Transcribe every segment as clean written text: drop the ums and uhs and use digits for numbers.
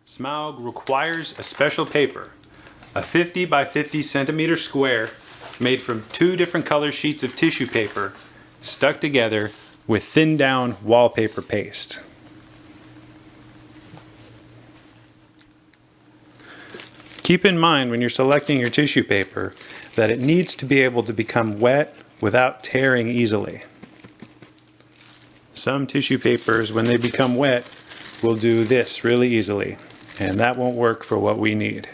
Smaug requires a special paper, a 50 by 50 centimeter square made from 2 different color sheets of tissue paper stuck together with thinned down wallpaper paste. Keep in mind when you're selecting your tissue paper that it needs to be able to become wet without tearing easily. Some tissue papers, when they become wet, will do this really easily, and that won't work for what we need.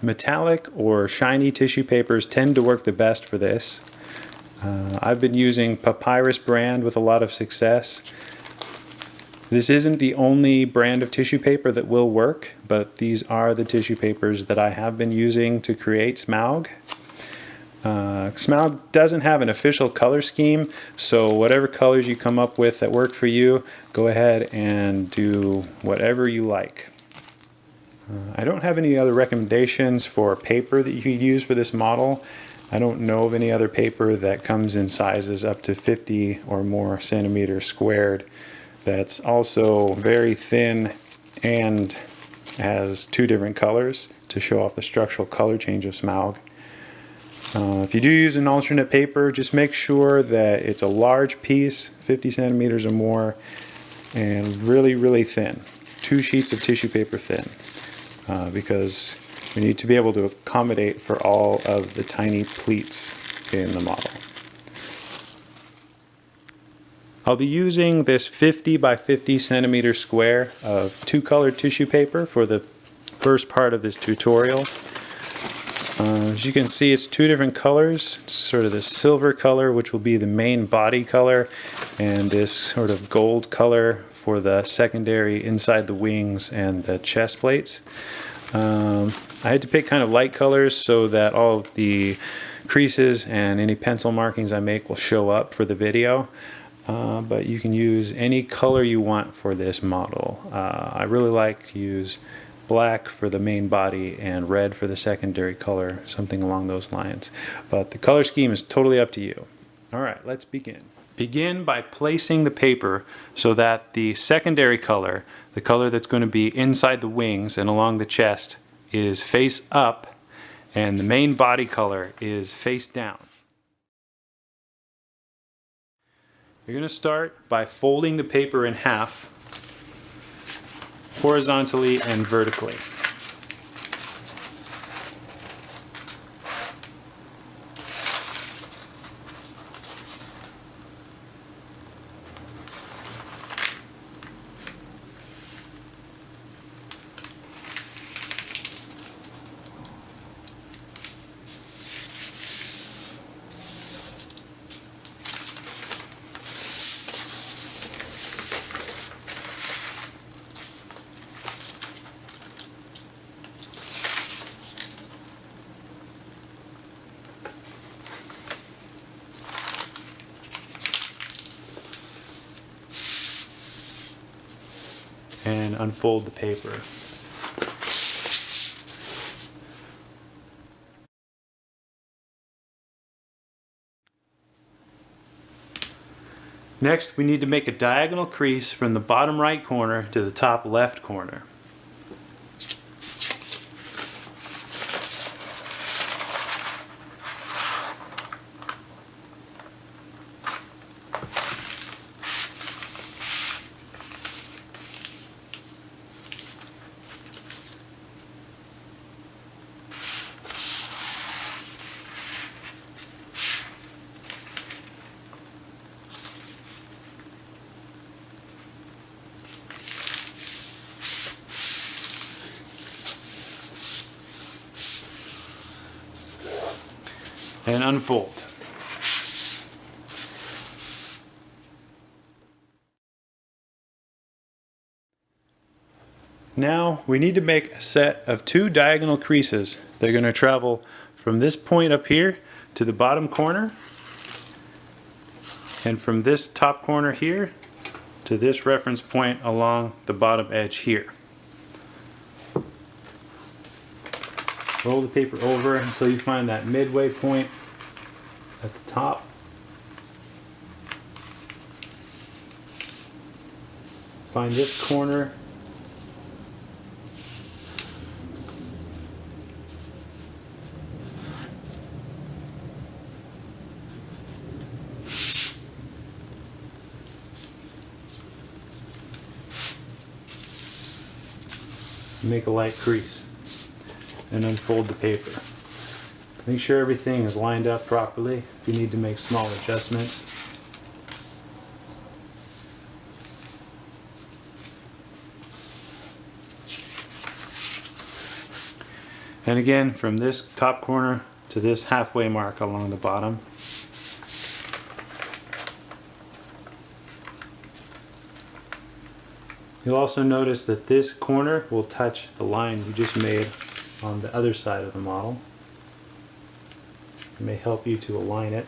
Metallic or shiny tissue papers tend to work the best for this. I've been using Papyrus brand with a lot of success. This isn't the only brand of tissue paper that will work, but these are the tissue papers that I have been using to create Smaug. Smaug doesn't have an official color scheme, so whatever colors you come up with that work for you, go ahead and do whatever you like. I don't have any other recommendations for paper that you could use for this model. I don't know of any other paper that comes in sizes up to 50 or more centimeters squared that's also very thin and has 2 different colors to show off the structural color change of Smaug. If you do use an alternate paper, just make sure that it's a large piece, 50 centimeters or more, and really thin. 2 sheets of tissue paper thin, because we need to be able to accommodate for all of the tiny pleats in the model. I'll be using this 50 by 50 centimeter square of 2-color tissue paper for the first part of this tutorial. As you can see, it's 2 different colors. It's sort of the silver color, which will be the main body color, and this sort of gold color for the secondary inside the wings and the chest plates. I had to pick kind of light colors so that all of the creases and any pencil markings I make will show up for the video. But you can use any color you want for this model. I really like to use black for the main body and red for the secondary color, something along those lines. But the color scheme is totally up to you. Alright, let's begin. Begin by placing the paper so that the secondary color, the color that's going to be inside the wings and along the chest, is face up, and the main body color is face down. You're going to start by folding the paper in half, horizontally and vertically. And unfold the paper. Next, we need to make a diagonal crease from the bottom right corner to the top left corner. And unfold. Now we need to make a set of 2 diagonal creases. They're going to travel from this point up here to the bottom corner, and from this top corner here to this reference point along the bottom edge here. Roll the paper over until you find that midway point at the top. Find this corner. Make a light crease and unfold the paper. Make sure everything is lined up properly if you need to make small adjustments. And again, from this top corner to this halfway mark along the bottom. You'll also notice that this corner will touch the line you just made on the other side of the model. It may help you to align it.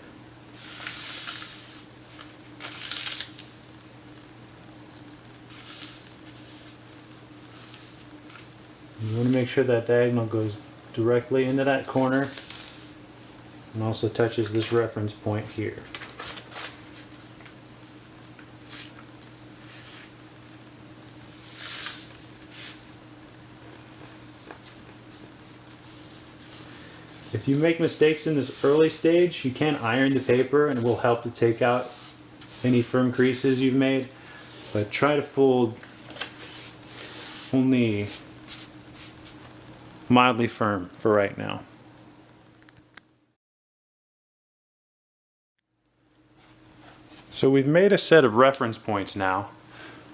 You want to make sure that diagonal goes directly into that corner and also touches this reference point here. If you make mistakes in this early stage, you can iron the paper and it will help to take out any firm creases you've made, but try to fold only mildly firm for right now. So we've made a set of reference points now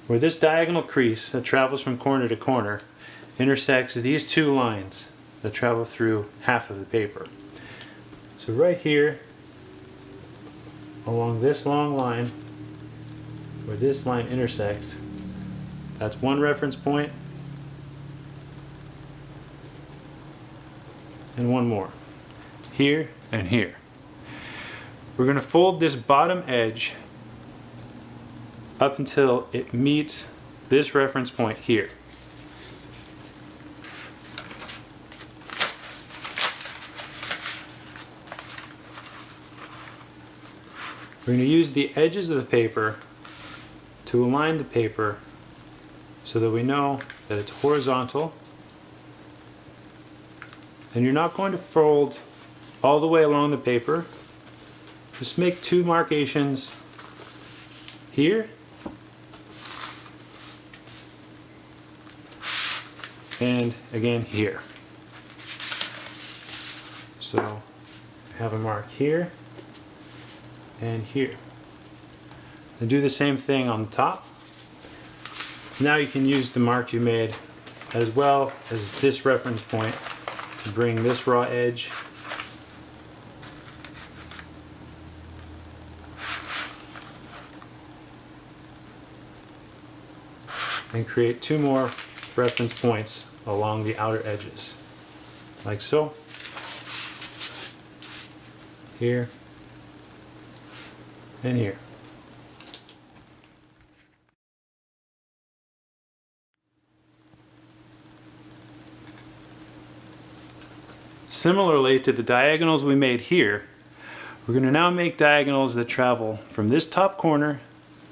where this diagonal crease that travels from corner to corner intersects these two lines that travel through half of the paper. So right here along this long line where this line intersects, that's one reference point and one more, here and here. We're going to fold this bottom edge up until it meets this reference point here. We're going to use the edges of the paper to align the paper so that we know that it's horizontal. And you're not going to fold all the way along the paper. Just make two markations here and again here. So I have a mark here and here. And do the same thing on the top. Now you can use the mark you made as well as this reference point to bring this raw edge and create two more reference points along the outer edges, like so. Here and here. Similarly to the diagonals we made here, we're going to now make diagonals that travel from this top corner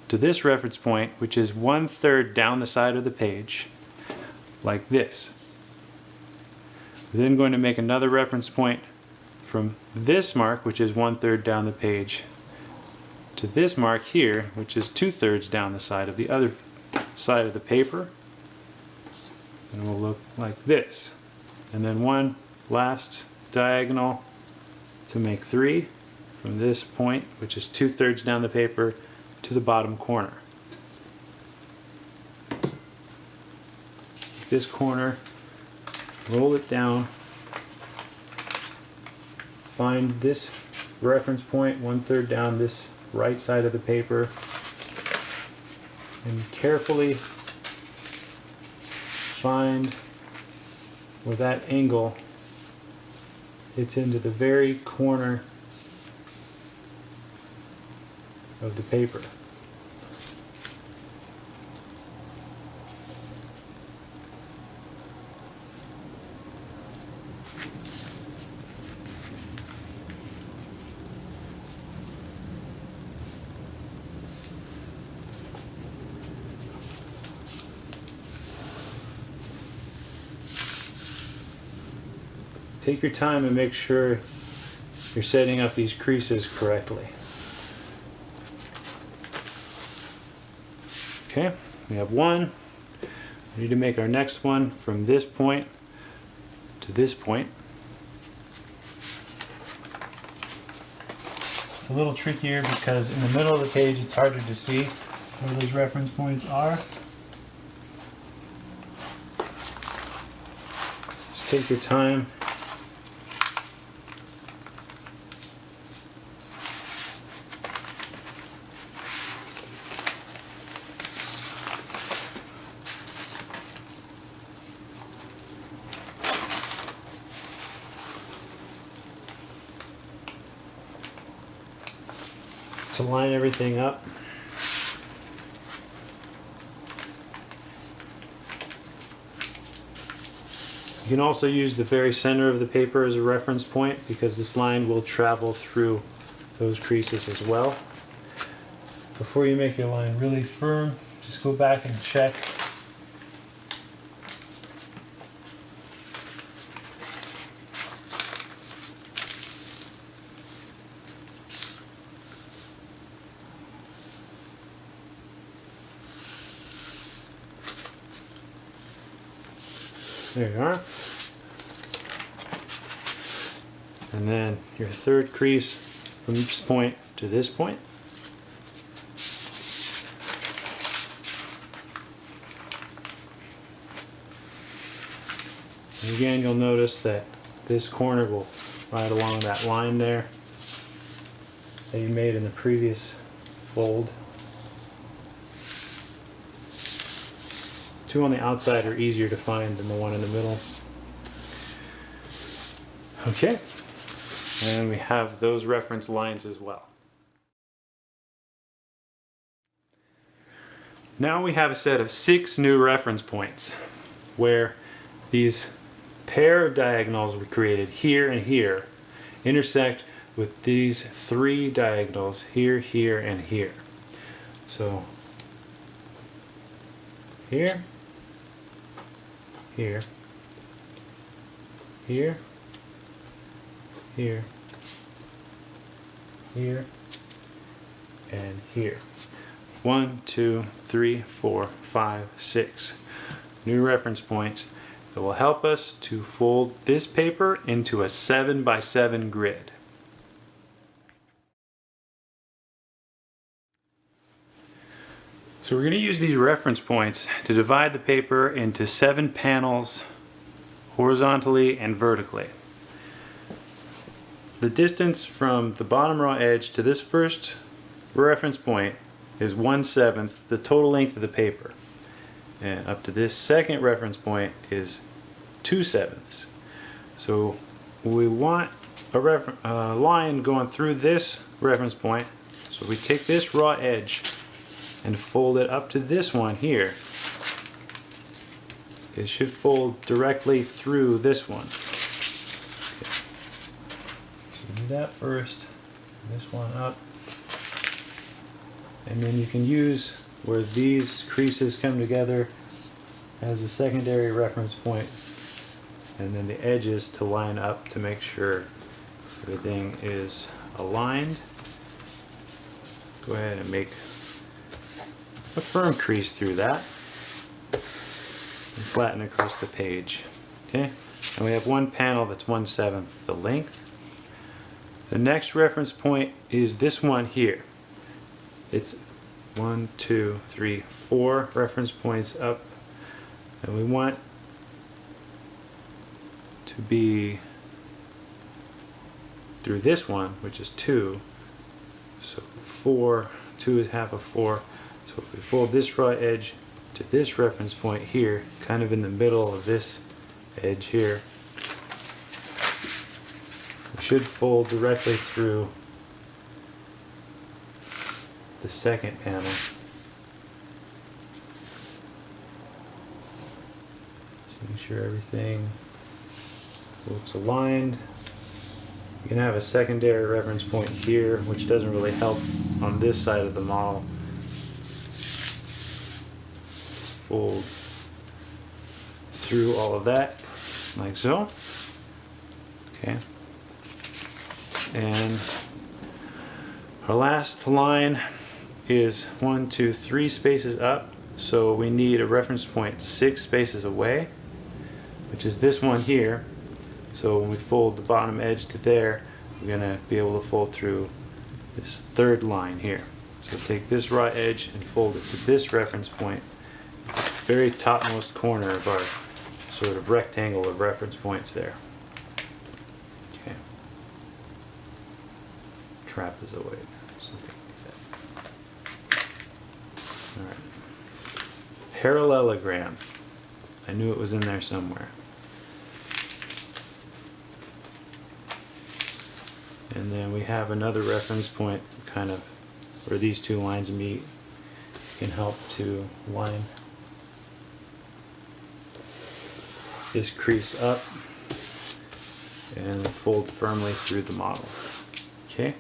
to this reference point, which is 1/3 down the side of the page, like this. We're then going to make another reference point from this mark, which is 1/3 down the page, to this mark here, which is 2/3 down the side of the other side of the paper, and it will look like this. And then one last diagonal to make 3 from this point, which is 2/3 down the paper, to the bottom corner. This corner, roll it down, find this reference point 1/3 down this right side of the paper, and carefully find where that angle hits into the very corner of the paper. take your time and make sure you're setting up these creases correctly. Okay, we have one. We need to make our next one from this point to this point. It's a little trickier because in the middle of the page it's harder to see where those reference points are. Just take your time. To line everything up. You can also use the very center of the paper as a reference point because this line will travel through those creases as well. Before you make your line really firm, just go back and check. There you are. And then your third crease from this point to this point. And again, you'll notice that this corner will ride along that line there that you made in the previous fold. Two on the outside are easier to find than the one in the middle. Okay, and we have those reference lines as well. Now we have a set of 6 new reference points where these pair of diagonals we created here and here intersect with these 3 diagonals here, here, and here. So here, here, here, here, here, and here. 1, 2, 3, 4, 5, 6 new reference points that will help us to fold this paper into a 7 by 7 grid. So we're going to use these reference points to divide the paper into 7 panels horizontally and vertically. The distance from the bottom raw edge to this first reference point is 1/7 the total length of the paper. And up to this second reference point is 2/7. So we want a line going through this reference point. So we take this raw edge and fold it up to this one here. It should fold directly through this one. Okay. So do that first, this one up. And then you can use where these creases come together as a secondary reference point, and then the edges to line up to make sure everything is aligned. Go ahead and make a firm crease through that and flatten across the page. Okay, and we have one panel that's 1/7 the length. The next reference point is this one here. It's 1, 2, 3, 4 reference points up, and we want to be through this one, which is 2. So 4, 2 is half of 4. So if we fold this raw edge to this reference point here, kind of in the middle of this edge here, we should fold directly through the second panel. Just making sure everything looks aligned. You can have a secondary reference point here, which doesn't really help on this side of the model. Fold through all of that, like so. Okay. And our last line is 1, 2, 3 spaces up, so we need a reference point 6 spaces away, which is this one here. So when we fold the bottom edge to there, we're going to be able to fold through this third line here. So take this raw edge and fold it to this reference point, very topmost corner of our sort of rectangle of reference points there. Okay. Trapezoid, something like that. Alright. Parallelogram. I knew it was in there somewhere. And then we have another reference point kind of where these two lines meet. Can help to line this crease up and fold firmly through the model. Okay.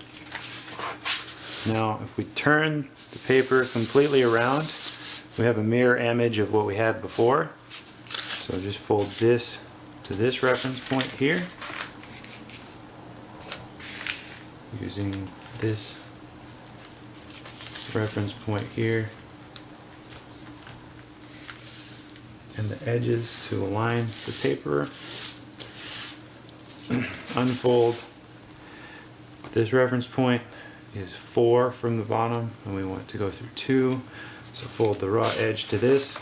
Now if we turn the paper completely around, we have a mirror image of what we had before. So just fold this to this reference point here, using this reference point here and the edges to align the paper. Unfold. This reference point is 4 from the bottom and we want to go through 2, so fold the raw edge to this,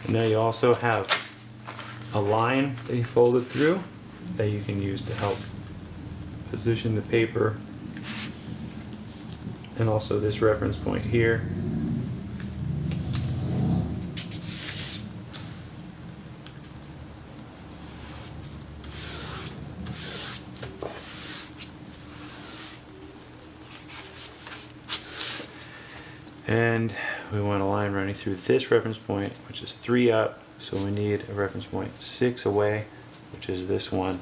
and now you also have a line that you folded through that you can use to help position the paper, and also this reference point here. And we want a line running through this reference point, which is 3 up, so we need a reference point 6 away, which is this one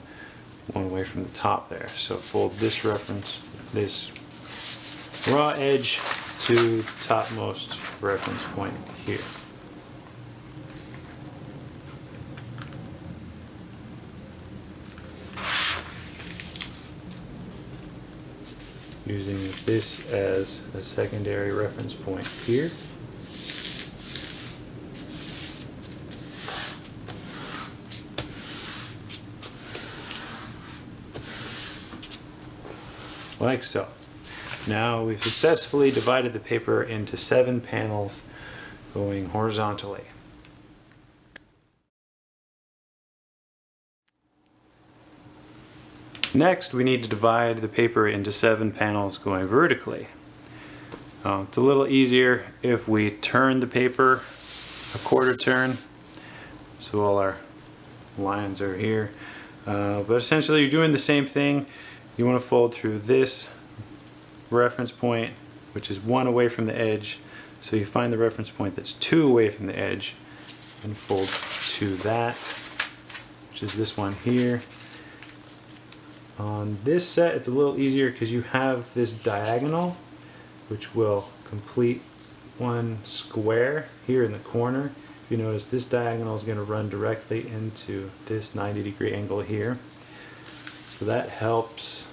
away from the top there. So fold this reference, this raw edge to the topmost reference point here. Using this as a secondary reference point here. Like so. Now we've successfully divided the paper into 7 panels going horizontally. Next, we need to divide the paper into 7 panels going vertically. It's a little easier if we turn the paper a quarter turn, so all our lines are here. But essentially you're doing the same thing. You want to fold through this reference point, which is 1 away from the edge, so you find the reference point that's 2 away from the edge and fold to that, which is this one here. On this set it's a little easier because you have this diagonal which will complete one square here in the corner. If you notice, this diagonal is going to run directly into this 90-degree angle here, so that helps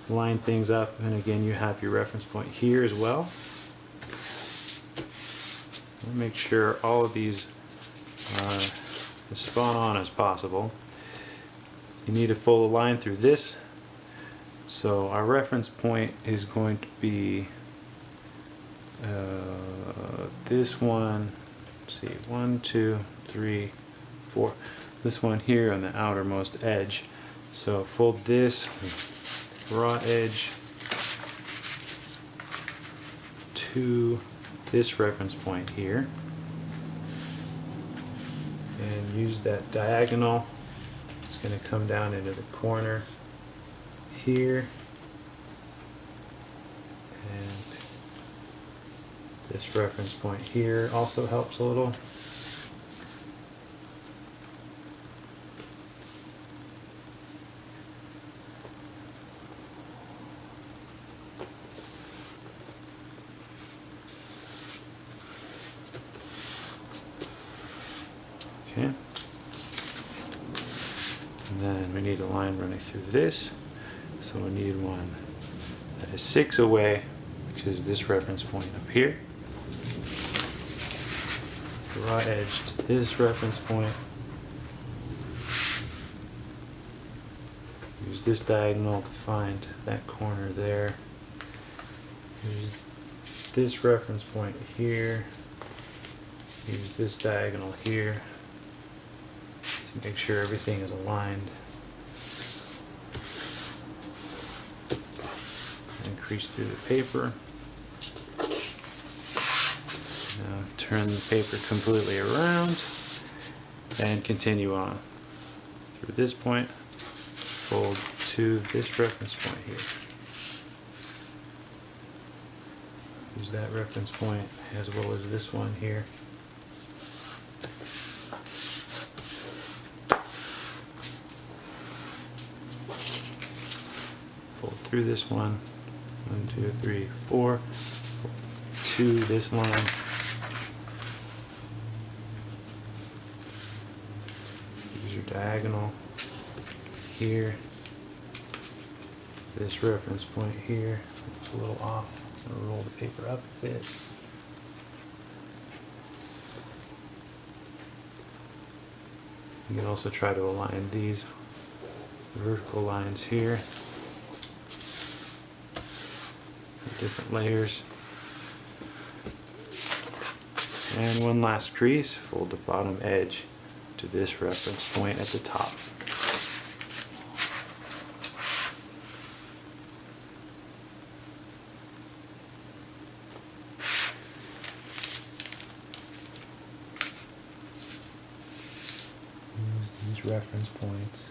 line things up. And again, you have your reference point here as well. Make sure all of these are as spot on as possible. You need to fold a line through this, so our reference point is going to be this one. Let's see, 1, 2, 3, 4. This one here on the outermost edge. So fold this raw edge to this reference point here, and use that diagonal. It's going to come down into the corner here, and this reference point here also helps a little. Okay. And then we need need a line running through this, so we need one that is 6 away, which is this reference point up here. Draw edge to this reference point. Use this diagonal to find that corner there. Use this reference point here. Use this diagonal here to make sure everything is aligned. And crease through the paper. Now turn the paper completely around and continue on through this point. Fold to this reference point here. Use that reference point as well as this one here. Fold through this one. 1, 2, 3, 4. Fold to this line. Use your diagonal here. This reference point here. It's a little off. I'm going to roll the paper up a bit. You can also try to align these vertical lines here. Different layers. And one last crease. Fold the bottom edge to this reference point at the top. These reference points.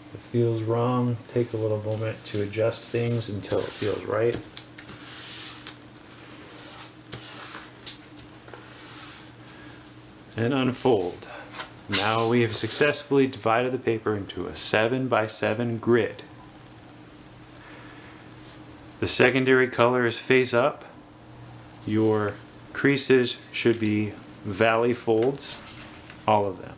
If it feels wrong, take a little moment to adjust things until it feels right. And unfold. Now we have successfully divided the paper into a 7 by 7 grid. The secondary color is face up. Your creases should be valley folds, all of them.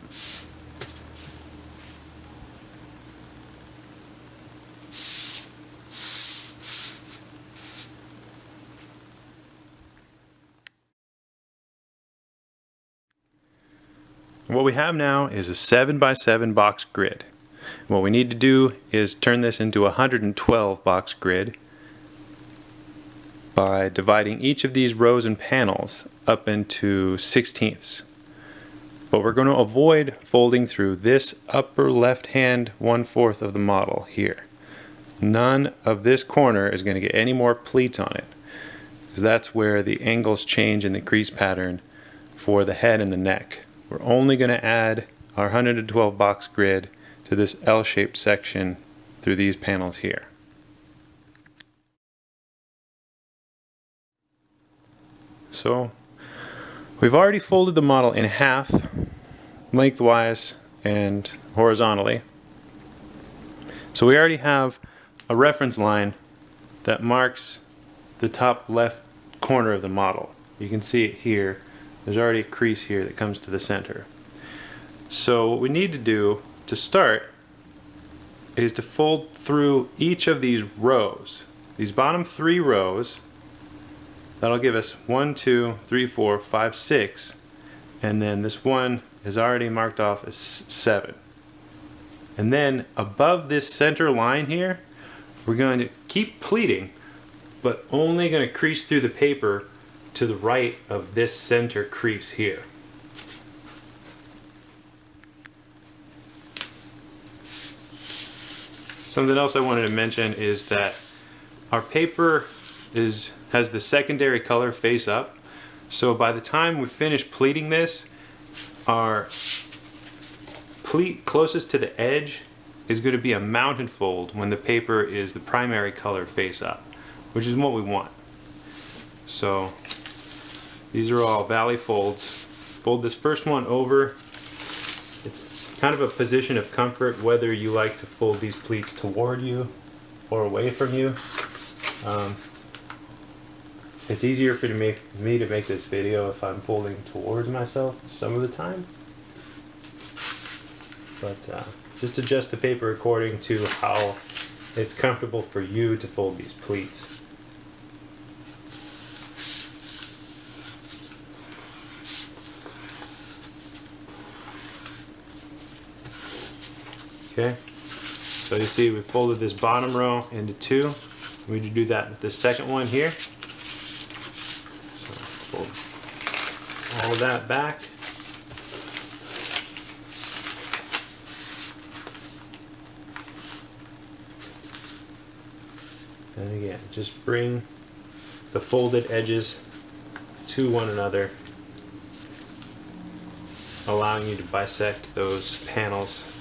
What we have now is a 7 by 7 box grid. What we need to do is turn this into a 112 box grid by dividing each of these rows and panels up into 1/16ths. But we're going to avoid folding through this upper left hand 1/4 of the model here. None of this corner is going to get any more pleats on it, because that's where the angles change in the crease pattern for the head and the neck. We're only going to add our 112 box grid to this L-shaped section through these panels here. So we've already folded the model in half, lengthwise and horizontally. So we already have a reference line that marks the top left corner of the model. You can see it here. There's already a crease here that comes to the center. So what we need to do to start is to fold through each of these rows. These bottom 3 rows, that'll give us 1, 2, 3, 4, 5, 6, and then this one is already marked off as 7. And then above this center line here, we're going to keep pleating, but only going to crease through the paper to the right of this center crease here. Something else I wanted to mention is that our paper has the secondary color face up, so by the time we finish pleating this, our pleat closest to the edge is going to be a mountain fold when the paper is the primary color face up, which is what we want. So these are all valley folds. Fold this first one over. It's kind of a position of comfort whether you like to fold these pleats toward you or away from you. It's easier for me to make this video if I'm folding towards myself some of the time. But just adjust the paper according to how it's comfortable for you to fold these pleats. Okay, so you see we folded this bottom row into two. We need to do that with the second one here. So fold all that back. And again, just bring the folded edges to one another, allowing you to bisect those panels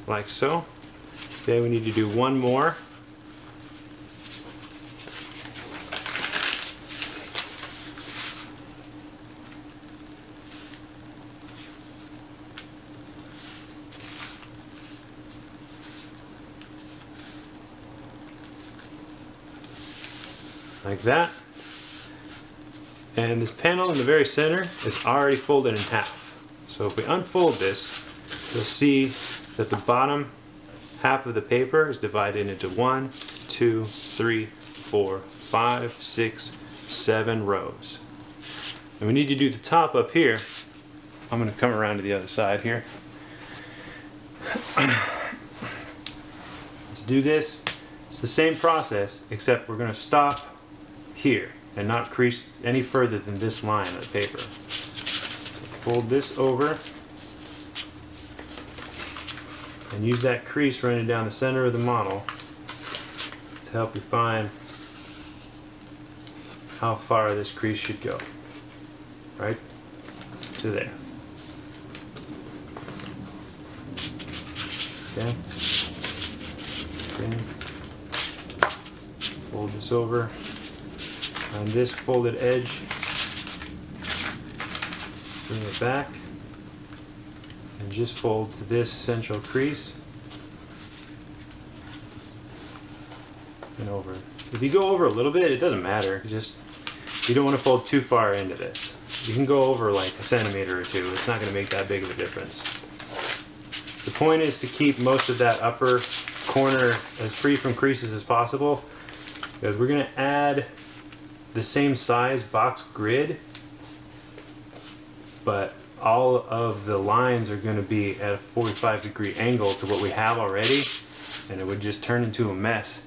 like so. Okay, we need to do one more. Like that. And this panel in the very center is already folded in half. So if we unfold this, you'll see that the bottom half of the paper is divided into 1, 2, 3, 4, 5, 6, 7 rows. And we need to do the top up here. I'm going to come around to the other side here. To do this, it's the same process, except we're going to stop here and not crease any further than this line of the paper. Fold this over and use that crease running down the center of the model to help you find how far this crease should go. Right to there. Okay. Okay. Fold this over. On this folded edge, bring it back and just fold to this central crease and over. If you go over a little bit, it doesn't matter. You don't want to fold too far into this. You can go over like a centimeter or two. It's not going to make that big of a difference. The point is to keep most of that upper corner as free from creases as possible, because we're going to add the same size box grid, but all of the lines are going to be at a 45-degree angle to what we have already, and it would just turn into a mess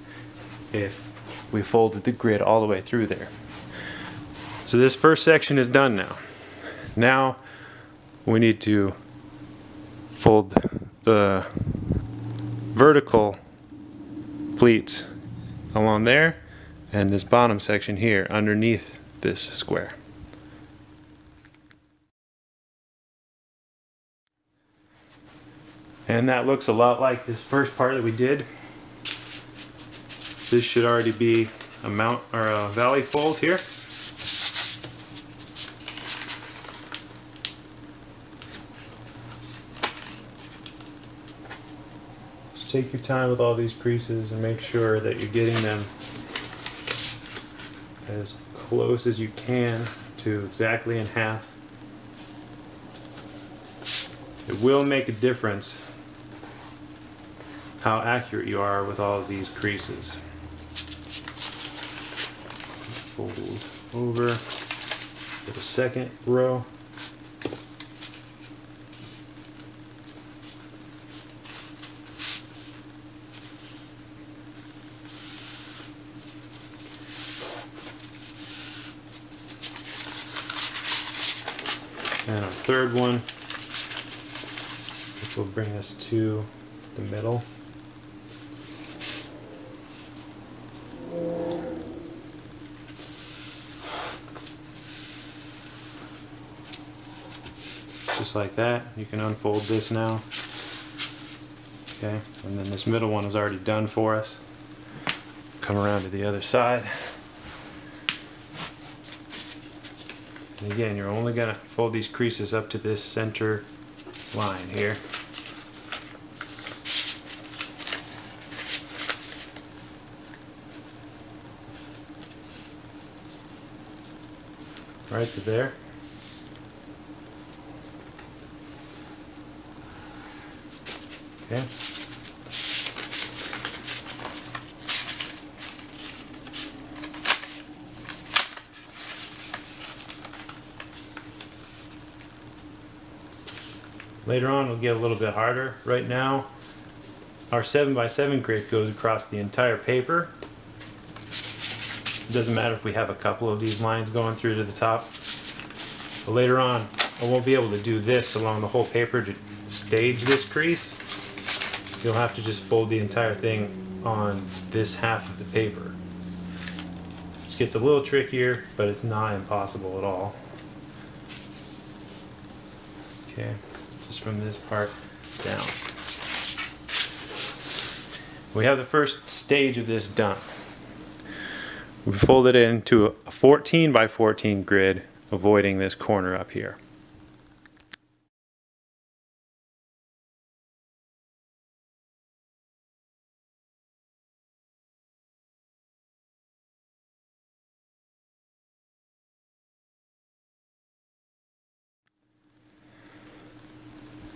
if we folded the grid all the way through there. So this first section is done now. Now we need to fold the vertical pleats along there and this bottom section here underneath this square. And that looks a lot like this first part that we did. This should already be a mount or a valley fold here. Just take your time with all these creases and make sure that you're getting them as close as you can to exactly in half. It will make a difference how accurate you are with all of these creases. Fold over for the second row. And our third one, which will bring us to the middle. Just like that. You can unfold this now. Okay, and then this middle one is already done for us. Come around to the other side. And again, you're only going to fold these creases up to this center line here. right to there. Okay. Later on it'll get a little bit harder. Right now our 7x7 grid goes across the entire paper. It doesn't matter if we have a couple of these lines going through to the top. But later on I won't be able to do this along the whole paper to stage this crease. You'll have to just fold the entire thing on this half of the paper. It gets a little trickier, but it's not impossible at all. Okay. Just from this part down. We have the first stage of this done. We folded it into a 14x14 grid, avoiding this corner up here.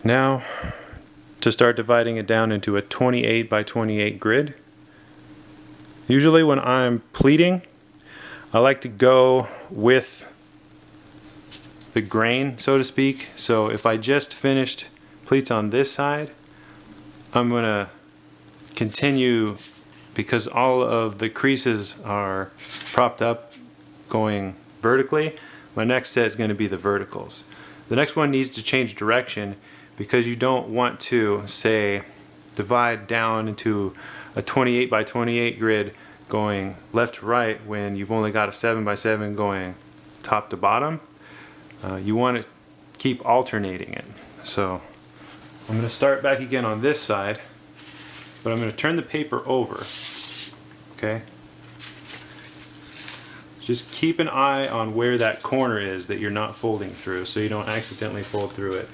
Now, to start dividing it down into a 28x28 grid. Usually when I'm pleating, I like to go with the grain, so to speak. So if I just finished pleats on this side, I'm going to continue, because all of the creases are propped up going vertically. My next set is going to be the verticals. The next one needs to change direction, because you don't want to, say, divide down into a 28x28 grid going left to right when you've only got a 7x7 going top to bottom. You want to keep alternating it. So I'm going to start back again on this side, but I'm going to turn the paper over. Okay? Just keep an eye on where that corner is that you're not folding through, so you don't accidentally fold through it.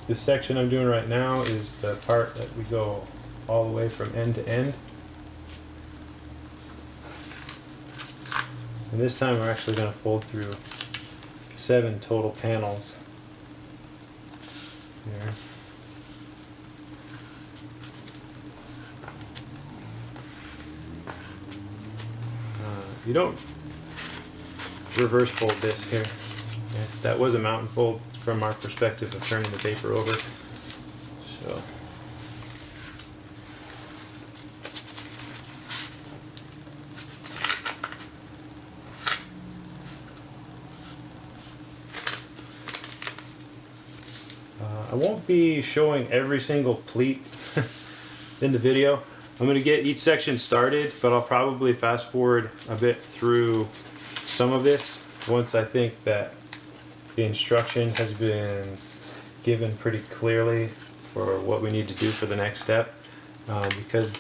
This section I'm doing right now is the part that we go all the way from end to end. And this time we're actually going to fold through 7 total panels. Here. You don't reverse fold this here. Yeah, that was a mountain fold from our perspective of turning the paper over. So I won't be showing every single pleat in the video. I'm going to get each section started, but I'll probably fast forward a bit through some of this once I think that the instruction has been given pretty clearly for what we need to do for the next step. Because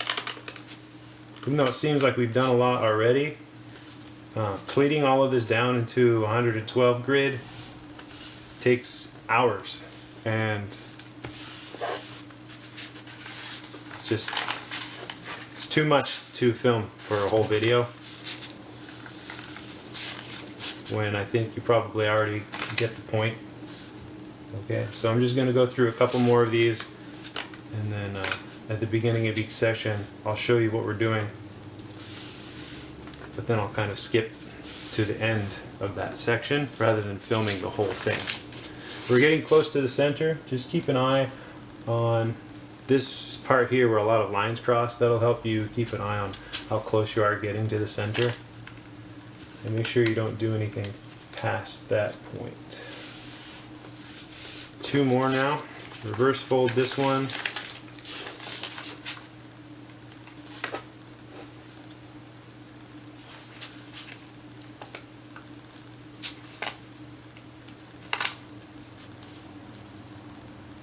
even though it seems like we've done a lot already, pleating all of this down into 112 grid takes hours, and it's too much to film for a whole video, when I think you probably already get the point. Okay, so I'm just going to go through a couple more of these, and then at the beginning of each session I'll show you what we're doing, but then I'll kind of skip to the end of that section rather than filming the whole thing. We're getting close to the center. Just keep an eye on this part here where a lot of lines cross. That'll help you keep an eye on how close you are getting to the center. And make sure you don't do anything past that point. 2 more now. Reverse fold this one.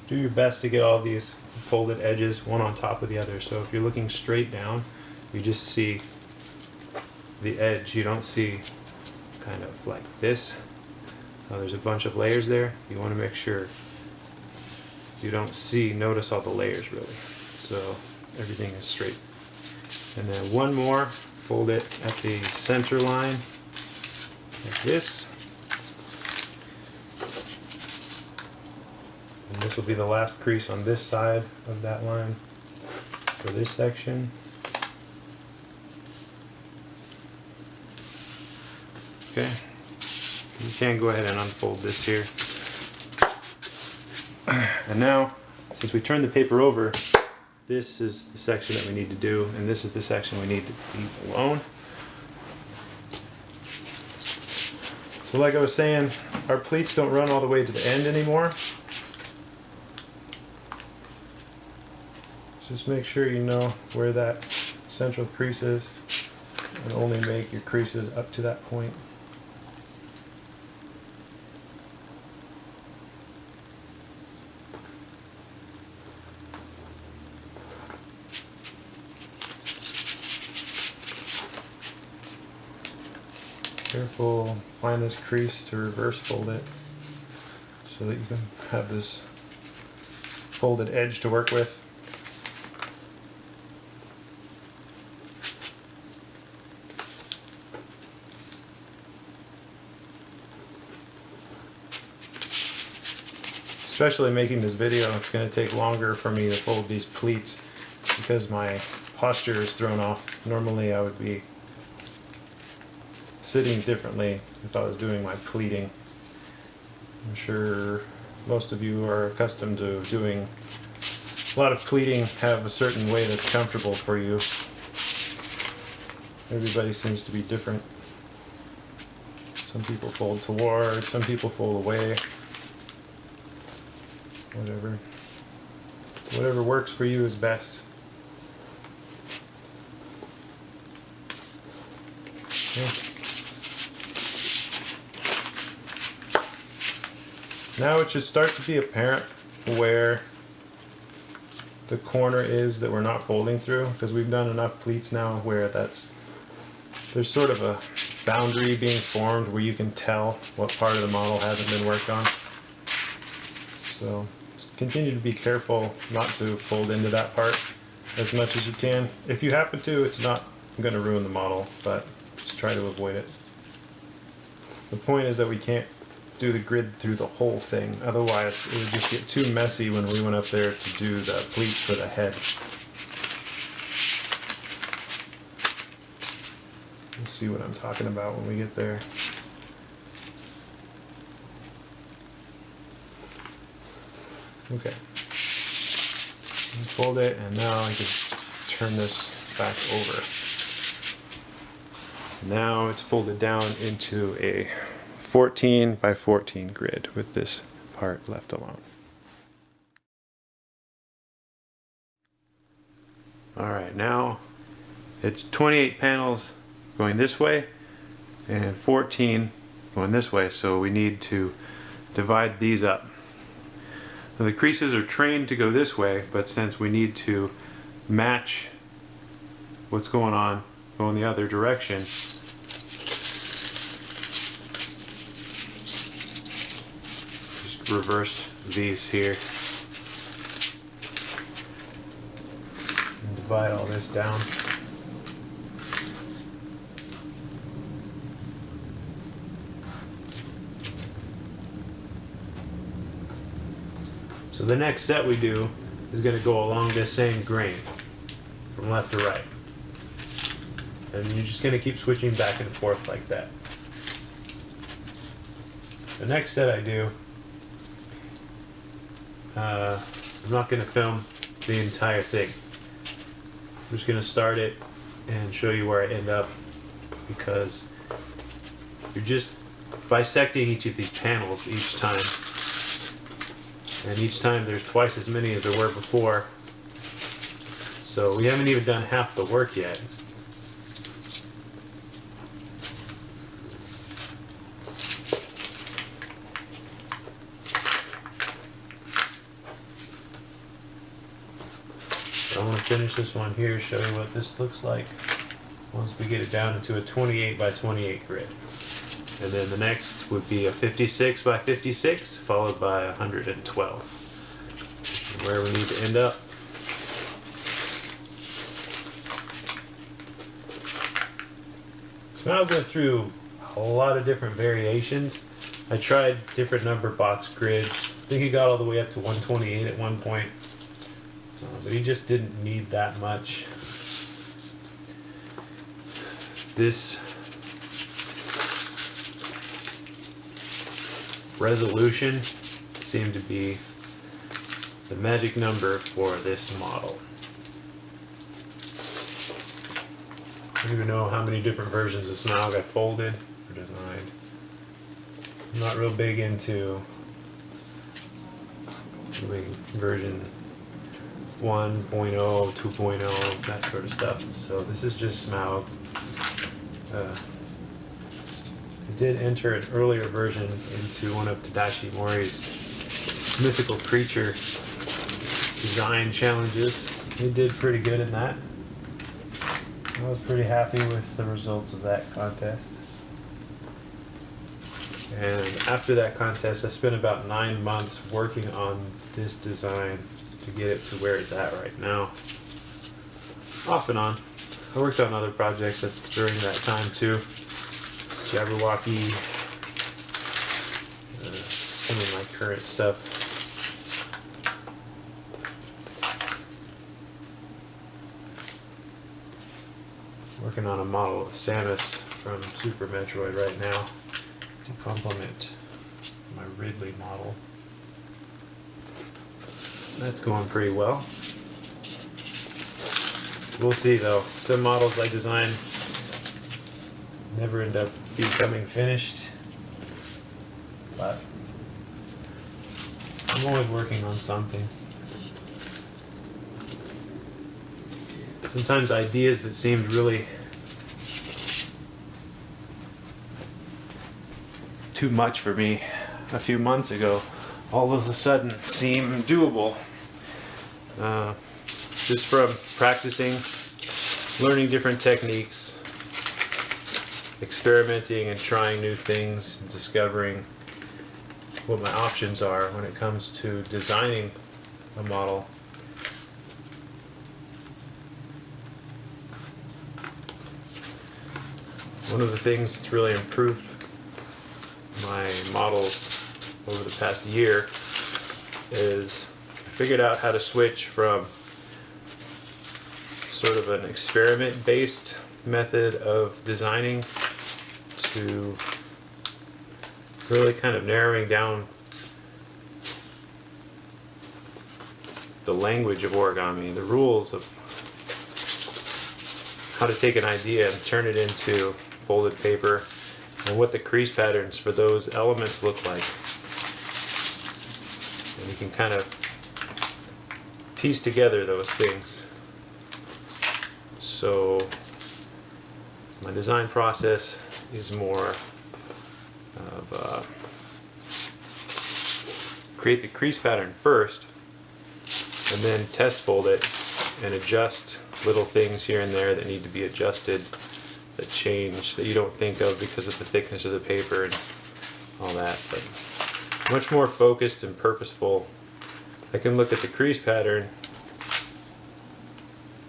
Do your best to get all these folded edges one on top of the other. So if you're looking straight down, you just see the edge. You don't see kind of like this. There's a bunch of layers there. You want to make sure you don't notice all the layers really. So everything is straight. And then one more fold it at the center line like this. And this will be the last crease on this side of that line for this section. Okay, you can go ahead and unfold this here. And now, since we turned the paper over, this is the section that we need to do, and this is the section we need to leave alone. So like I was saying, our pleats don't run all the way to the end anymore. Just make sure you know where that central crease is, and only make your creases up to that point. Careful, find this crease to reverse fold it so that you can have this folded edge to work with. Especially making this video, it's going to take longer for me to fold these pleats because my posture is thrown off. Normally I would be sitting differently if I was doing my pleating. I'm sure most of you are accustomed to doing a lot of pleating, have a certain way that's comfortable for you. Everybody seems to be different. Some people fold toward, some people fold away. Whatever works for you is best. Okay. Now it should start to be apparent where the corner is that we're not folding through, because we've done enough pleats now where there's sort of a boundary being formed where you can tell what part of the model hasn't been worked on. So just continue to be careful not to fold into that part as much as you can. If you happen to, it's not going to ruin the model, but just try to avoid it. The point is that we can't do the grid through the whole thing, otherwise it would just get too messy when we went up there to do the pleats for the head. We'll see what I'm talking about when we get there. Okay, fold it, and now I can turn this back over. Now it's folded down into a 14 by 14 grid with this part left alone. Alright, now it's 28 panels going this way and 14 going this way, so we need to divide these up. Now the creases are trained to go this way, but since we need to match what's going on going the other direction, reverse these here and divide all this down. So the next set we do is going to go along this same grain from left to right, and you're just going to keep switching back and forth like that. The next set I do, I'm not going to film the entire thing. I'm just going to start it and show you where I end up, because you're just bisecting each of these panels each time, and each time there's twice as many as there were before, so we haven't even done half the work yet. I want to finish this one here, show you what this looks like once we get it down into a 28 by 28 grid. And then the next would be a 56 by 56 followed by 112. Where we need to end up. Smaug went through a lot of different variations. I tried different number box grids. I think he got all the way up to 128 at one point, but he just didn't need that much. This resolution seemed to be the magic number for this model. I don't even know how many different versions of Smaug I folded or designed. I'm not real big into doing version 1.0, 2.0, that sort of stuff. So this is just Smaug. I did enter an earlier version into one of Tadashi Mori's mythical creature design challenges. He did pretty good in that. I was pretty happy with the results of that contest. And after that contest, I spent about 9 months working on this design to get it to where it's at right now. Off and on. I worked on other projects during that time too. Jabberwocky, some of my current stuff. Working on a model of Samus from Super Metroid right now to complement my Ridley model. That's going pretty well. We'll see though. Some models I design never end up becoming finished, but I'm always working on something. Sometimes ideas that seemed really too much for me a few months ago all of a sudden seem doable. Just from practicing, learning different techniques, experimenting and trying new things, and discovering what my options are when it comes to designing a model. One of the things that's really improved my models over the past year is I figured out how to switch from sort of an experiment-based method of designing to really kind of narrowing down the language of origami, the rules of how to take an idea and turn it into folded paper, and what the crease patterns for those elements look like. And you can kind of piece together those things. So my design process is more of create the crease pattern first and then test fold it and adjust little things here and there that need to be adjusted, that change, that you don't think of because of the thickness of the paper and all that. But much more focused and purposeful. I can look at the crease pattern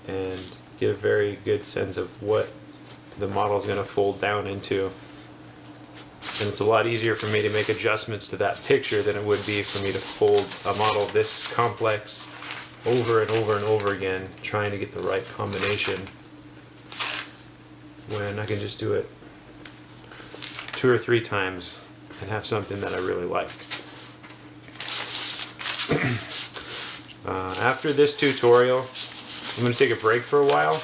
and get a very good sense of what the model is going to fold down into. And it's a lot easier for me to make adjustments to that picture than it would be for me to fold a model this complex over and over and over again, trying to get the right combination, when I can just do it 2 or 3 times and have something that I really like. After this tutorial, I'm going to take a break for a while.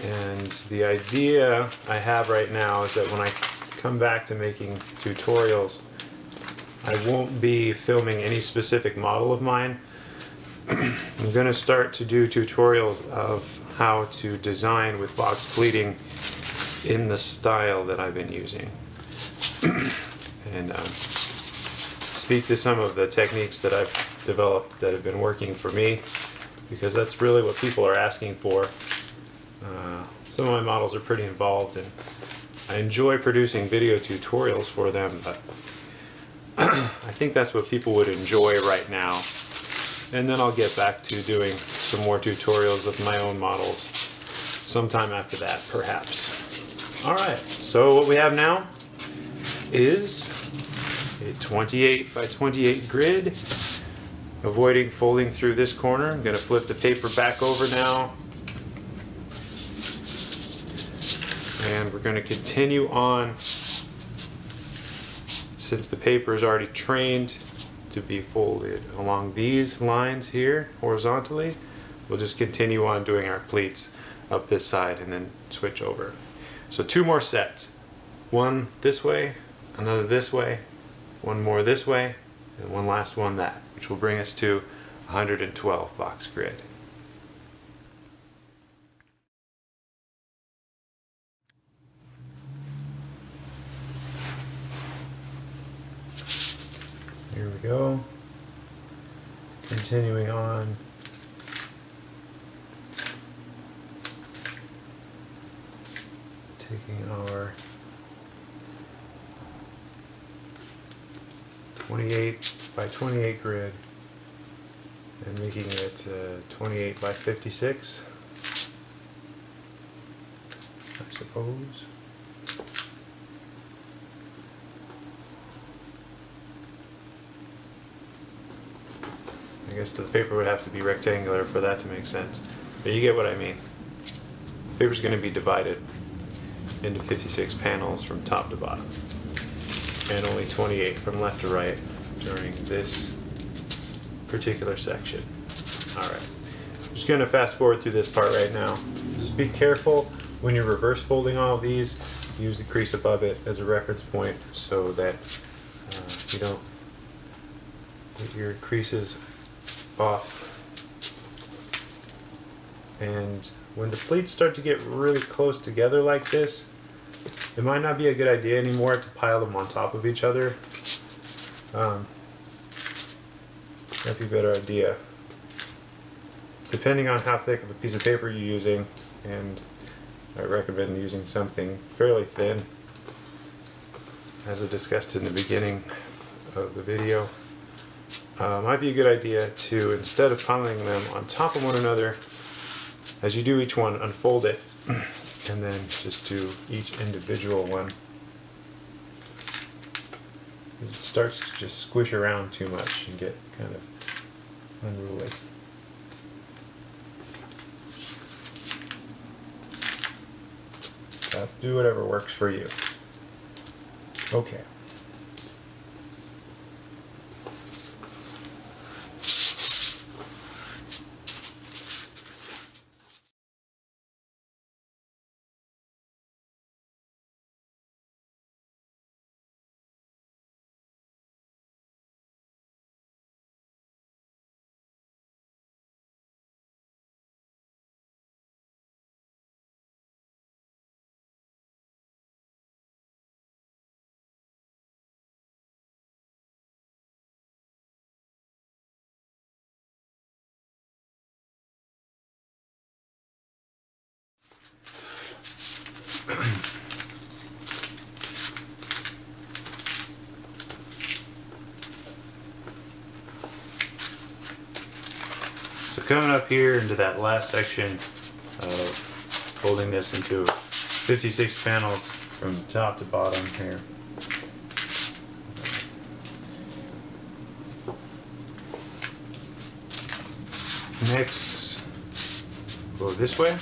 And the idea I have right now is that when I come back to making tutorials, I won't be filming any specific model of mine. I'm going to start to do tutorials of how to design with box pleating in the style that I've been using. And speak to some of the techniques that I've developed that have been working for me, because that's really what people are asking for. Some of my models are pretty involved and I enjoy producing video tutorials for them, but I think that's what people would enjoy right now. And then I'll get back to doing some more tutorials of my own models sometime after that, perhaps. All right, so what we have now is a 28 by 28 grid. Avoiding folding through this corner, I'm going to flip the paper back over now. And we're going to continue on, since the paper is already trained to be folded along these lines here horizontally. We'll just continue on doing our pleats up this side and then switch over. So 2 more sets. One this way, another this way, one more this way, and one last one that, which will bring us to 112 box grid. Here we go. Continuing on. Taking our 28 by 28 grid and making it 28 by 56, I suppose. I guess the paper would have to be rectangular for that to make sense, but you get what I mean. The paper's going to be divided into 56 panels from top to bottom, and only 28 from left to right during this particular section. Alright, I'm just going to fast forward through this part right now. Just be careful when you're reverse folding all of these. Use the crease above it as a reference point so that you don't get your creases off. And when the pleats start to get really close together like this, it might not be a good idea anymore to pile them on top of each other. That'd be a better idea. Depending on how thick of a piece of paper you're using, and I recommend using something fairly thin, as I discussed in the beginning of the video. Might be a good idea to, instead of piling them on top of one another, as you do each one, unfold it and then just do each individual one. It starts to just squish around too much and get kind of unruly. Do whatever works for you. Okay. So coming up here into that last section of folding this into 56 panels from top to bottom here. Next, go this way,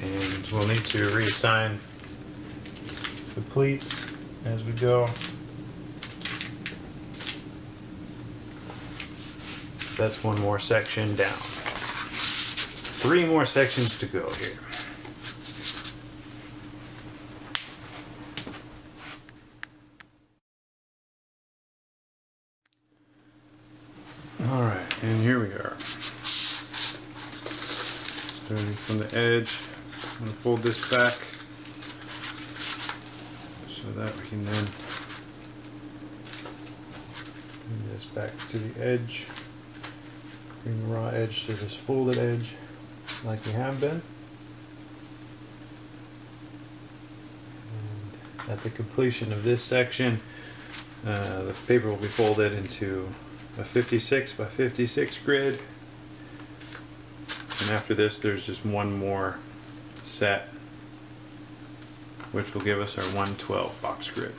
and we'll need to reassign the pleats as we go. That's one more section down. 3 more sections to go here. Alright, and here we are. Starting from the edge, I'm going to fold this back so that we can then bring this back to the edge. Bring the raw edge to this folded edge like we have been. And at the completion of this section, the paper will be folded into a 56 by 56 grid. And after this, there's just one more set, which will give us our 112 box grid.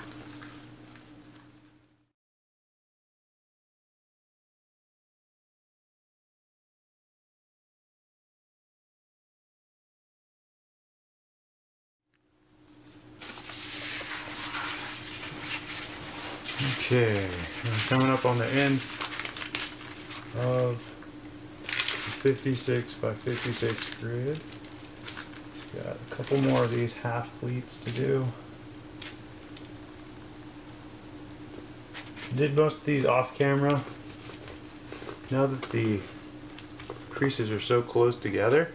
Okay, I'm coming up on the end of the 56 by 56 grid. Got a couple more of these half pleats to do. Did most of these off camera. Now that the creases are so close together,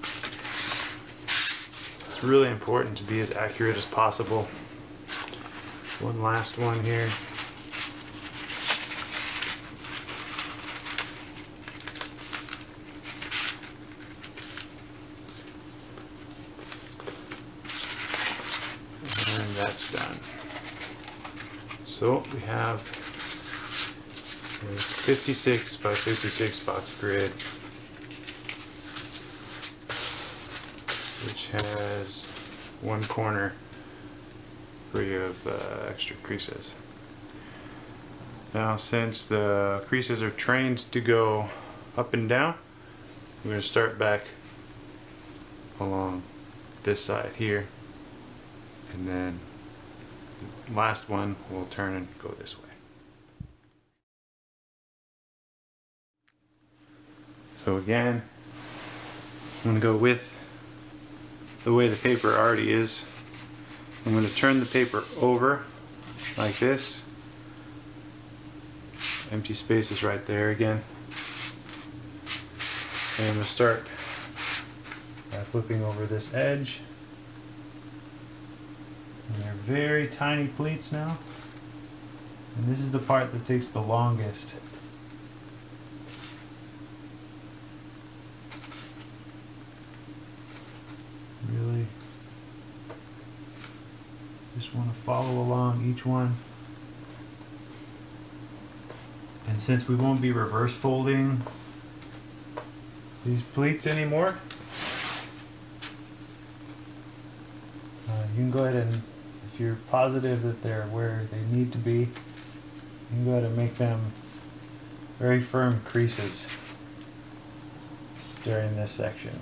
it's really important to be as accurate as possible. One last one here. And that's done. So we have a 56 by 56 box grid, which has one corner free of extra creases. Now, since the creases are trained to go up and down, I'm going to start back along this side here, and then the last one will turn and go this way. So again, I'm going to go with the way the paper already is. I'm going to turn the paper over like this. Empty spaces right there again. And I'm going to start by flipping over this edge. And they're very tiny pleats now. And this is the part that takes the longest. Really just want to follow along each one. And since we won't be reverse folding these pleats anymore, you can go ahead and, if you're positive that they're where they need to be, you can go ahead and make them very firm creases during this section.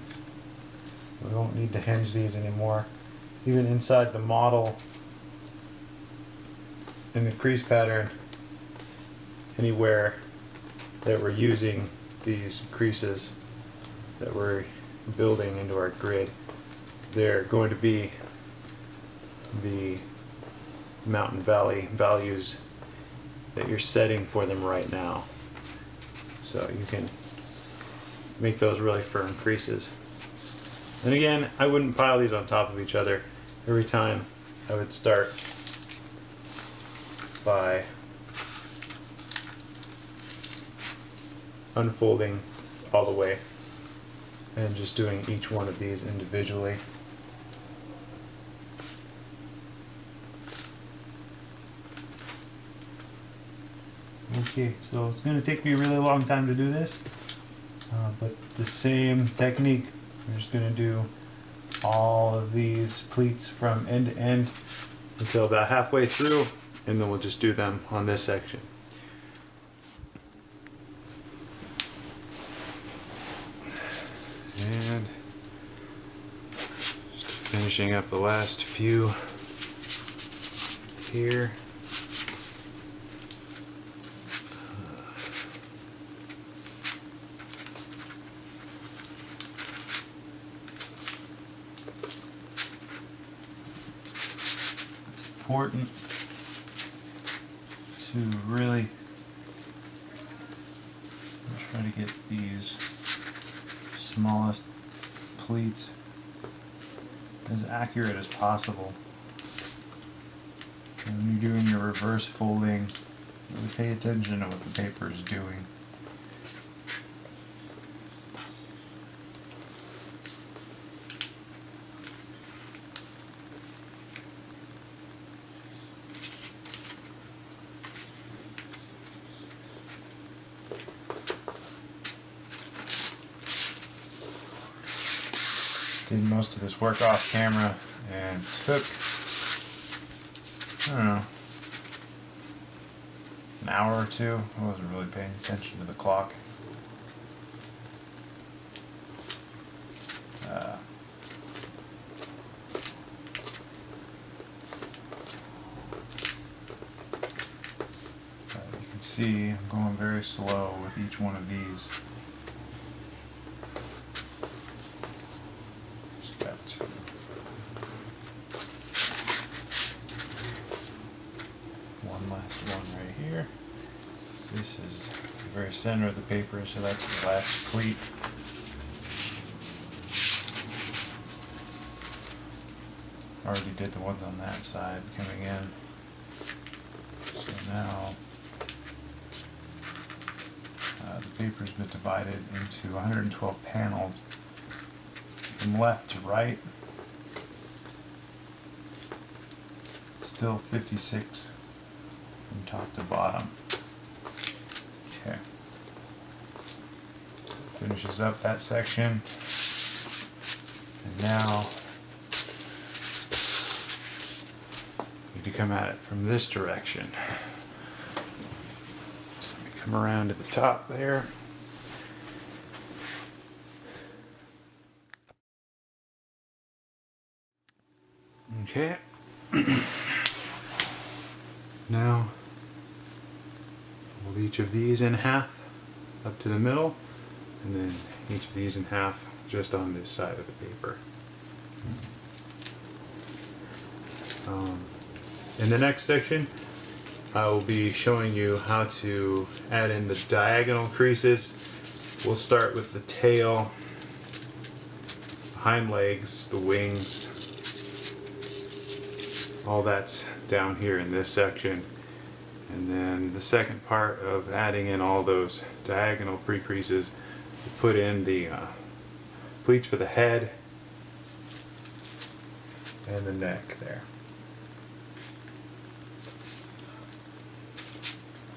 We won't need to hinge these anymore. Even inside the model, in the crease pattern, anywhere that we're using these creases that we're building into our grid, they're going to be the mountain valley values that you're setting for them right now. So you can make those really firm creases. And again, I wouldn't pile these on top of each other. Every time I would start by unfolding all the way and just doing each one of these individually. Okay, so it's going to take me a really long time to do this, but the same technique. We're just going to do all of these pleats from end to end until about halfway through, and then we'll just do them on this section. And just finishing up the last few here. Important to really try to get these smallest pleats as accurate as possible. And when you're doing your reverse folding, really pay attention to what the paper is doing. Did most of this work off camera and took, I don't know, an hour or two. I wasn't really paying attention to the clock. You can see I'm going very slow with each one of these. Just got to one last one right here. This is the very center of the paper, so that's the last pleat. Already did the ones on that side coming in. So now the paper's been divided into 112 panels from left to right. Still 56 from top to bottom. Okay. Finishes up that section. And now we need to come at it from this direction. So let me come around to the top there. Okay. Now fold each of these in half up to the middle, and then each of these in half just on this side of the paper. In the next section, I will be showing you how to add in the diagonal creases. We'll start with the tail, hind legs, the wings. All that's down here in this section. And then the second part of adding in all those diagonal pre-creases, we put in the pleats for the head and the neck there.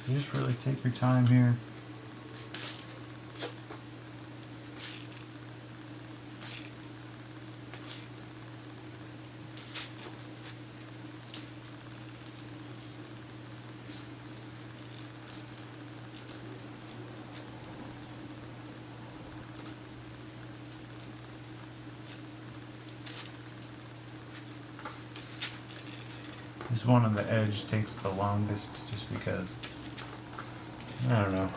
You just really take your time here. This one on the edge takes the longest just because, I don't know,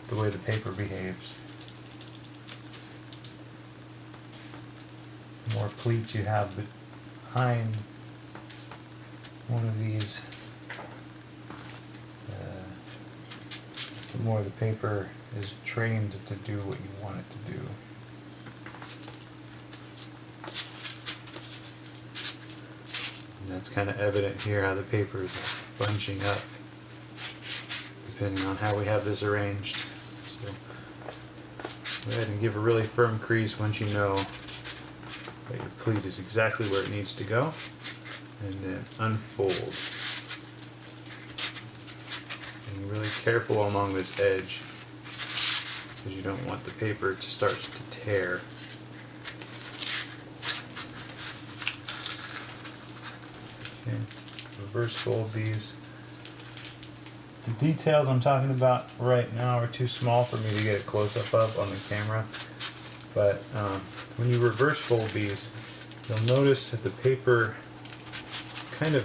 the way the paper behaves. The more pleats you have behind one of these, the more the paper is trained to do what you want it to do. And that's kind of evident here how the paper is bunching up depending on how we have this arranged. So go ahead and give a really firm crease once you know that your pleat is exactly where it needs to go, and then unfold. And be really careful along this edge because you don't want the paper to start to tear. Okay, reverse fold these. The details I'm talking about right now are too small for me to get a close-up of on the camera, but when you reverse fold these, you'll notice that the paper kind of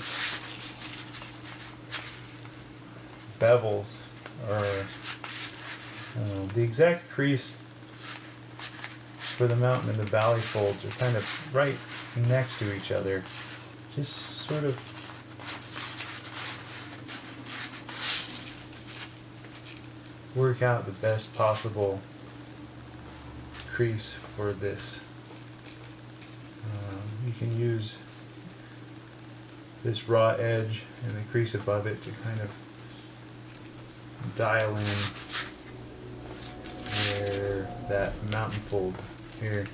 bevels, or the exact crease for the mountain and the valley folds are kind of right next to each other. Just sort of work out the best possible crease for this. You can use this raw edge and the crease above it to kind of dial in where that mountain fold here,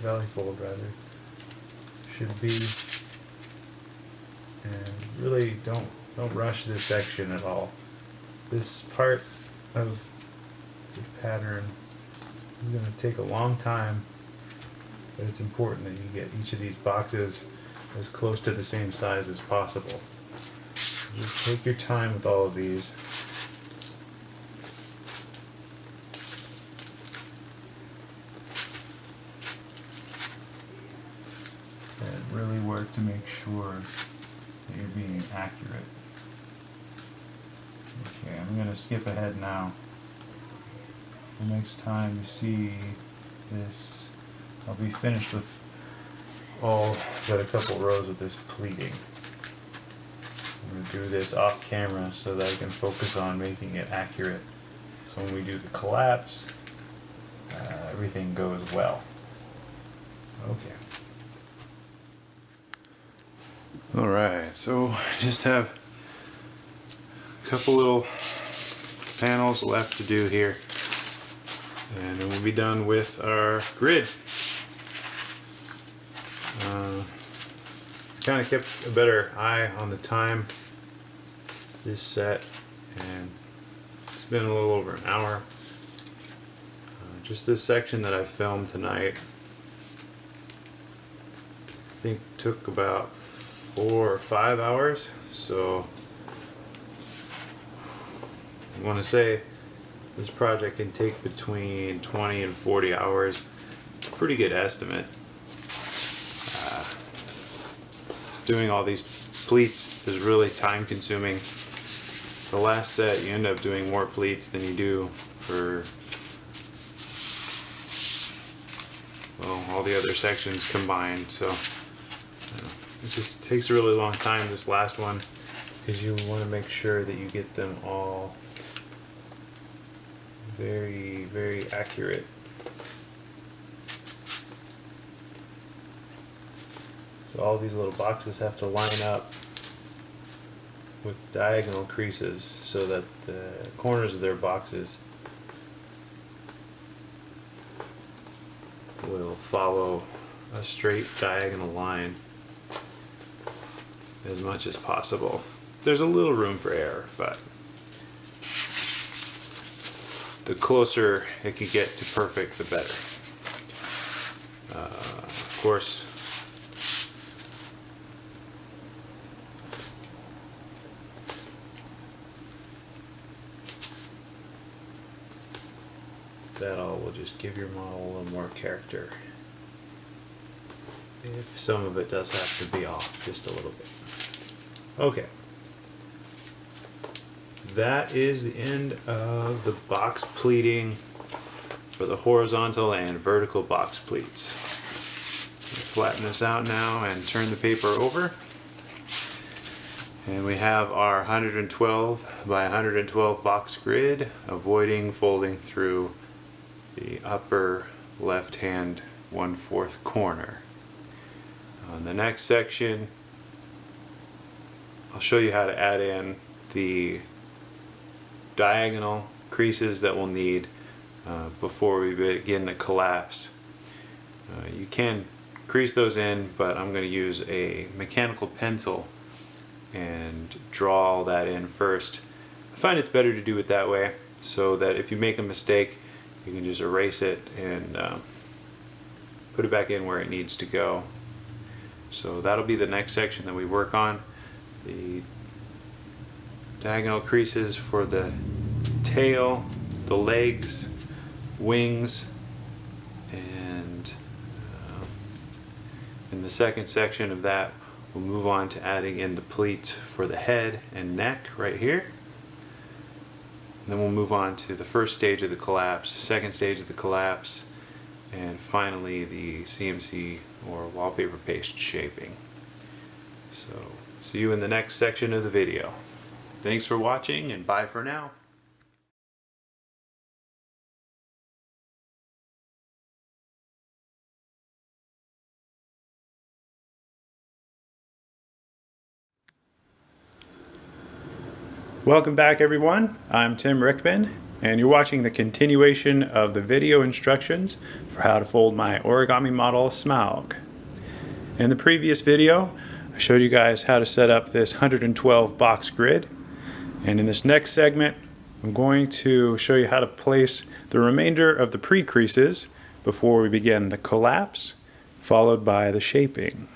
valley fold rather, should be. And really don't rush this section at all. This part of the pattern is going to take a long time but it's important that you get each of these boxes as close to the same size as possible. Just take your time with all of these. And really work to make sure that you're being accurate. Okay, I'm going to skip ahead now. The next time you see this, I'll be finished with all but a couple rows of this pleating. I'm going to do this off camera so that I can focus on making it accurate. So when we do the collapse, everything goes well. Okay. Alright, so just have a couple little panels left to do here, and then we'll be done with our grid. Kind of kept a better eye on the time this set, and it's been a little over an hour. Just this section that I filmed tonight, I think took about 4 or 5 hours, so I want to say this project can take between 20 and 40 hours. It's a pretty good estimate. Doing all these pleats is really time consuming. The last set you end up doing more pleats than you do for, well, all the other sections combined, so it just takes a really long time, this last one, because you want to make sure that you get them all very, very accurate. So all these little boxes have to line up with diagonal creases so that the corners of their boxes will follow a straight diagonal line as much as possible. There's a little room for error, but the closer it can get to perfect, the better. Of course, that all will just give your model a little more character. If some of it does have to be off just a little bit. Okay. That is the end of the box pleating for the horizontal and vertical box pleats. Flatten this out now and turn the paper over. And we have our 112 by 112 box grid, avoiding folding through the upper left hand 1/4 corner. On the next section, I'll show you how to add in the diagonal creases that we'll need before we begin the collapse. You can crease those in, but I'm going to use a mechanical pencil and draw all that in first. I find it's better to do it that way, so that if you make a mistake, you can just erase it and put it back in where it needs to go. So that'll be the next section that we work on. The diagonal creases for the tail, the legs, wings, and in the second section of that, we'll move on to adding in the pleats for the head and neck right here. And then we'll move on to the first stage of the collapse, second stage of the collapse, and finally the CMC or wallpaper paste shaping. So, see you in the next section of the video. Thanks for watching, and bye for now. Welcome back, everyone. I'm Tim Rickman, and you're watching the continuation of the video instructions for how to fold my origami model Smaug. In the previous video, I showed you guys how to set up this 112 box grid, and in this next segment, I'm going to show you how to place the remainder of the pre-creases before we begin the collapse followed by the shaping.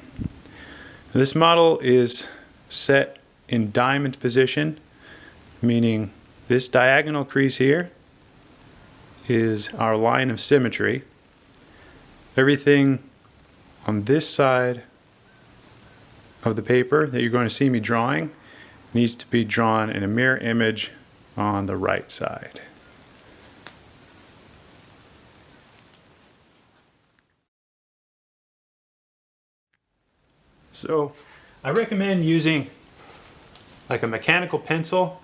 This model is set in diamond position, meaning this diagonal crease here is our line of symmetry. Everything on this side of the paper that you're going to see me drawing needs to be drawn in a mirror image on the right side. So I recommend using like a mechanical pencil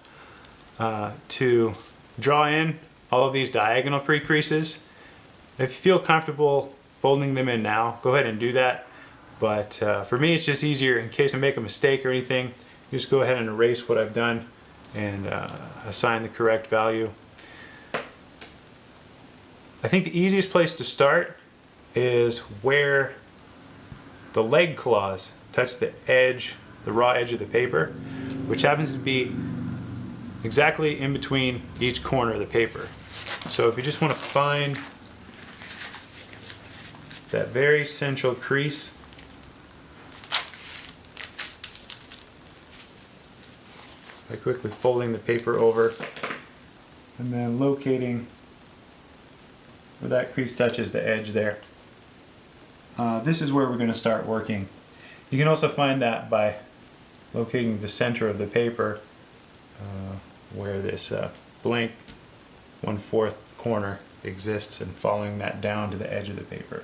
to draw in all of these diagonal pre-creases. If you feel comfortable folding them in now, go ahead and do that. But for me, it's just easier in case I make a mistake or anything. Just go ahead and erase what I've done and assign the correct value. I think the easiest place to start is where the leg claws touch the edge, the raw edge of the paper, which happens to be exactly in between each corner of the paper. So if you just want to find that very central crease, by quickly folding the paper over and then locating where that crease touches the edge there. This is where we're going to start working. You can also find that by locating the center of the paper where this blank 1/4 corner exists and following that down to the edge of the paper.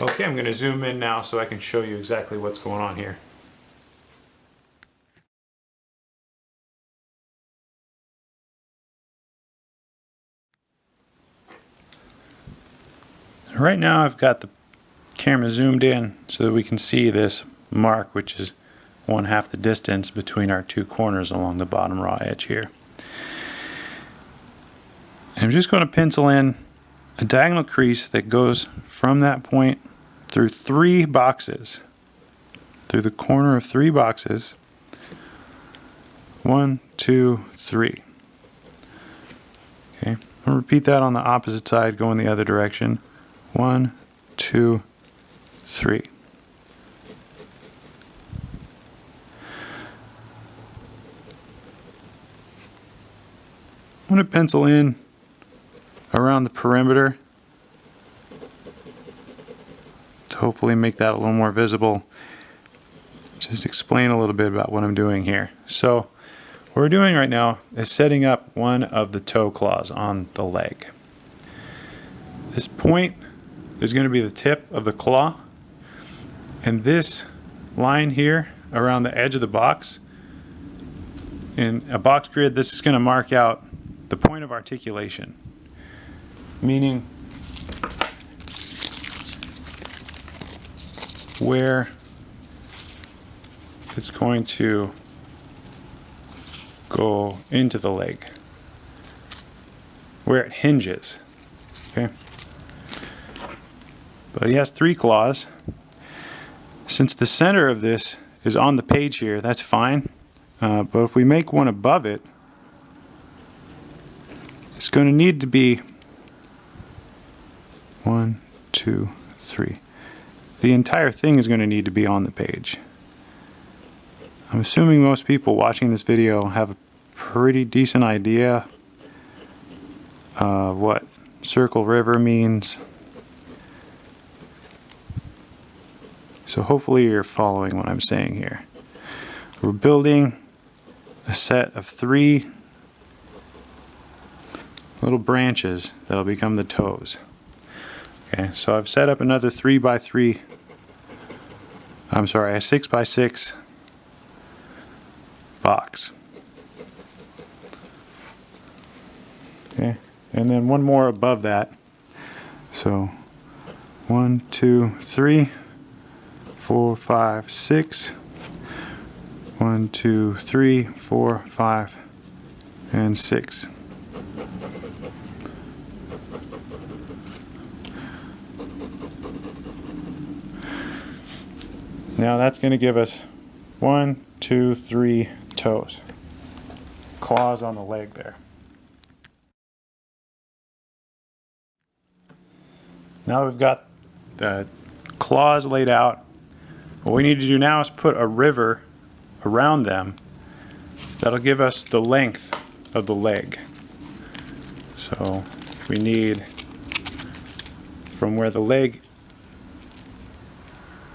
Okay, I'm going to zoom in now so I can show you exactly what's going on here. Right now I've got the camera zoomed in so that we can see this mark, which is 1/2 the distance between our two corners along the bottom raw edge here. And I'm just going to pencil in a diagonal crease that goes from that point through 3 boxes, through the corner of 3 boxes. 1, 2, 3. Okay, I'll repeat that on the opposite side, going the other direction. 1, 2, 3. I'm going to pencil in around the perimeter to hopefully make that a little more visible. Just explain a little bit about what I'm doing here. So what we're doing right now is setting up one of the toe claws on the leg. This point is going to be the tip of the claw, and this line here around the edge of the box, in a box grid, this is going to mark out the point of articulation, meaning where it's going to go into the leg, where it hinges. Okay, but he has 3 claws. Since the center of this is on the page here, that's fine. But if we make one above it, it's going to need to be 1, 2, 3. The entire thing is going to need to be on the page. I'm assuming most people watching this video have a pretty decent idea of what circle river means. So hopefully you're following what I'm saying here. We're building a set of 3 little branches that'll become the toes. Okay, so I've set up another 3x3, I'm sorry, a 6x6 box. Okay, and then one more above that. So 1, 2, 3, 4, 5, 6. 1, 2, 3, 4, 5, and 6. Now that's going to give us 1, 2, 3 toes. Claws on the leg there. Now we've got the claws laid out. What we need to do now is put a river around them. That'll give us the length of the leg. So we need from where the leg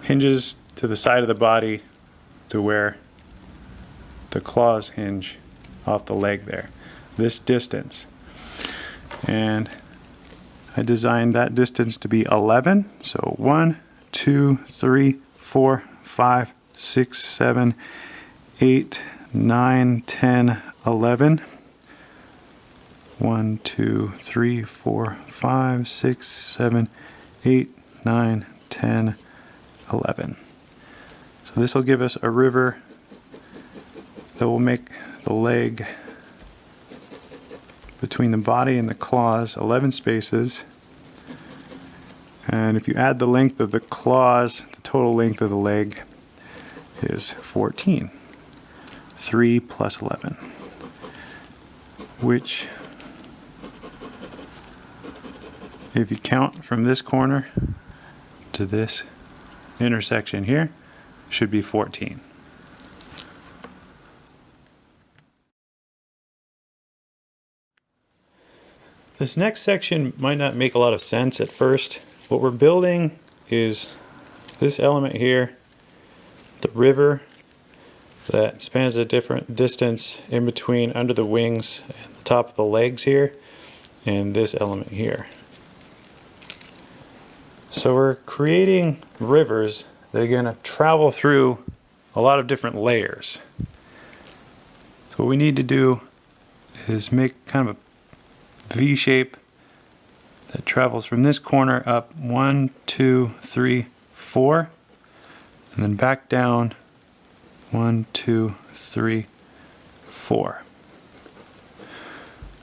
hinges to the side of the body to where the claws hinge off the leg there. This distance. And I designed that distance to be 11. So 1, 2, 3, 4, 5, 6, 7, 8, 9, 10, 11. 1, 2, 3, 4, 5, 6, 7, 8, 9, 10, 11. So this will give us a river that will make the leg between the body and the claws 11 spaces. And if you add the length of the claws, the total length of the leg is 14. 3 plus 11. Which, if you count from this corner to this intersection here, should be 14. This next section might not make a lot of sense at first. What we're building is this element here, the river that spans a different distance in between under the wings and the top of the legs here, and this element here. So we're creating rivers that are going to travel through a lot of different layers. So what we need to do is make kind of a V shape that travels from this corner up 1, 2, 3, 4, and then back down 1, 2, 3, 4.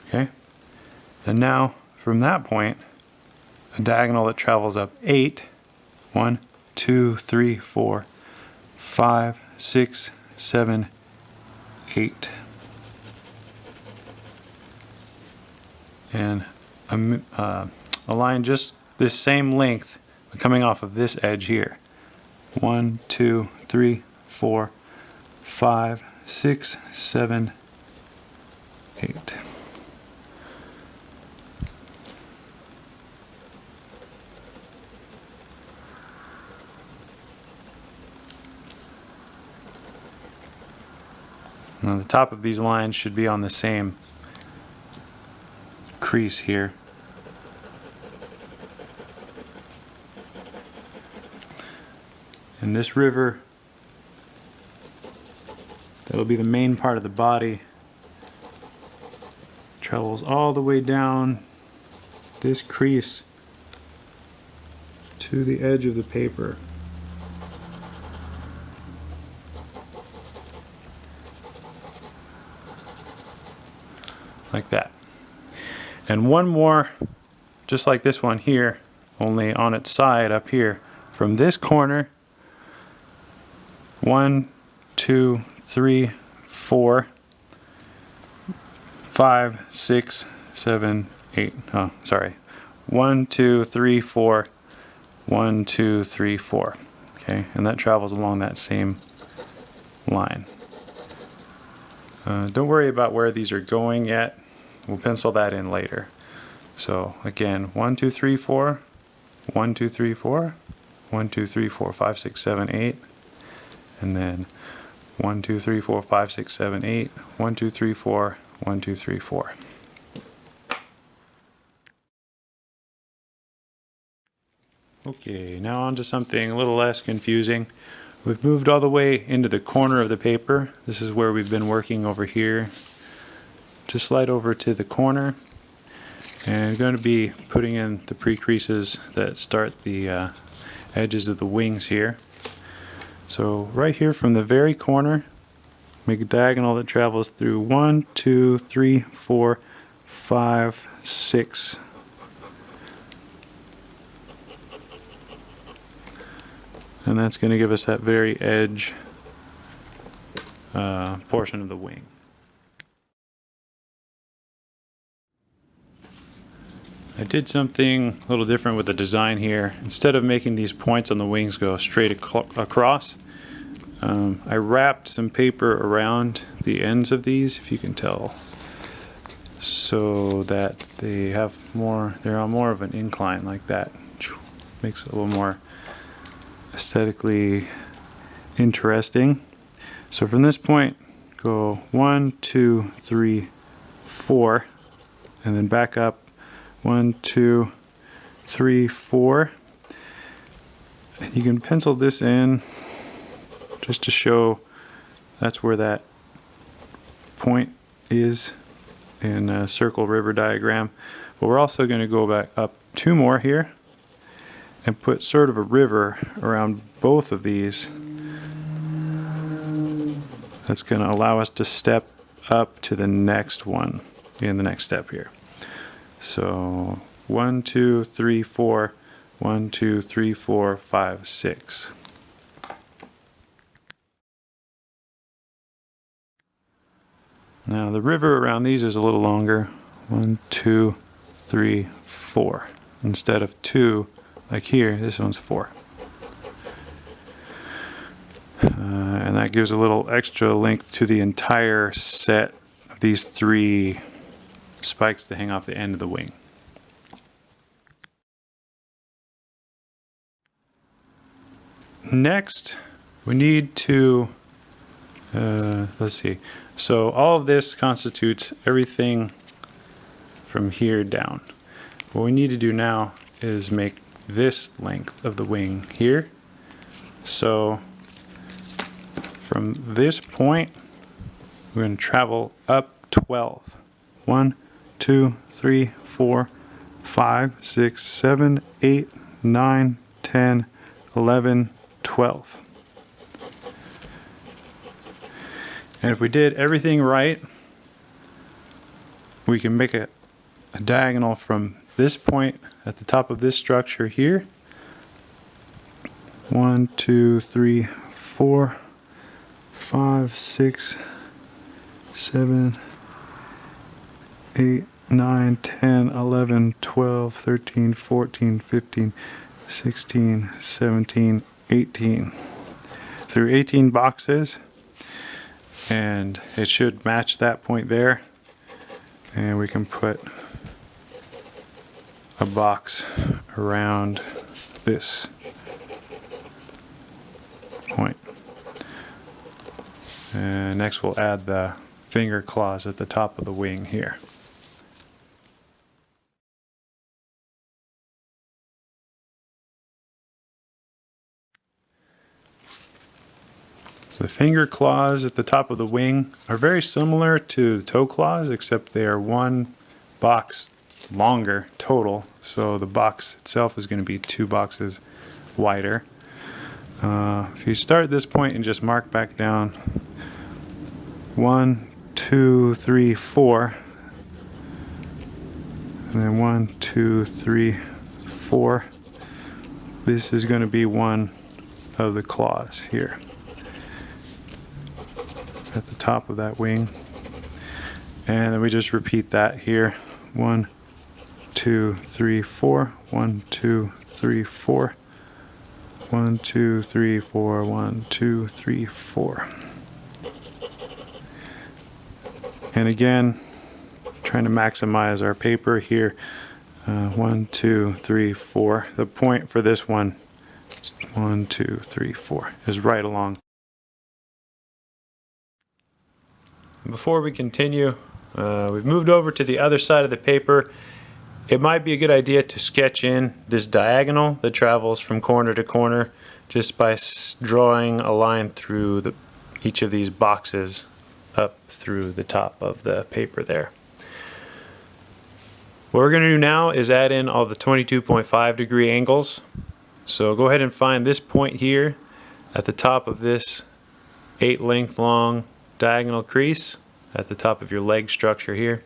Okay, and now from that point, a diagonal that travels up 8, 1, 2, 3, 4, 5, 6, 7, 8. And a line just this same length coming off of this edge here. 1, 2, 3, 4, 5, 6, 7, 8. Now the top of these lines should be on the same crease here. And this river, that'll be the main part of the body, travels all the way down this crease to the edge of the paper. Like that. And one more, just like this one here, only on its side up here. From this corner, 1, 2, 3, 4, 5, 6, 7, 8. Oh, sorry. 1, 2, 3, 4. 1, 2, 3, 4. Okay, and that travels along that same line. Don't worry about where these are going yet. We'll pencil that in later. So again, 1, 2, 3, 4, 1, 2, 3, 4, 1, 2, 3, 4, 5, 6, 7, 8, and then 1, 2, 3, 4, 5, 6, 7, 8, 1, 2, 3, 4, 1, 2, 3, 4. Okay, now on to something a little less confusing. We've moved all the way into the corner of the paper. This is where we've been working over here. Just slide over to the corner, and I'm going to be putting in the pre-creases that start the edges of the wings here. So right here from the very corner, make a diagonal that travels through 1, 2, 3, 4, 5, 6. And that's going to give us that very edge portion of the wing. I did something a little different with the design here. Instead of making these points on the wings go straight across, I wrapped some paper around the ends of these, if you can tell, so that they're on more of an incline like that. Makes it a little more aesthetically interesting. So from this point, go 1, 2, 3, 4, and then back up 1, 2, 3, 4. And you can pencil this in just to show that's where that point is in a circle river diagram. But we're also going to go back up 2 more here and put sort of a river around both of these. That's going to allow us to step up to the next one in the next step here. So 1, 2, 3, 4, 1, 2, 3, 4, 5, 6. Now the river around these is a little longer. 1, 2, 3, 4. Instead of 2, like here, this one's 4. And that gives a little extra length to the entire set of these 3 spikes to hang off the end of the wing. Next, we need to, let's see, so all of this constitutes everything from here down. What we need to do now is make this length of the wing here. So from this point, we're going to travel up 12. 1, 2, 3, 4, 5, 6, 7, 8, 9, 10, 11, 12. And if we did everything right, we can make a diagonal from this point at the top of this structure here. 1, 2, 3, 4, 5, 6, 7, 8, 9, 10, 11, 12, 13, 14, 15, 16, 17, 18. Through 18 boxes, and it should match that point there. And we can put a box around this point. And next we'll add the finger claws at the top of the wing here. The finger claws at the top of the wing are very similar to the toe claws, except they are 1 box longer total. So the box itself is going to be 2 boxes wider. If you start at this point and just mark back down 1, 2, 3, 4, and then 1, 2, 3, 4, this is going to be one of the claws here at the top of that wing. And then we just repeat that here. 1, 2, 3, 4, 1, 2, 3, 4, 1, 2, 3, 4, 1, 2, 3, 4. And again, trying to maximize our paper here. 1, 2, 3, 4. The point for this one, 1, 2, 3, 4, is right along. Before we continue, we've moved over to the other side of the paper. It might be a good idea to sketch in this diagonal that travels from corner to corner just by drawing a line through each of these boxes up through the top of the paper there. What we're going to do now is add in all the 22.5 degree angles. So go ahead and find this point here at the top of this 8 length long diagonal crease at the top of your leg structure here.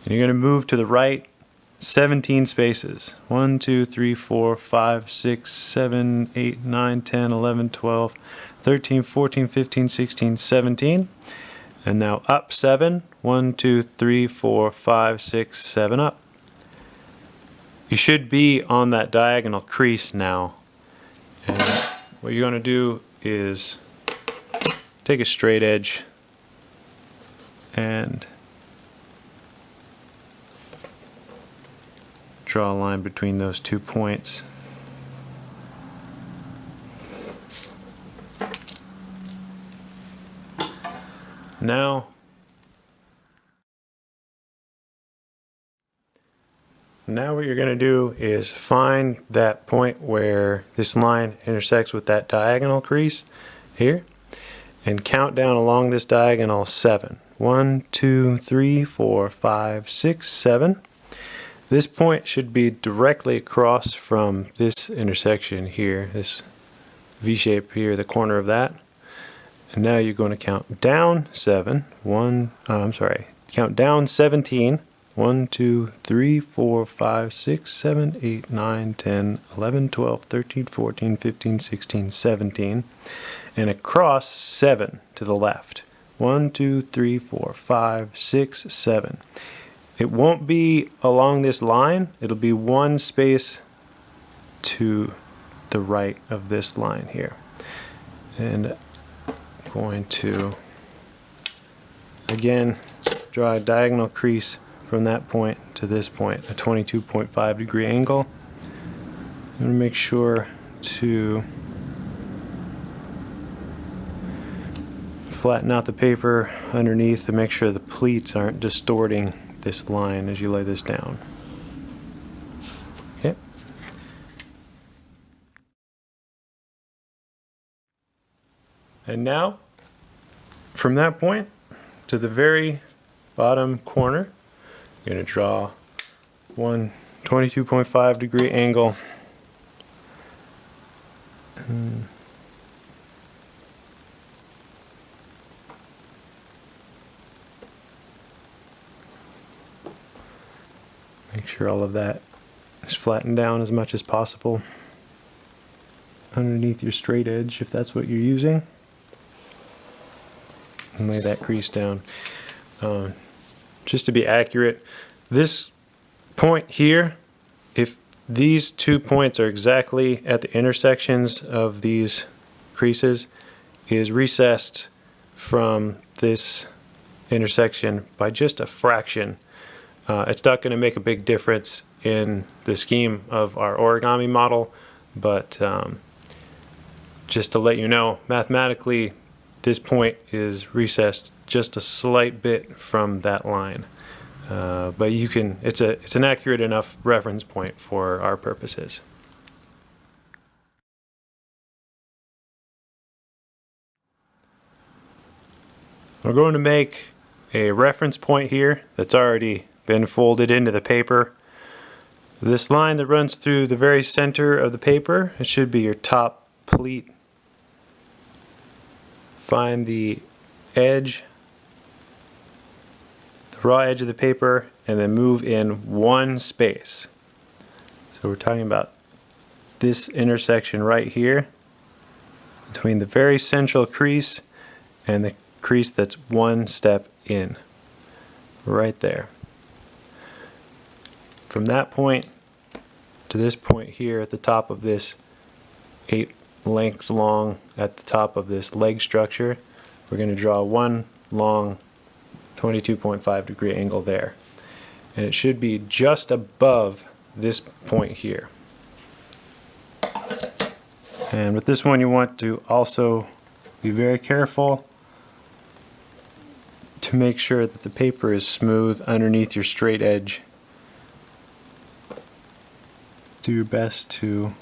And you're going to move to the right 17 spaces. 1, 2, 3, 4, 5, 6, 7, 8, 9, 10, 11, 12, 13, 14, 15, 16, 17. And now up 7. 1, 2, 3, 4, 5, 6, 7 up. you should be on that diagonal crease now. And what you're going to do is take a straight edge and draw a line between those 2 points. Now what you're going to do is find that point where this line intersects with that diagonal crease here and count down along this diagonal 7. 1, 2, 3, 4, 5, 6, 7. This point should be directly across from this intersection here, this V shape here, the corner of that. And now you're going to count down 7. Count down 17. 1, 2, 3, 4, 5, 6, 7, 8, 9, 10, 11, 12, 13, 14, 15, 16, 17. And across 7 to the left. 1, 2, 3, 4, 5, 6, 7. It won't be along this line. It'll be one space to the right of this line here. And I'm going to, again, draw a diagonal crease from that point to this point, a 22.5 degree angle. I'm going to make sure to flatten out the paper underneath to make sure the pleats aren't distorting this line as you lay this down. Okay. And now, from that point to the very bottom corner, you're going to draw one 22.5 degree angle. And make sure all of that is flattened down as much as possible underneath your straight edge if that's what you're using. And lay that crease down. Just to be accurate, this point here, if these 2 points are exactly at the intersections of these creases, is recessed from this intersection by just a fraction. It's not going to make a big difference in the scheme of our origami model, but just to let you know, mathematically, this point is recessed just a slight bit from that line. But you can, it's an accurate enough reference point for our purposes. We're going to make a reference point here that's already been folded into the paper. This line that runs through the very center of the paper, it should be your top pleat. Find the edge, the raw edge of the paper, and then move in one space. So we're talking about this intersection right here between the very central crease and the crease that's one step in, right there. From that point to this point here at the top of this 8 length long at the top of this leg structure, we're going to draw one long 22.5 degree angle there. And it should be just above this point here. And with this one, you want to also be very careful to make sure that the paper is smooth underneath your straight edge. Do your best to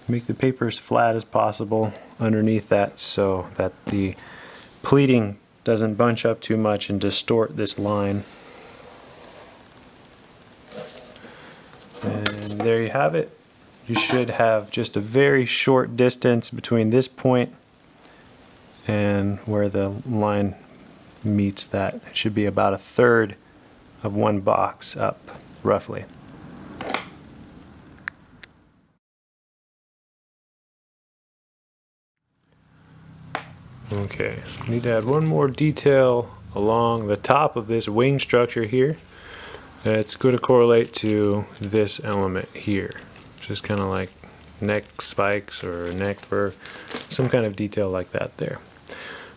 make the paper as flat as possible underneath that so that the pleating doesn't bunch up too much and distort this line. And there you have it. You should have just a very short distance between this point and where the line meets that. It should be about 1/3 of one box up, roughly. Okay, need to add one more detail along the top of this wing structure here. it's going to correlate to this element here, just kind of like neck spikes or neck fur, some kind of detail like that there.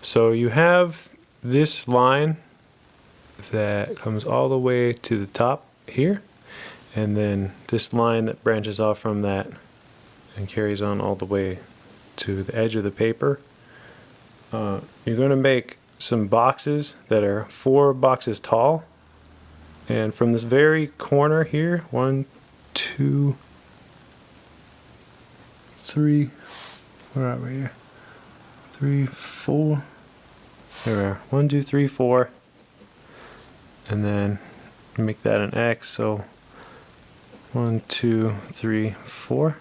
So you have this line that comes all the way to the top here, and then this line that branches off from that and carries on all the way to the edge of the paper. You're going to make some boxes that are 4 boxes tall, and from this very corner here, 1, 2, 3, where are we here? 3, 4. There we are. 1, 2, 3, 4, and then make that an X. So 1, 2, 3, 4,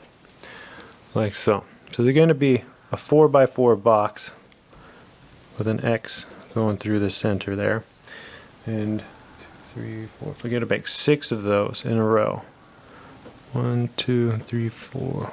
like so. So they're going to be a 4 by 4 box with an X going through the center there, and 2, 3, 4. We're going to make 6 of those in a row. 1, 2, 3, 4.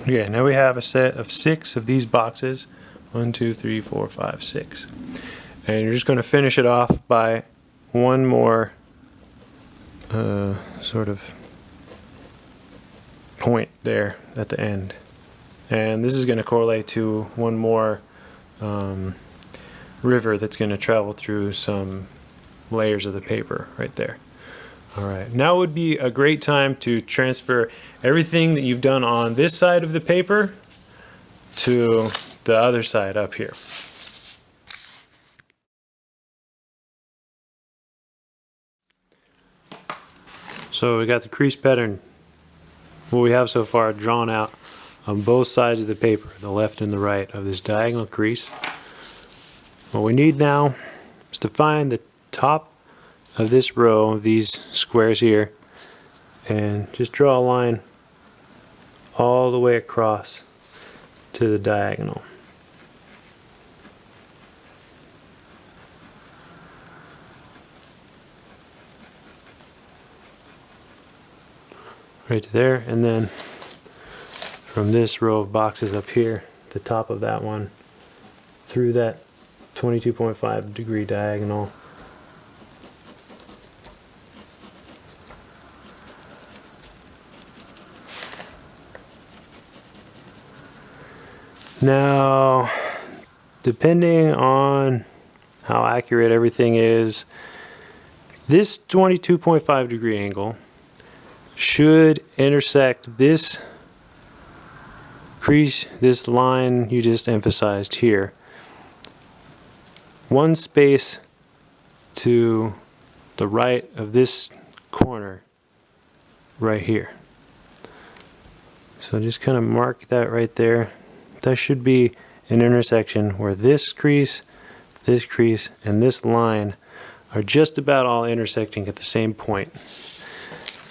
Okay, now we have a set of 6 of these boxes. 1, 2, 3, 4, 5, 6. And you're just going to finish it off by one more sort of point there at the end. And this is going to correlate to one more river that's going to travel through some layers of the paper right there. Alright, now would be a great time to transfer everything that you've done on this side of the paper to the other side up here. So we got the crease pattern, what we have so far, drawn out on both sides of the paper, the left and the right of this diagonal crease. What we need now is to find the top of this row of these squares here and just draw a line all the way across to the diagonal. Right there, and then from this row of boxes up here, the top of that one, through that 22.5 degree diagonal. Now, depending on how accurate everything is, this 22.5 degree angle should intersect this crease, this line you just emphasized here, one space to the right of this corner right here. So just kind of mark that right there. That should be an intersection where this crease, and this line are just about all intersecting at the same point.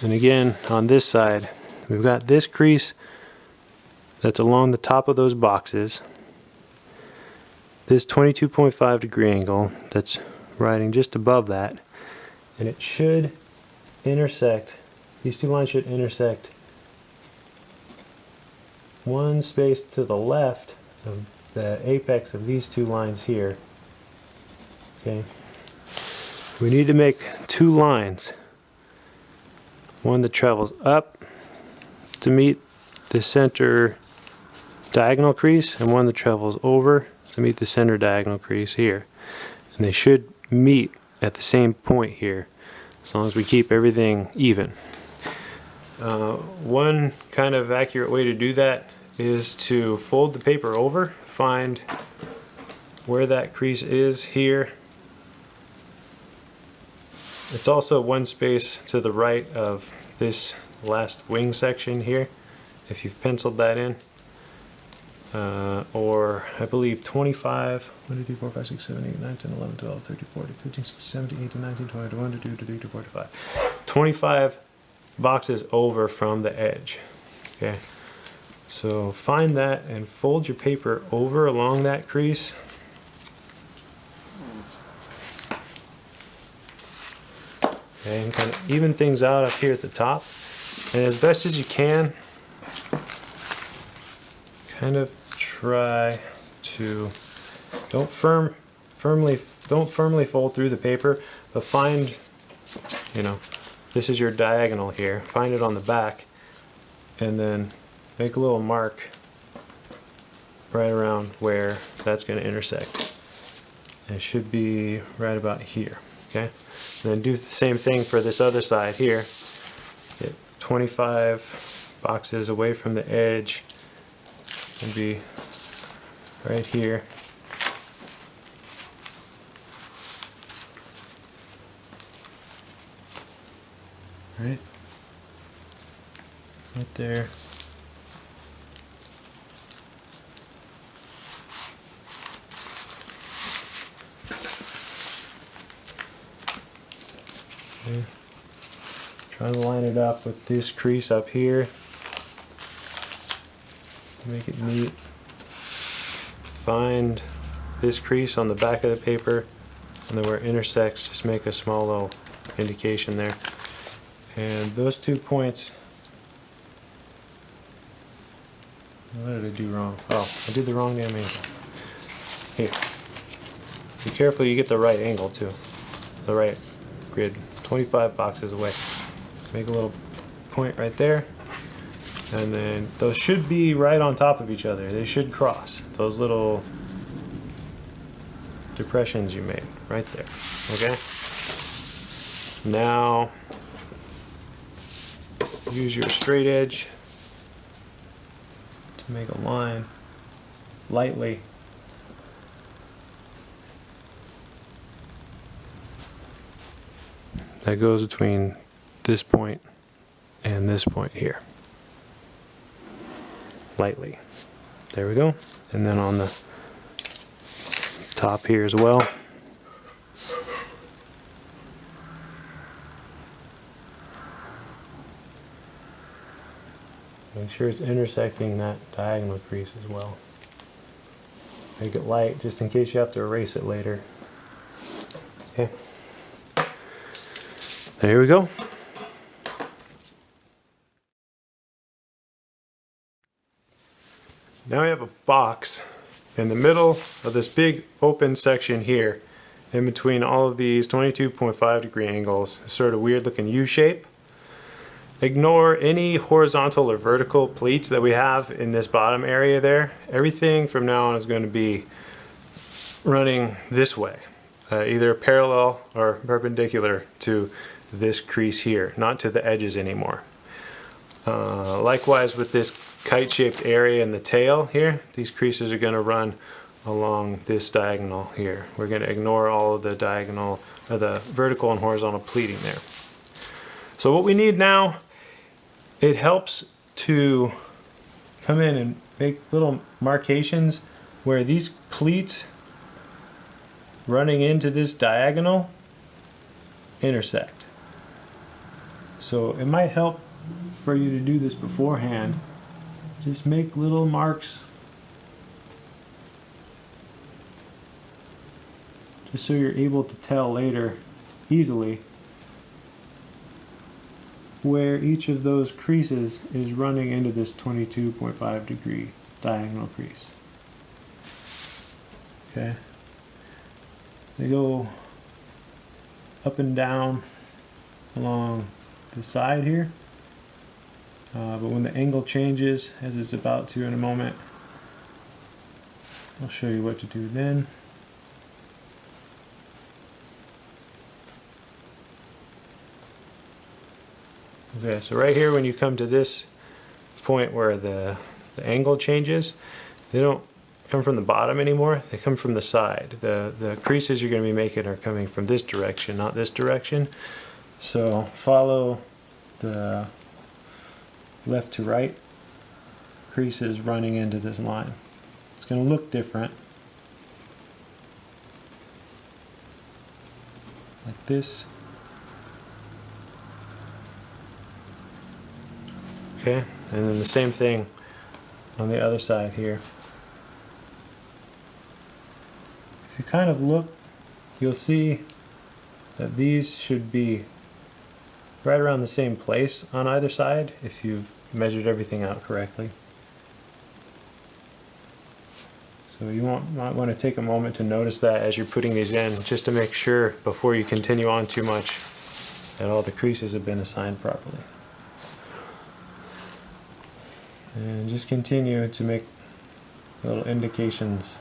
And again, on this side, we've got this crease that's along the top of those boxes, this 22.5 degree angle that's riding just above that, and it should intersect, these two lines should intersect one space to the left of the apex of these two lines here. Okay, we need to make 2 lines, one that travels up to meet the center diagonal crease and one that travels over to meet the center diagonal crease here, and they should meet at the same point here as long as we keep everything even. One kind of accurate way to do that is to fold the paper over, find where that crease is here. It's also one space to the right of this last wing section here, if you've penciled that in. or I believe 25, 1, 2, 3, 4, 5, 6, 7, 8, 9, 10, 11, 12, 13, 14, 15, 16, 17, 18, 19, 20, 21, 22, 23, 24, 25. 25 boxes over from the edge. Okay, so find that and fold your paper over along that crease. Okay, and kind of even things out up here at the top. And as best as you can, kind of try to don't firmly fold through the paper, but find, you know, this is your diagonal here. Find it on the back, and then make a little mark right around where that's going to intersect. And it should be right about here. Okay, and then do the same thing for this other side here. Get 25 boxes away from the edge. And be right here. Right there. Okay. Try to line it up with this crease up here. Make it neat. Find this crease on the back of the paper, and then where it intersects, just make a small little indication there. And those 2 points, what did I do wrong? Oh, I did the wrong damn angle. Here. Be careful you get the right angle too. The right grid. 25 boxes away. Make a little point right there. And then those should be right on top of each other. They should cross. Those little depressions you made right there. Okay? Now use your straight edge to make a line lightly. That goes between this point and this point here. Lightly. There we go. And then on the top here as well. Make sure it's intersecting that diagonal crease as well. Make it light just in case you have to erase it later. Okay. There we go. Now we have a box in the middle of this big open section here, in between all of these 22.5 degree angles, sort of weird looking U shape. Ignore any horizontal or vertical pleats that we have in this bottom area there. Everything from now on is going to be running this way, either parallel or perpendicular to this crease here, not to the edges anymore. Likewise with this kite-shaped area in the tail here, these creases are going to run along this diagonal here. We're going to ignore all of the diagonal, or the vertical and horizontal pleating there. So what we need now, it helps to come in and make little marcations where these pleats running into this diagonal intersect. So it might help for you to do this beforehand. Just make little marks just so you're able to tell later easily where each of those creases is running into this 22.5 degree diagonal crease. Okay. They go up and down along the side here. But when the angle changes, as it's about to in a moment, I'll show you what to do then. Okay, so right here when you come to this point where the angle changes, they don't come from the bottom anymore, they come from the side. The creases you're going to be making are coming from this direction, not this direction. So follow the left to right creases running into this line. It's going to look different. Like this. Okay, and then the same thing on the other side here. If you kind of look, you'll see that these should be right around the same place on either side if you've measured everything out correctly. So you might want to take a moment to notice that as you're putting these in, just to make sure before you continue on too much that all the creases have been assigned properly. And just continue to make little indications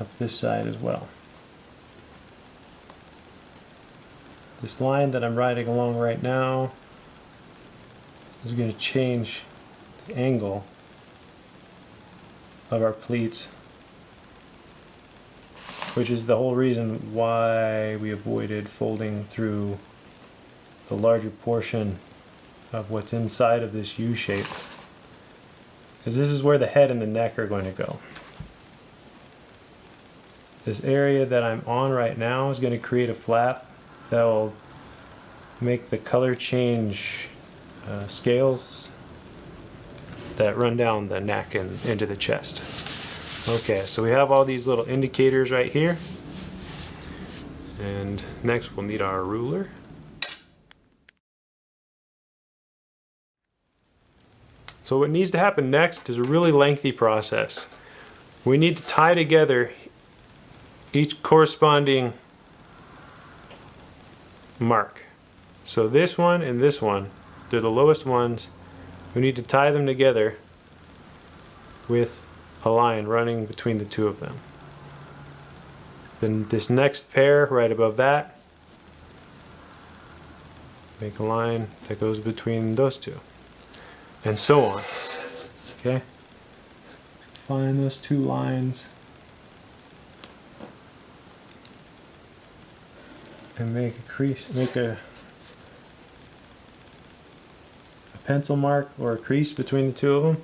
up this side as well. This line that I'm riding along right now is going to change the angle of our pleats, which is the whole reason why we avoided folding through the larger portion of what's inside of this U shape, because this is where the head and the neck are going to go. This area that I'm on right now is going to create a flap that will make the color change scales that run down the neck and into the chest. Okay, so we have all these little indicators right here, and next we'll need our ruler. So what needs to happen next is a really lengthy process. We need to tie together each corresponding mark. So this one and this one, they're the lowest ones. We need to tie them together with a line running between the two of them. Then this next pair right above that, make a line that goes between those two. And so on. Okay? Find those two lines and make a crease, make a pencil mark or a crease between the two of them.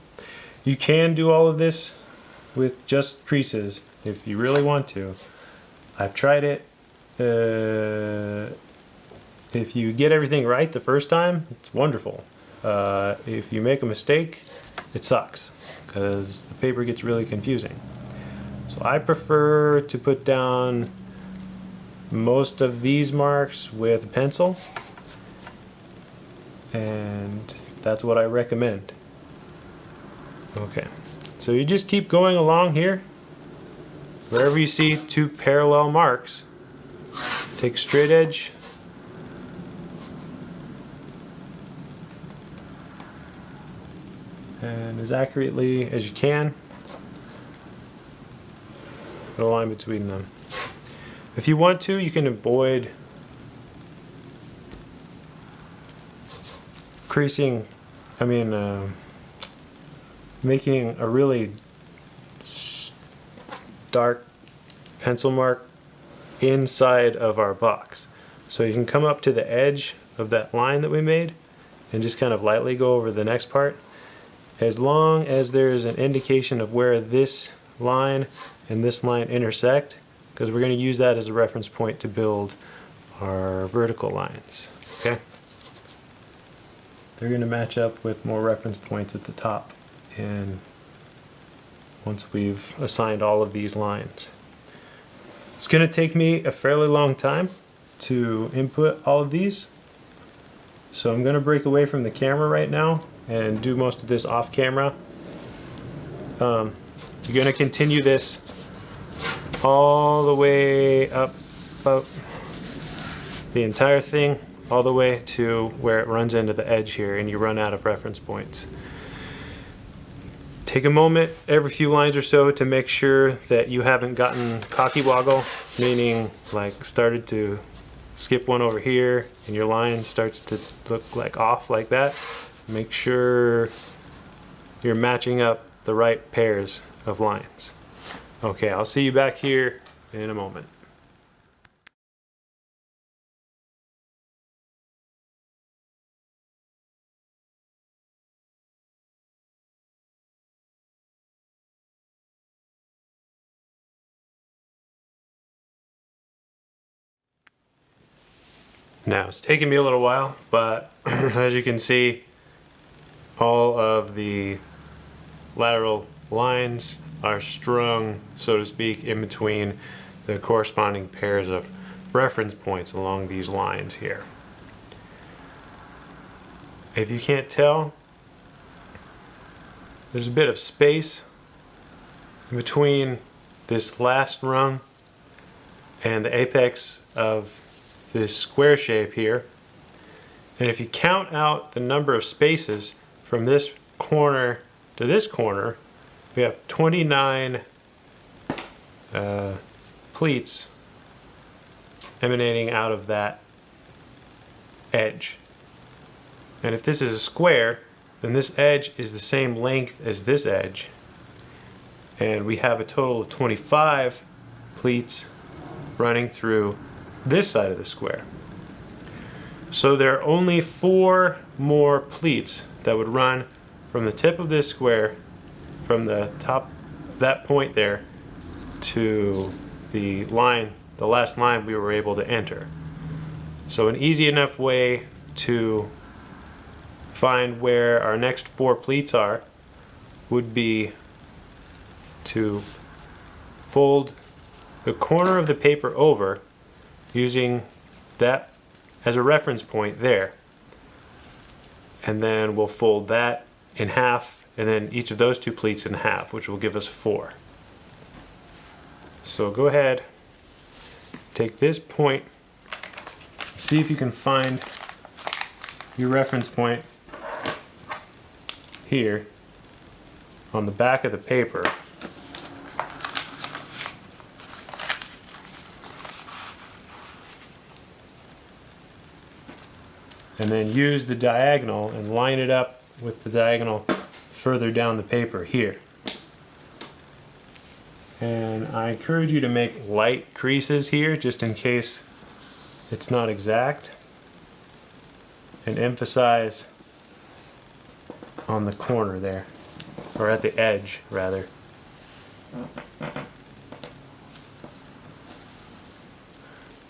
You can do all of this with just creases if you really want to. I've tried it. If you get everything right the first time, it's wonderful. If you make a mistake, it sucks because the paper gets really confusing. So I prefer to put down most of these marks with a pencil, and that's what I recommend. Okay, so you just keep going along here. Wherever you see two parallel marks, take a straight edge, and as accurately as you can, put a line between them. If you want to, you can avoid creasing, making a really dark pencil mark inside of our box. So you can come up to the edge of that line that we made and just kind of lightly go over the next part. As long as there's an indication of where this line and this line intersect, because we're going to use that as a reference point to build our vertical lines. Okay? They're going to match up with more reference points at the top, and once we've assigned all of these lines. It's going to take me a fairly long time to input all of these, so I'm going to break away from the camera right now and do most of this off camera. You're going to continue this all the way up about the entire thing, all the way to where it runs into the edge here and you run out of reference points. Take a moment every few lines or so to make sure that you haven't gotten cocky woggle, meaning like started to skip one over here and your line starts to look like off like that. Make sure you're matching up the right pairs of lines. Okay, I'll see you back here in a moment. Now, it's taken me a little while, but as you can see, all of the lateral lines are strung, so to speak, in between the corresponding pairs of reference points along these lines here. If you can't tell, there's a bit of space in between this last rung and the apex of this square shape here. And if you count out the number of spaces from this corner to this corner, we have 29 pleats emanating out of that edge. And if this is a square, then this edge is the same length as this edge. And we have a total of 25 pleats running through this side of the square. So there are only 4 more pleats that would run from the tip of this square, from the top, that point there, to the line, the last line we were able to enter. So an easy enough way to find where our next 4 pleats are would be to fold the corner of the paper over using that as a reference point there, and then we'll fold that in half, and then each of those 2 pleats in half, which will give us 4. So go ahead, take this point, see if you can find your reference point here on the back of the paper. And then use the diagonal and line it up with the diagonal further down the paper here. And I encourage you to make light creases here just in case it's not exact, and emphasize on the corner there, or at the edge rather.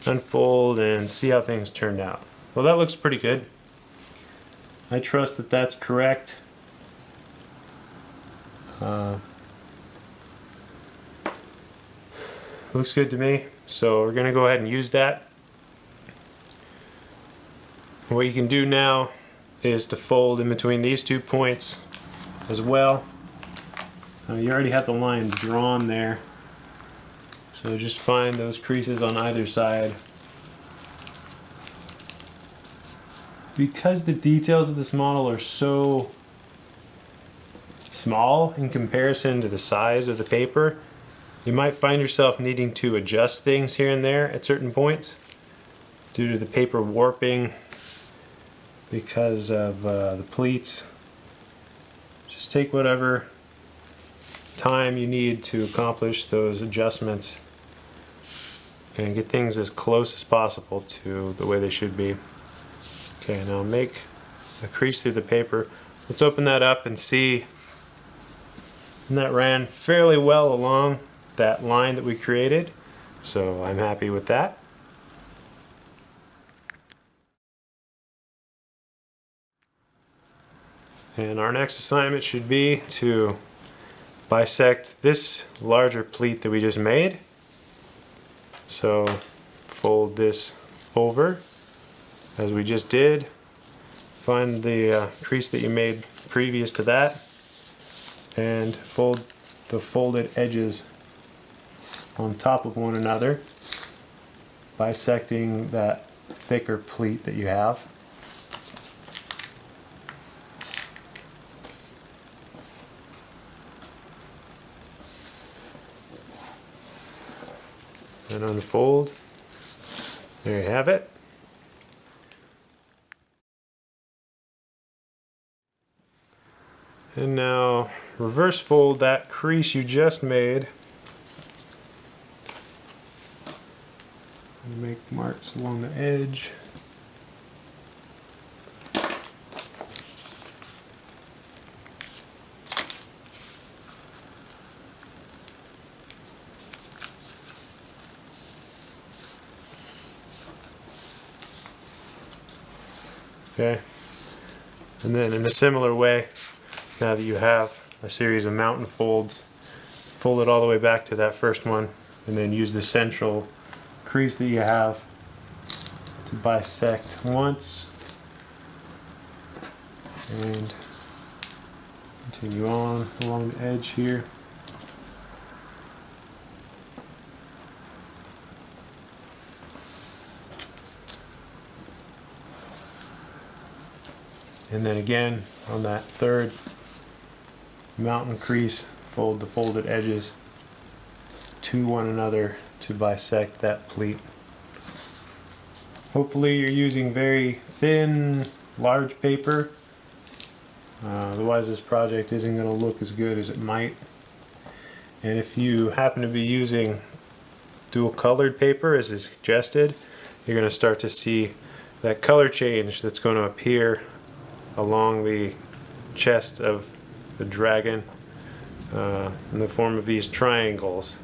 Unfold and see how things turned out. Well, that looks pretty good. I trust that that's correct. Looks good to me, so we're going to go ahead and use that. What you can do now is to fold in between these 2 points as well. You already have the line drawn there, so just find those creases on either side. Because the details of this model are so small in comparison to the size of the paper, you might find yourself needing to adjust things here and there at certain points due to the paper warping because of the pleats. Just take whatever time you need to accomplish those adjustments and get things as close as possible to the way they should be. Okay, now make a crease through the paper. Let's open that up and see. And that ran fairly well along that line that we created, so I'm happy with that. And our next assignment should be to bisect this larger pleat that we just made. So fold this over as we just did. Find the crease that you made previous to that and fold the folded edges on top of one another, bisecting that thicker pleat that you have. And unfold. There you have it. And now reverse fold that crease you just made. And make marks along the edge. Okay, and then in a similar way, now that you have a series of mountain folds, fold it all the way back to that first one, and then use the central crease that you have to bisect once, and continue on along the edge here. And then again on that third mountain crease, fold the folded edges to one another to bisect that pleat. Hopefully you're using very thin, large paper. Otherwise this project isn't going to look as good as it might. And if you happen to be using dual colored paper as is suggested, you're going to start to see that color change that's going to appear along the chest of the dragon in the form of these triangles.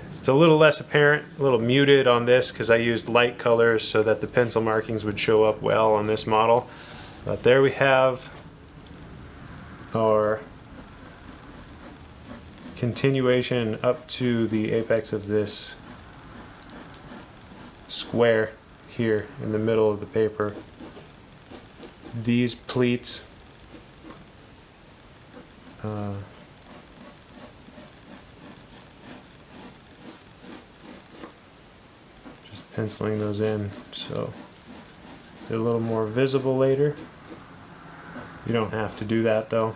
It's a little less apparent, a little muted on this because I used light colors so that the pencil markings would show up well on this model. But there we have our continuation up to the apex of this square here in the middle of the paper. These pleats just penciling those in so they're a little more visible later. You don't have to do that though.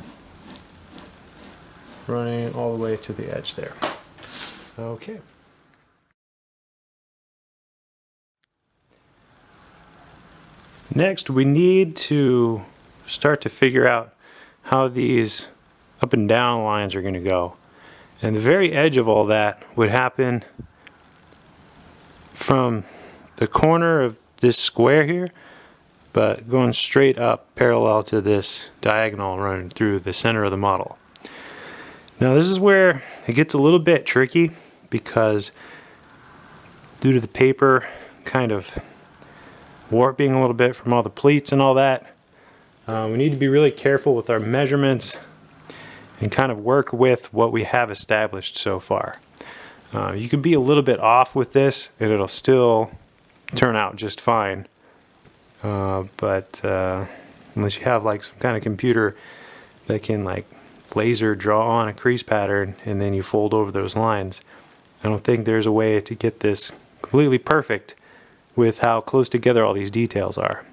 Running all the way to the edge there. Okay. Next, we need to start to figure out how these up and down lines are going to go. And the very edge of all that would happen from the corner of this square here, but going straight up parallel to this diagonal running through the center of the model. Now this is where it gets a little bit tricky because due to the paper kind of warping a little bit from all the pleats and all that, we need to be really careful with our measurements and kind of work with what we have established so far. You could be a little bit off with this and it'll still turn out just fine, but unless you have like some kind of computer that can like laser draw on a crease pattern and then you fold over those lines, I don't think there's a way to get this completely perfect with how close together all these details are.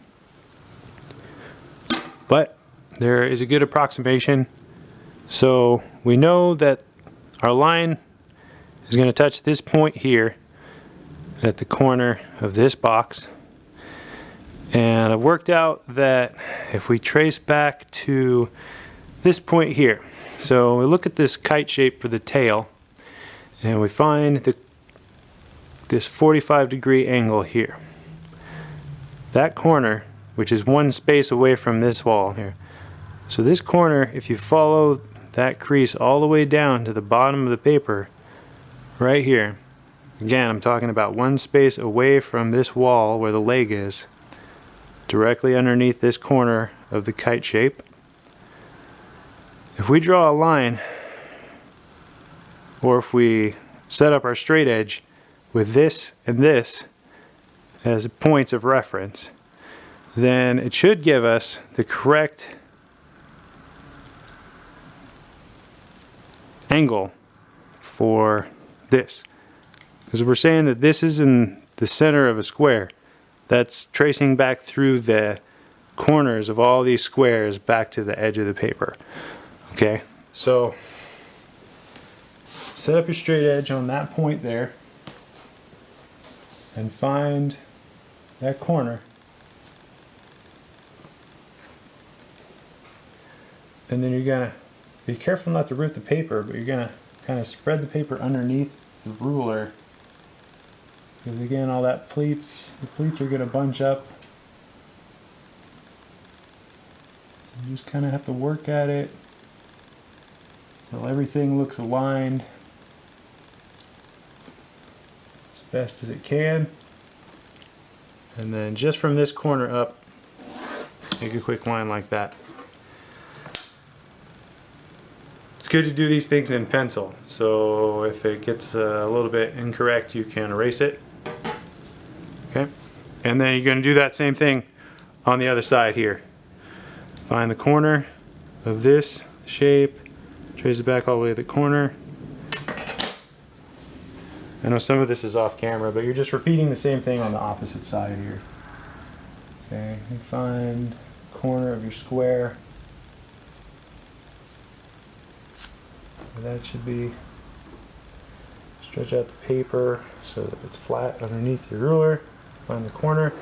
But there is a good approximation. So we know that our line is going to touch this point here at the corner of this box. And I've worked out that if we trace back to this point here, so we look at this kite shape for the tail and we find this 45-degree angle here. That corner, which is one space away from this wall here. So this corner, if you follow that crease all the way down to the bottom of the paper, right here, again I'm talking about one space away from this wall where the leg is, directly underneath this corner of the kite shape. If we draw a line, or if we set up our straight edge with this and this as points of reference, then it should give us the correct angle for this. Because we're saying that this is in the center of a square, that's tracing back through the corners of all these squares back to the edge of the paper. Okay, so set up your straight edge on that point there and find that corner, and then you're gonna be careful not to rip the paper, but you're gonna kind of spread the paper underneath the ruler, because again all that the pleats are gonna bunch up. You just kind of have to work at it until everything looks aligned as best as it can. And then just from this corner up, Make a quick line like that. It's good to do these things in pencil, so if it gets a little bit incorrect, you can erase it. Okay, and then you're going to do that same thing on the other side here. Find the corner of this shape, trace it back all the way to the corner. I know some of this is off camera, but you're just repeating the same thing on the opposite side here. Okay, you find the corner of your square. That should be, stretch out the paper so that it's flat underneath your ruler. Find the corner,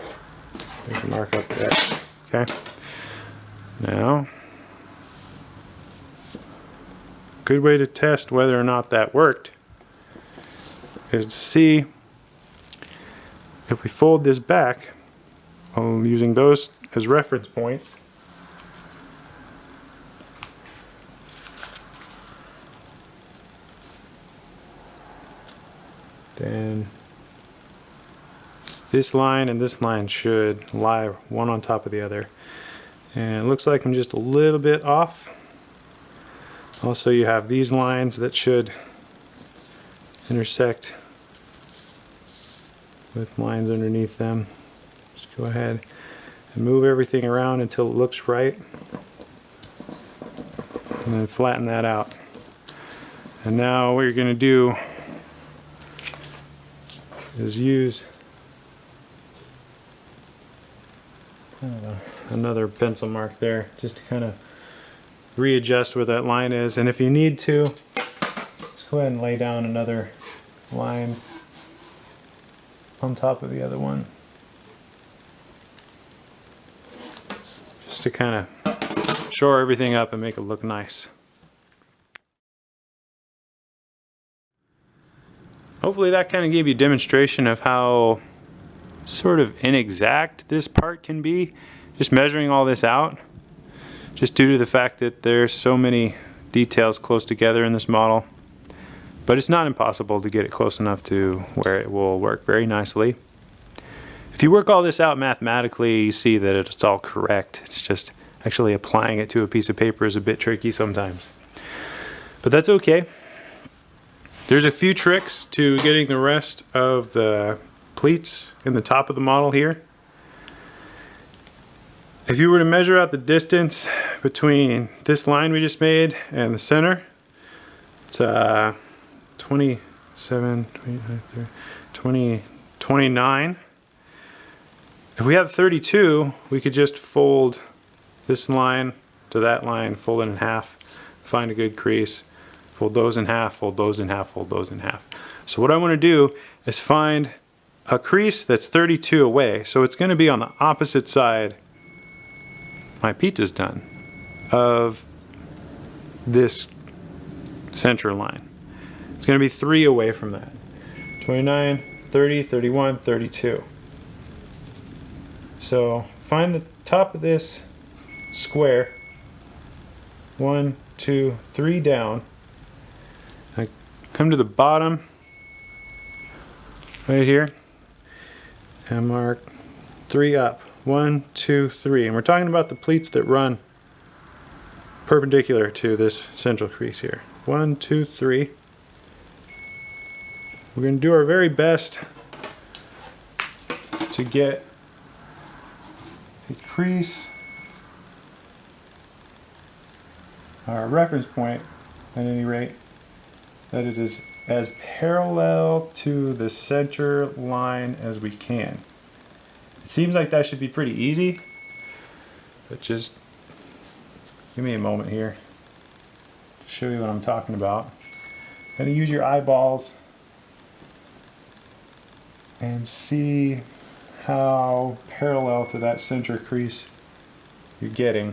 you can mark up the edge. Okay. Now, good way to test whether or not that worked is to see if we fold this back, using those as reference points. Then this line and this line should lie one on top of the other. And it looks like I'm just a little bit off. Also, you have these lines that should intersect with lines underneath them. Just go ahead and move everything around until it looks right. And then flatten that out. And now what you're going to do is use another pencil mark there just to kind of readjust where that line is, and if you need to, just go ahead and lay down another line on top of the other one just to kind of shore everything up and make it look nice. Hopefully that kind of gave you a demonstration of how sort of inexact this part can be, just measuring all this out, just due to the fact that there's so many details close together in this model. But it's not impossible to get it close enough to where it will work very nicely. If you work all this out mathematically, you see that it's all correct. It's just actually applying it to a piece of paper is a bit tricky sometimes. But that's okay. There's a few tricks to getting the rest of the pleats in the top of the model here. If you were to measure out the distance between this line we just made and the center, it's 27, 29, 29. If we have 32, we could just fold this line to that line, fold it in half, find a good crease, fold those in half, fold those in half, fold those in half. So what I want to do is find a crease that's 32 away. So it's going to be on the opposite side, my pizza's done, of this center line. It's going to be 3 away from that. 29, 30, 31, 32. So find the top of this square, 1, 2, 3 down. I come to the bottom right here and mark 3 up. 1, 2, 3. And we're talking about the pleats that run perpendicular to this central crease here. 1, 2, 3. We're going to do our very best to get a crease, our reference point at any rate, that it is as parallel to the center line as we can. It seems like that should be pretty easy, but just give me a moment here to show you what I'm talking about. Kind of use your eyeballs and see how parallel to that center crease you're getting,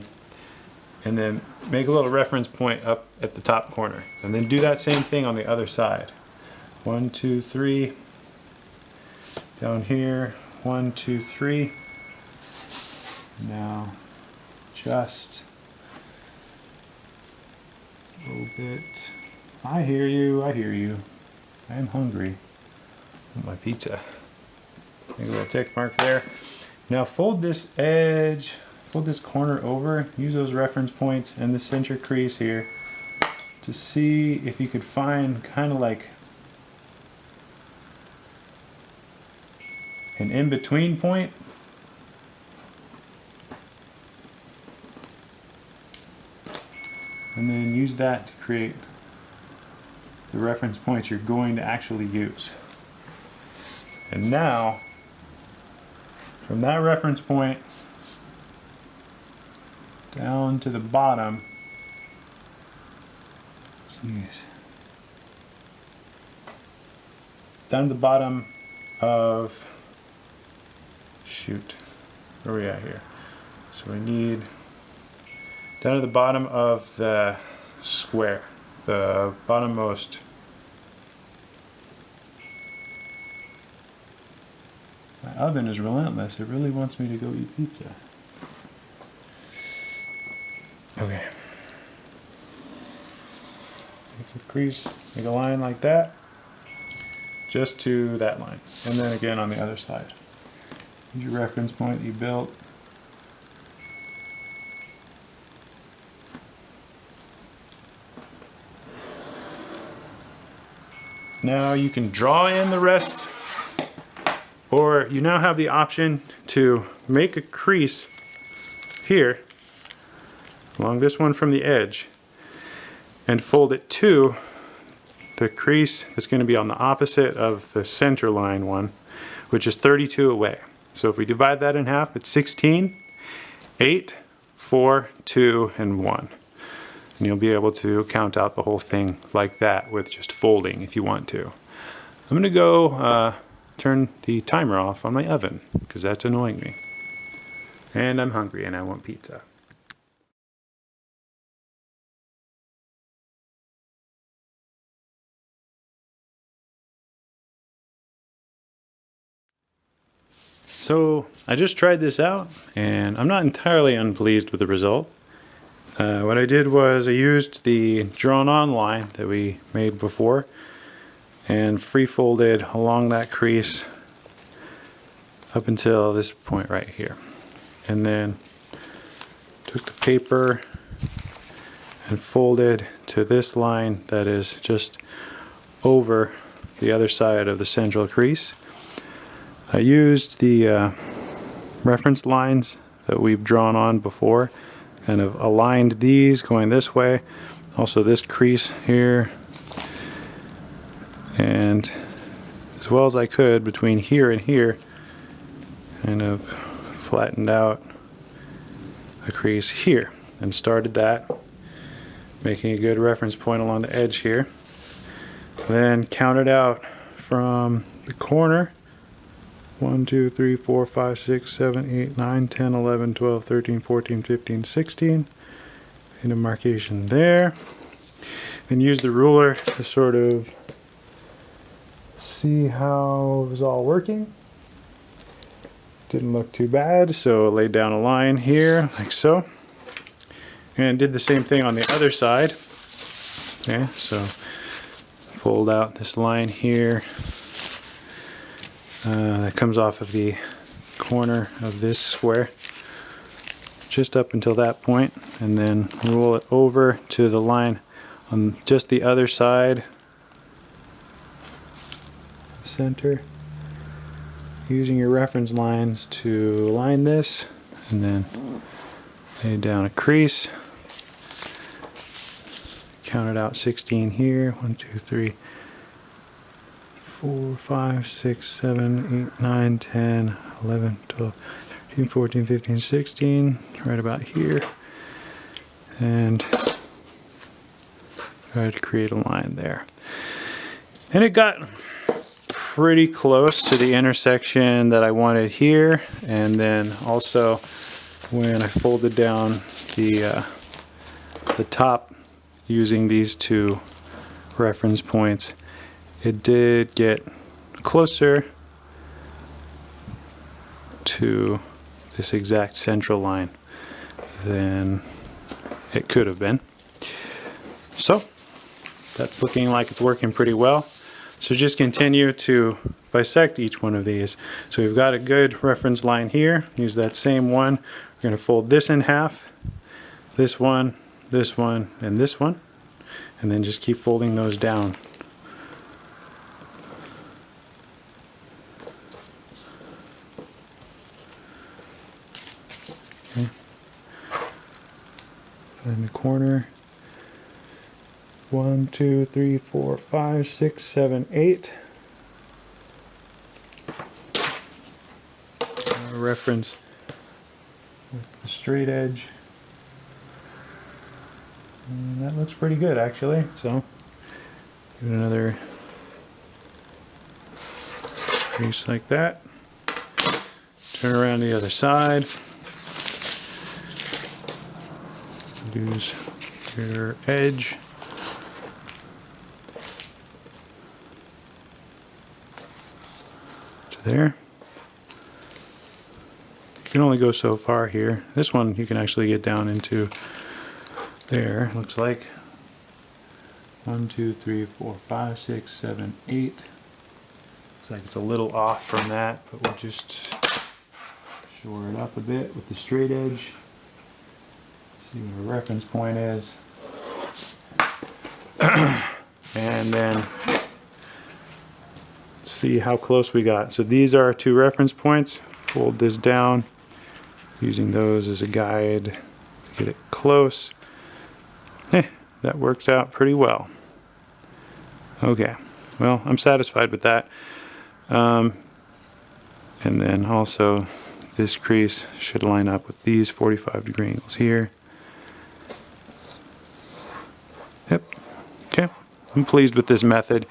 and then make a little reference point up at the top corner, and then do that same thing on the other side. 1, 2, 3 down here. 1, 2, 3. Now just a little bit. I hear you, I hear you. I am hungry. I want my pizza. Make a little tick mark there. Now fold this edge fold this corner over, use those reference points and the center crease here to see if you could find kind of like an in-between point. And then use that to create the reference points you're going to actually use. And now, from that reference point down to the bottom, down to the bottom of, shoot, where are we at here? So we need down to the bottom of the square, the bottommost. My oven is relentless. It really wants me to go eat pizza. Okay. Make a crease, make a line like that, just to that line. And then again on the other side. Use your reference point that you built. Now you can draw in the rest, or you now have the option to make a crease here along this one from the edge and fold it to the crease that's going to be on the opposite of the center line one, which is 32 away. So if we divide that in half, it's 16, 8, 4, 2, and 1. And you'll be able to count out the whole thing like that with just folding if you want to. I'm going to go turn the timer off on my oven because that's annoying me. And I'm hungry and I want pizza. So I just tried this out and I'm not entirely unpleased with the result. What I did was I used the drawn on line that we made before and free folded along that crease up until this point right here. And then took the paper and folded to this line that is just over the other side of the central crease. I used the reference lines that we've drawn on before, kind of aligned these going this way, also this crease here, and as well as I could between here and here, kind of flattened out a crease here and started that, making a good reference point along the edge here. Then counted out from the corner 1, 2, 3, 4, 5, 6, 7, 8, 9, 10, 11, 12, 13, 14, 15, 16. Made a markation there. And use the ruler to sort of see how it was all working. Didn't look too bad, so I laid down a line here, like so. And did the same thing on the other side. Okay, so fold out this line here. That comes off of the corner of this square just up until that point, and then roll it over to the line on just the other side, center, using your reference lines to align this, and then lay down a crease, count it out 16 here, 1, 2, 3, 4, 5, 6, 7, 8, 9, 10, 11, 12, 13, 14, 15, 16, right about here, and try to create a line there. And it got pretty close to the intersection that I wanted here, and then also when I folded down the top using these two reference points, it did get closer to this exact central line than it could have been. So that's looking like it's working pretty well. So just continue to bisect each one of these. So we've got a good reference line here. Use that same one. We're going to fold this in half, this one, and this one. And then just keep folding those down. Okay. In the corner. 1, 2, 3, 4, 5, 6, 7, 8. Reference with the straight edge. And that looks pretty good actually. So give it another crease like that. Turn around the other side. Use your edge. To there. You can only go so far here. This one you can actually get down into there. Looks like 1, 2, 3, 4, 5, 6, 7, 8. Looks like it's a little off from that, but we'll just shore it up a bit with the straight edge. See what our reference point is. And then see how close we got. So these are our two reference points. Fold this down, using those as a guide to get it close. That worked out pretty well. Okay, well, I'm satisfied with that. And then also this crease should line up with these 45-degree angles here. Yep, okay, I'm pleased with this method.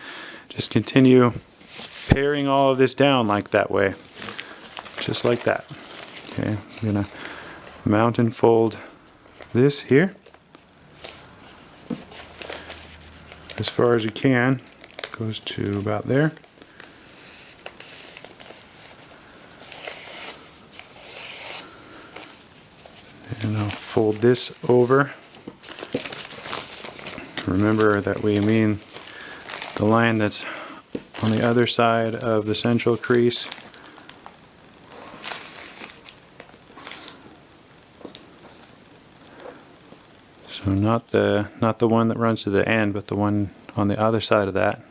Just continue paring all of this down like that way. Just like that. Okay, I'm gonna mount and fold this here as far as you can. Goes to about there. And I'll fold this over. Remember that we mean the line that's on the other side of the central crease. So not the one that runs to the end, but the one on the other side of that.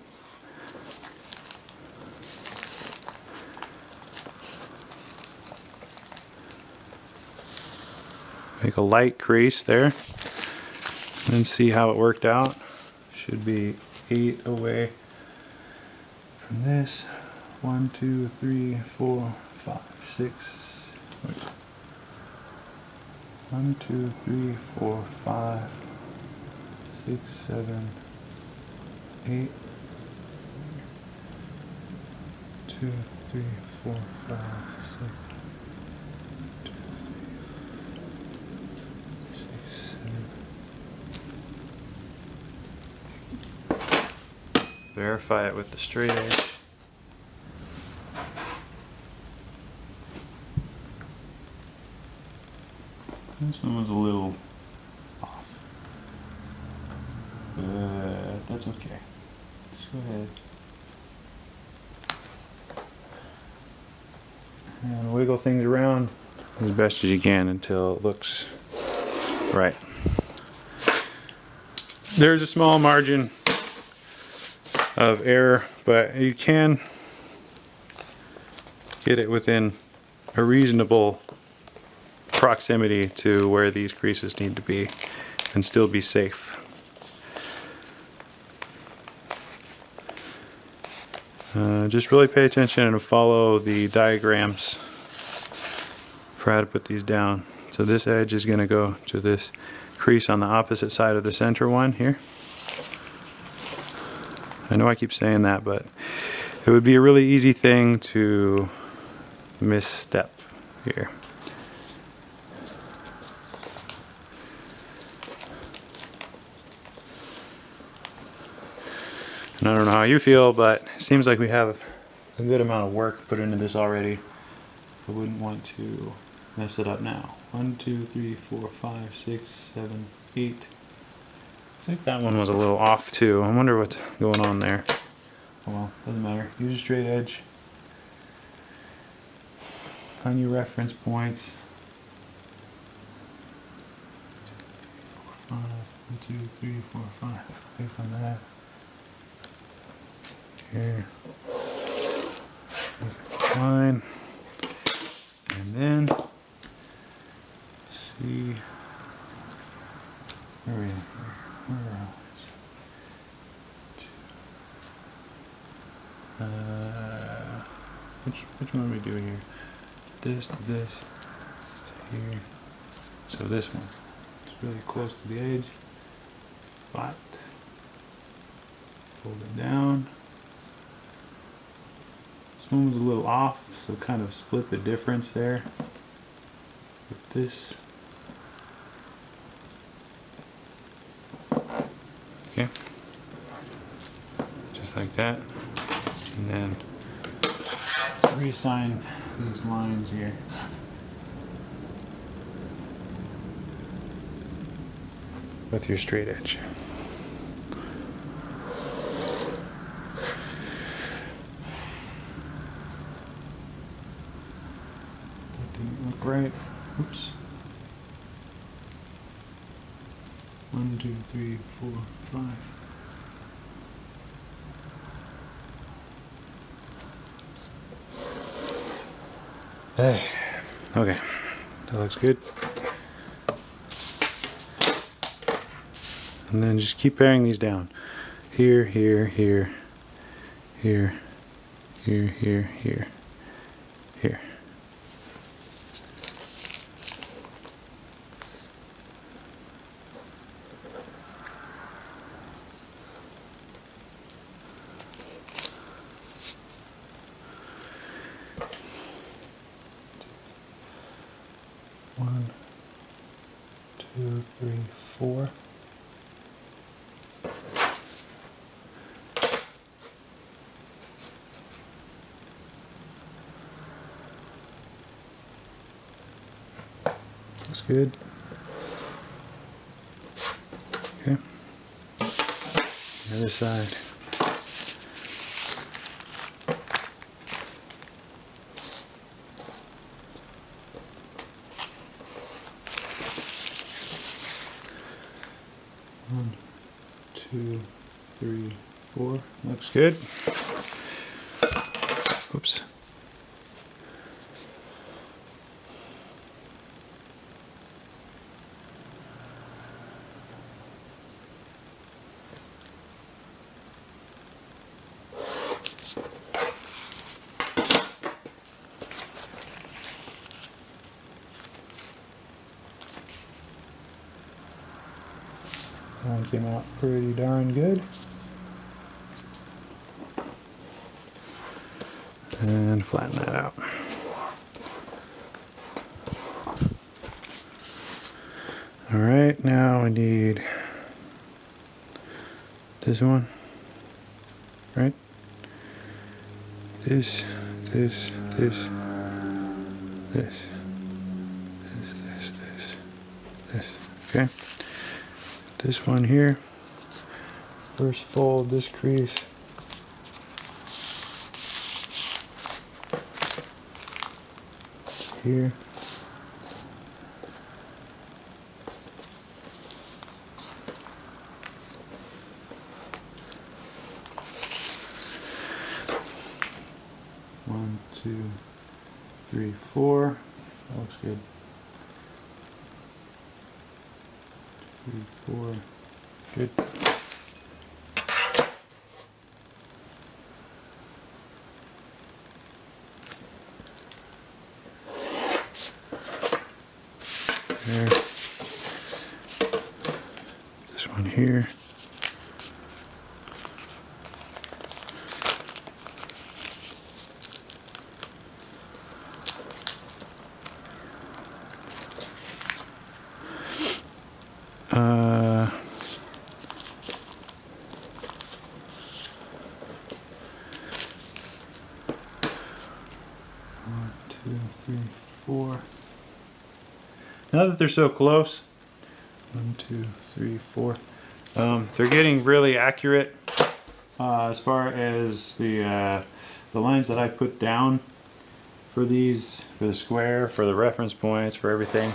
Make a light crease there, and see how it worked out. Should be 8 away from this. 1, 2, 3, 4, 5, 6. Wait. 1, 2, 3, 4, 5, 6, 7, 8. 2, 3, 4, 5, 6. 2, 3, 6, 7. Verify it with the straight edge. This one was a little off, but that's okay. Just go ahead and wiggle things around as best as you can until it looks right. There's a small margin of error, but you can get it within a reasonable proximity to where these creases need to be and still be safe. Just really pay attention and follow the diagrams for how to put these down. So this edge is going to go to this crease on the opposite side of the center one here. I know I keep saying that, but it would be a really easy thing to misstep here. And I don't know how you feel, but it seems like we have a good amount of work put into this already. I wouldn't want to mess it up now. 1, 2, 3, 4, 5, 6, 7, 8. I think that one was a little off too. I wonder what's going on there. well, doesn't matter. Use a straight edge. Find your reference points. 1, 2, 3, 4, 5. Click on that. Here. Line. And then see. Where are we? Which one are we doing here? This to this to here. So this one. It's really close to the edge. Flat. Fold it down. This one was a little off, so kind of split the difference there. With this. Okay. Just like that. And then reassign these lines here. With your straight edge. That didn't look right. Oops. 1, 2, 3, 4, 5. Hey. Okay. That looks good. And then just keep paring these down. Here, here, here, here, here, here, here, here. One, 2, 3, 4. Looks good. Okay. The other side. One, 2, 3, 4. Looks good. Oops. That one came out pretty darn good. And flatten that out. Alright, now I need this one, right? This, this, this, this, this, okay? This one here, first fold this crease. Here. One, 2, 3, 4. That looks good. 3, 4. Good. There. This one here. One, 2, 3, 4. Now that they're so close, 1, 2, 3, 4, they're getting really accurate. as far as the lines that I put down for these, for the square, for the reference points, for everything.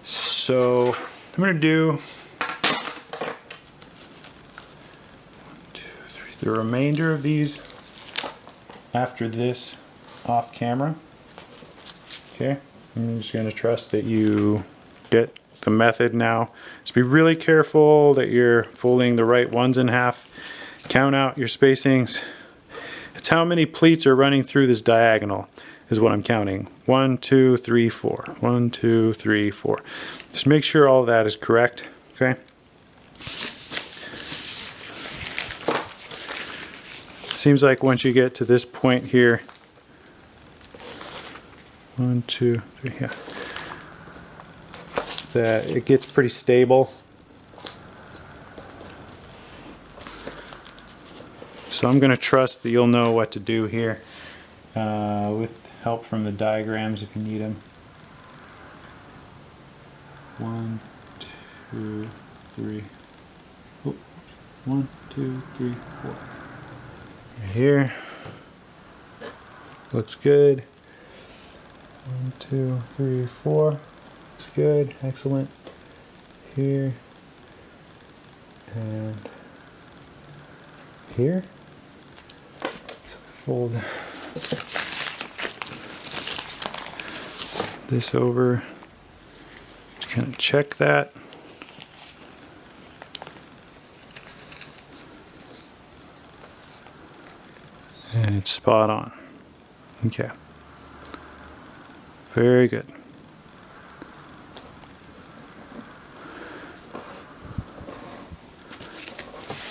So I'm going to do the remainder of these after this off camera. Okay, I'm just going to trust that you get the method now. Just be really careful that you're folding the right ones in half. Count out your spacings. It's how many pleats are running through this diagonal is what I'm counting. 1, 2, 3, 4. 1, 2, 3, 4. Just make sure all of that is correct. Okay. Seems like once you get to this point here, 1, 2, 3, yeah, that it gets pretty stable. So I'm going to trust that you'll know what to do here with help from the diagrams if you need them. 1, 2, 3. Oh, 1, 2, 3, 4. Right here. Looks good. 1, 2, 3, 4. Looks good. Excellent. Here. And here. So fold this over. Just kind of check that. And it's spot on. Okay. Very good.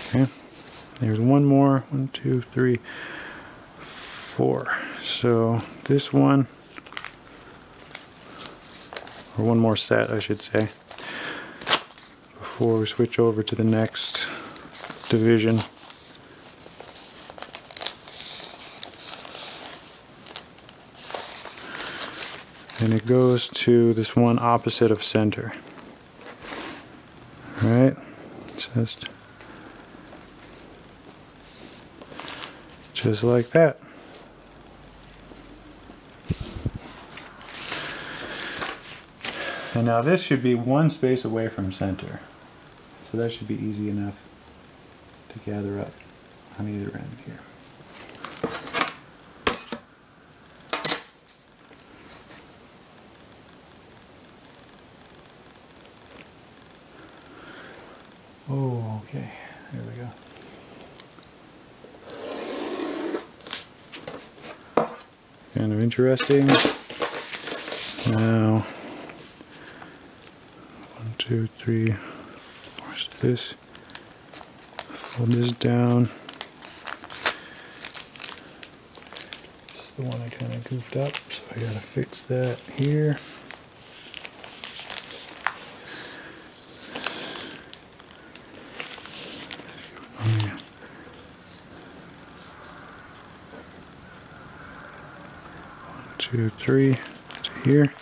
Okay. There's one more. 1, 2, 3, 4. So this one, or one more set, I should say, before we switch over to the next division. And it goes to this one opposite of center. All right, just like that. And now this should be one space away from center. So that should be easy enough to gather up on either end here. Oh, okay, there we go. Kind of interesting. Now, 1, 2, 3, 4, so this. Fold this down. This is the one I kind of goofed up, so I gotta fix that here. Two, 3 to here.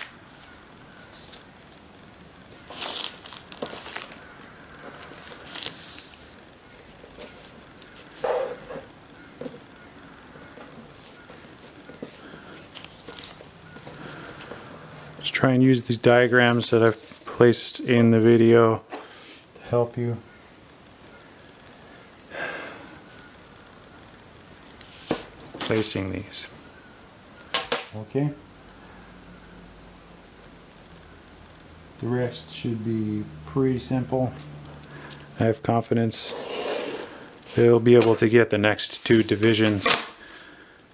Just try and use these diagrams that I've placed in the video to help you. Placing these. Okay. The rest should be pretty simple. I have confidence they'll be able to get the next two divisions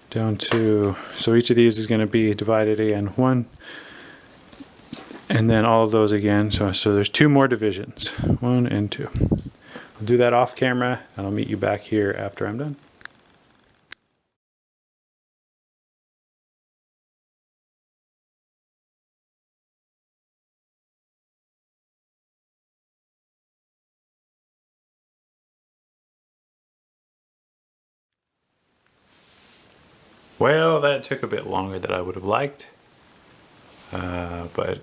down to, so each of these is going to be divided again, 1, and then all of those again. So there's 2 more divisions, 1 and 2. I'll do that off camera and I'll meet you back here after I'm done. Well, that took a bit longer than I would have liked, but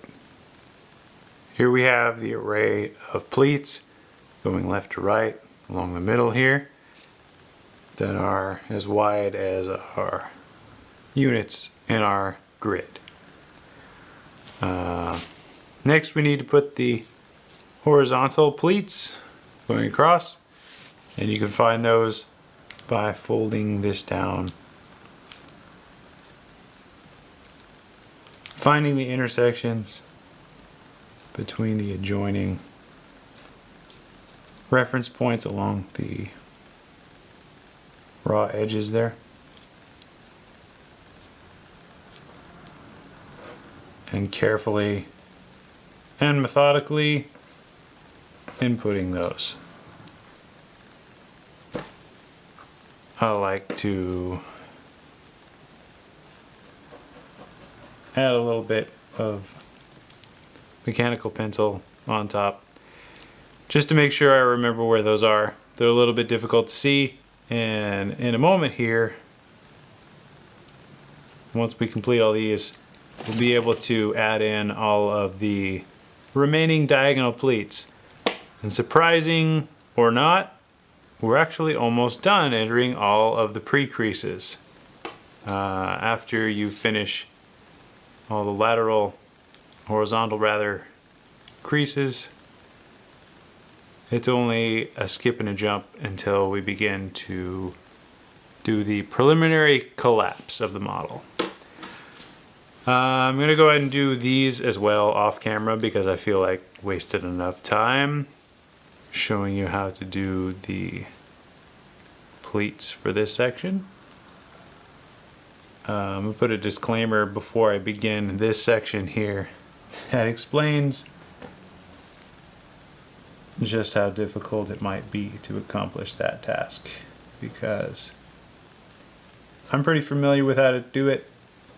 here we have the array of pleats going left to right along the middle here. that are as wide as our units in our grid. Next we need to put the horizontal pleats going across, and you can find those by folding this down, finding the intersections between the adjoining reference points along the raw edges there, and carefully and methodically inputting those. I like to add a little bit of mechanical pencil on top just to make sure I remember where those are. They're a little bit difficult to see, and in a moment here, once we complete all these, we'll be able to add in all of the remaining diagonal pleats. And surprising or not, we're actually almost done entering all of the pre-creases. After you finish all the lateral, horizontal rather, creases, it's only a skip and a jump until we begin to do the preliminary collapse of the model. I'm going to go ahead and do these as well off camera because I feel like wasted enough time showing you how to do the pleats for this section. I'm going to put a disclaimer before I begin this section here that explains just how difficult it might be to accomplish that task, because I'm pretty familiar with how to do it,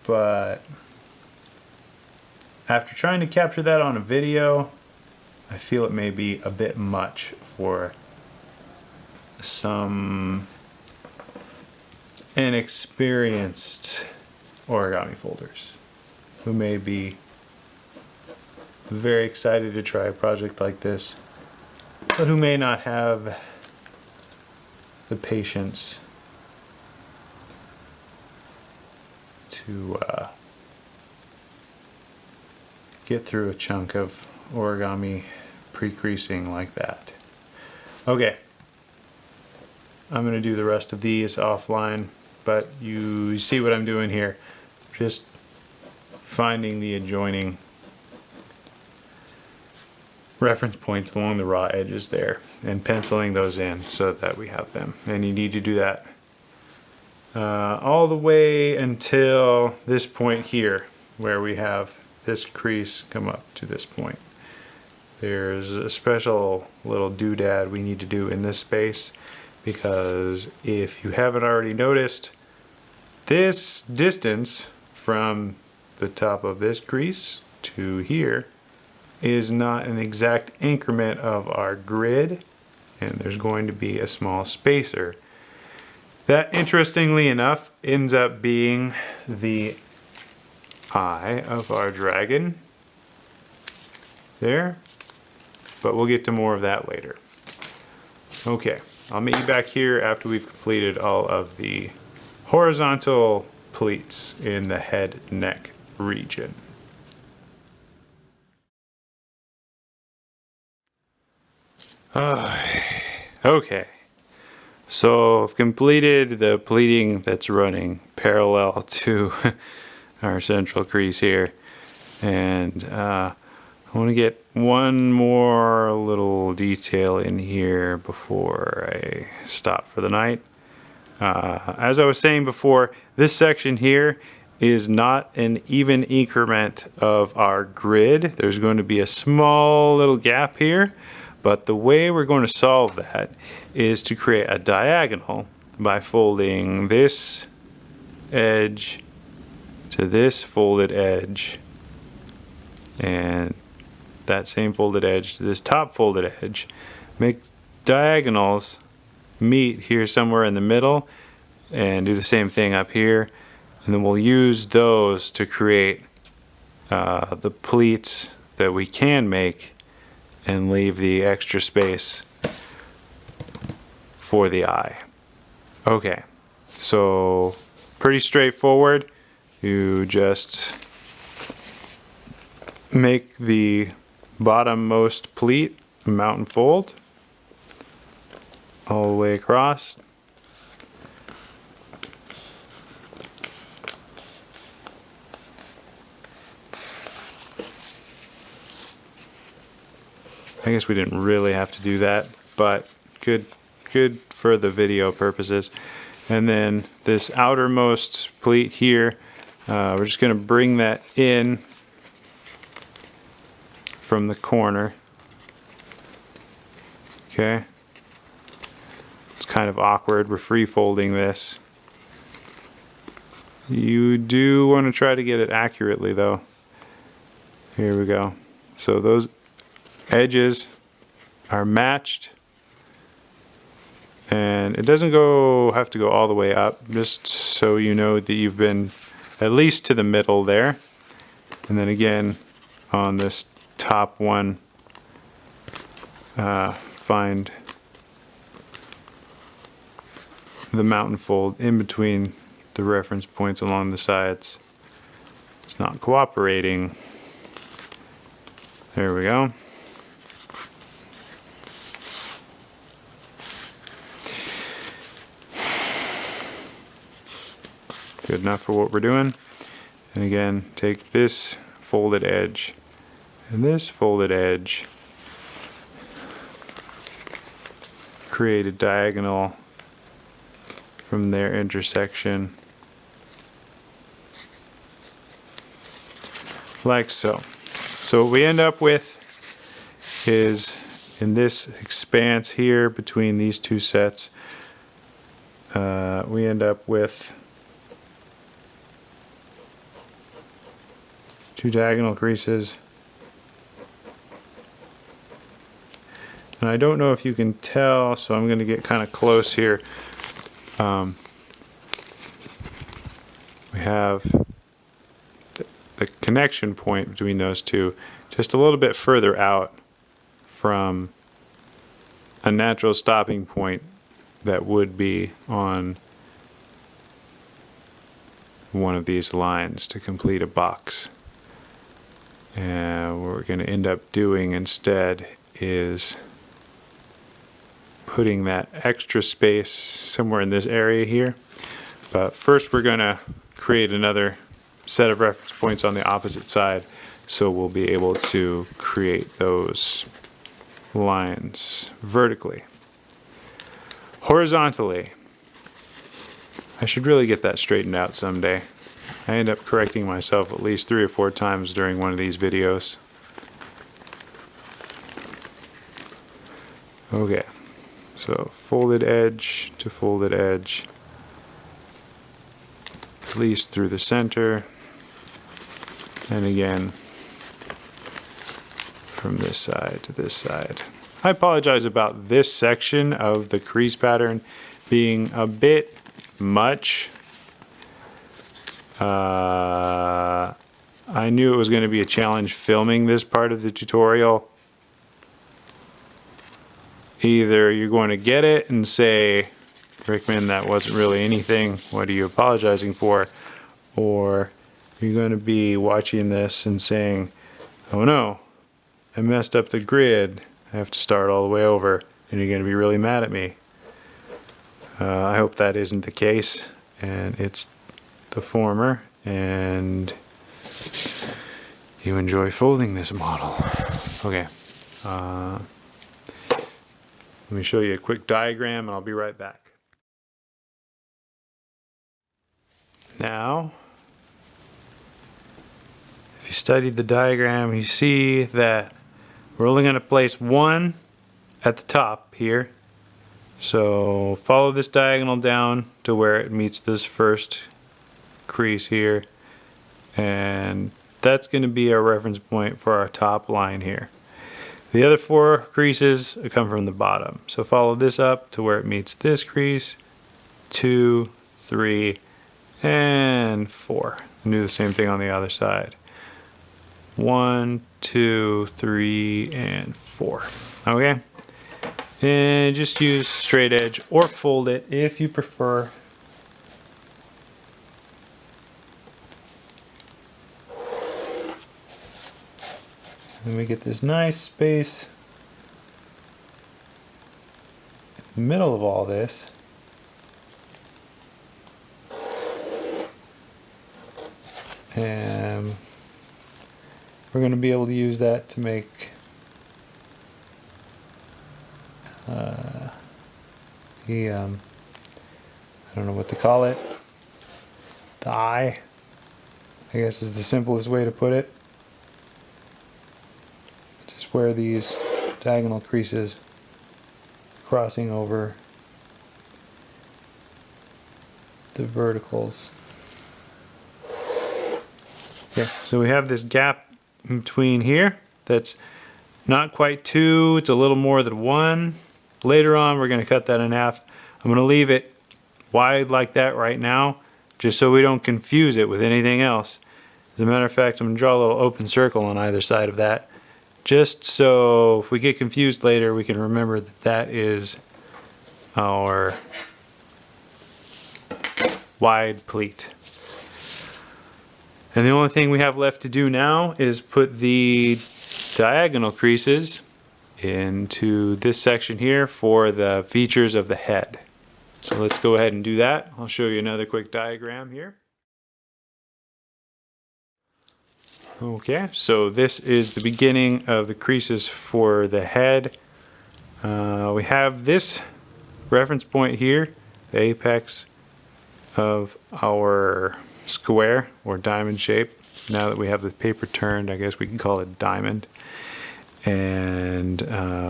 but after trying to capture that on a video, I feel it may be a bit much for some inexperienced origami folders who may be very excited to try a project like this, but who may not have the patience to get through a chunk of origami pre-creasing like that. Okay, I'm going to do the rest of these offline, but you see what I'm doing here. Just finding the adjoining reference points along the raw edges there and penciling those in so that we have them. And you need to do that all the way until this point here where we have this crease come up to this point. There's a special little doodad we need to do in this space, because if you haven't already noticed, this distance from the top of this crease to here is not an exact increment of our grid, and there's going to be a small spacer. That, interestingly enough, ends up being the eye of our dragon there, but we'll get to more of that later. Okay, I'll meet you back here after we've completed all of the horizontal pleats in the head neck region. Okay, so I've completed the pleating that's running parallel to our central crease here, and I want to get one more little detail in here before I stop for the night. As I was saying before, this section here is not an even increment of our grid. There's going to be a small little gap here, but the way we're going to solve that is to create a diagonal by folding this edge to this folded edge, and that same folded edge to this top folded edge. Make diagonals meet here somewhere in the middle, and do the same thing up here, and then we'll use those to create the pleats that we can make and leave the extra space for the eye. Okay, so pretty straightforward. You just make the bottommost pleat a mountain fold all the way across. I guess we didn't really have to do that, but good for the video purposes. And then this outermost pleat here, we're just going to bring that in from the corner. Okay. It's kind of awkward. We're free folding this. You do want to try to get it accurately though. Here we go. So those edges are matched, and it doesn't have to go all the way up, just so you know that you've been at least to the middle there. And then again on this top one, find the mountain fold in between the reference points along the sides. It's not cooperating. There we go. Good enough for what we're doing. And again, take this folded edge and this folded edge, create a diagonal from their intersection, like so. So what we end up with is, in this expanse here between these two sets, we end up with two diagonal creases. And I don't know if you can tell, so I'm going to get kind of close here. We have the connection point between those two just a little bit further out from a natural stopping point that would be on one of these lines to complete a box. And what we're going to end up doing instead is putting that extra space somewhere in this area here. But first we're going to create another set of reference points on the opposite side, so we'll be able to create those lines vertically. Horizontally, I should really get that straightened out someday. I end up correcting myself at least 3 or 4 times during one of these videos. Okay, so folded edge to folded edge, at least through the center, and again from this side to this side. I apologize about this section of the crease pattern being a bit much. I knew it was going to be a challenge filming this part of the tutorial. Either you're going to get it and say, Rickman, that wasn't really anything, what are you apologizing for? Or you're going to be watching this and saying, oh no, I messed up the grid, I have to start all the way over, and you're going to be really mad at me. I hope that isn't the case, and it's the former, and you enjoy folding this model. Okay, let me show you a quick diagram and I'll be right back. Now, if you studied the diagram, you see that we're only going to place one at the top here. So follow this diagonal down to where it meets this first crease here, and that's going to be our reference point for our top line here. The other 4 creases come from the bottom, so follow this up to where it meets this crease, 2, 3, and 4, and do the same thing on the other side. 1, 2, 3, and 4. Okay, And just use straight edge or fold it if you prefer. And we get this nice space in the middle of all this. And we're going to be able to use that to make I don't know what to call it. The eye, I guess, is the simplest way to put it. Just where these diagonal creases crossing over the verticals. Okay, so we have this gap in between here that's not quite 2, it's a little more than 1. Later on we're going to cut that in half. I'm going to leave it wide like that right now, just so we don't confuse it with anything else. As a matter of fact, I'm going to draw a little open circle on either side of that, just so if we get confused later, we can remember that that is our wide pleat. And the only thing we have left to do now is put the diagonal creases into this section here for the features of the head. So let's go ahead and do that. I'll show you another quick diagram here. Okay, so this is the beginning of the creases for the head. We have this reference point here, the apex of our square or diamond shape. Now that we have the paper turned, I guess we can call it diamond. And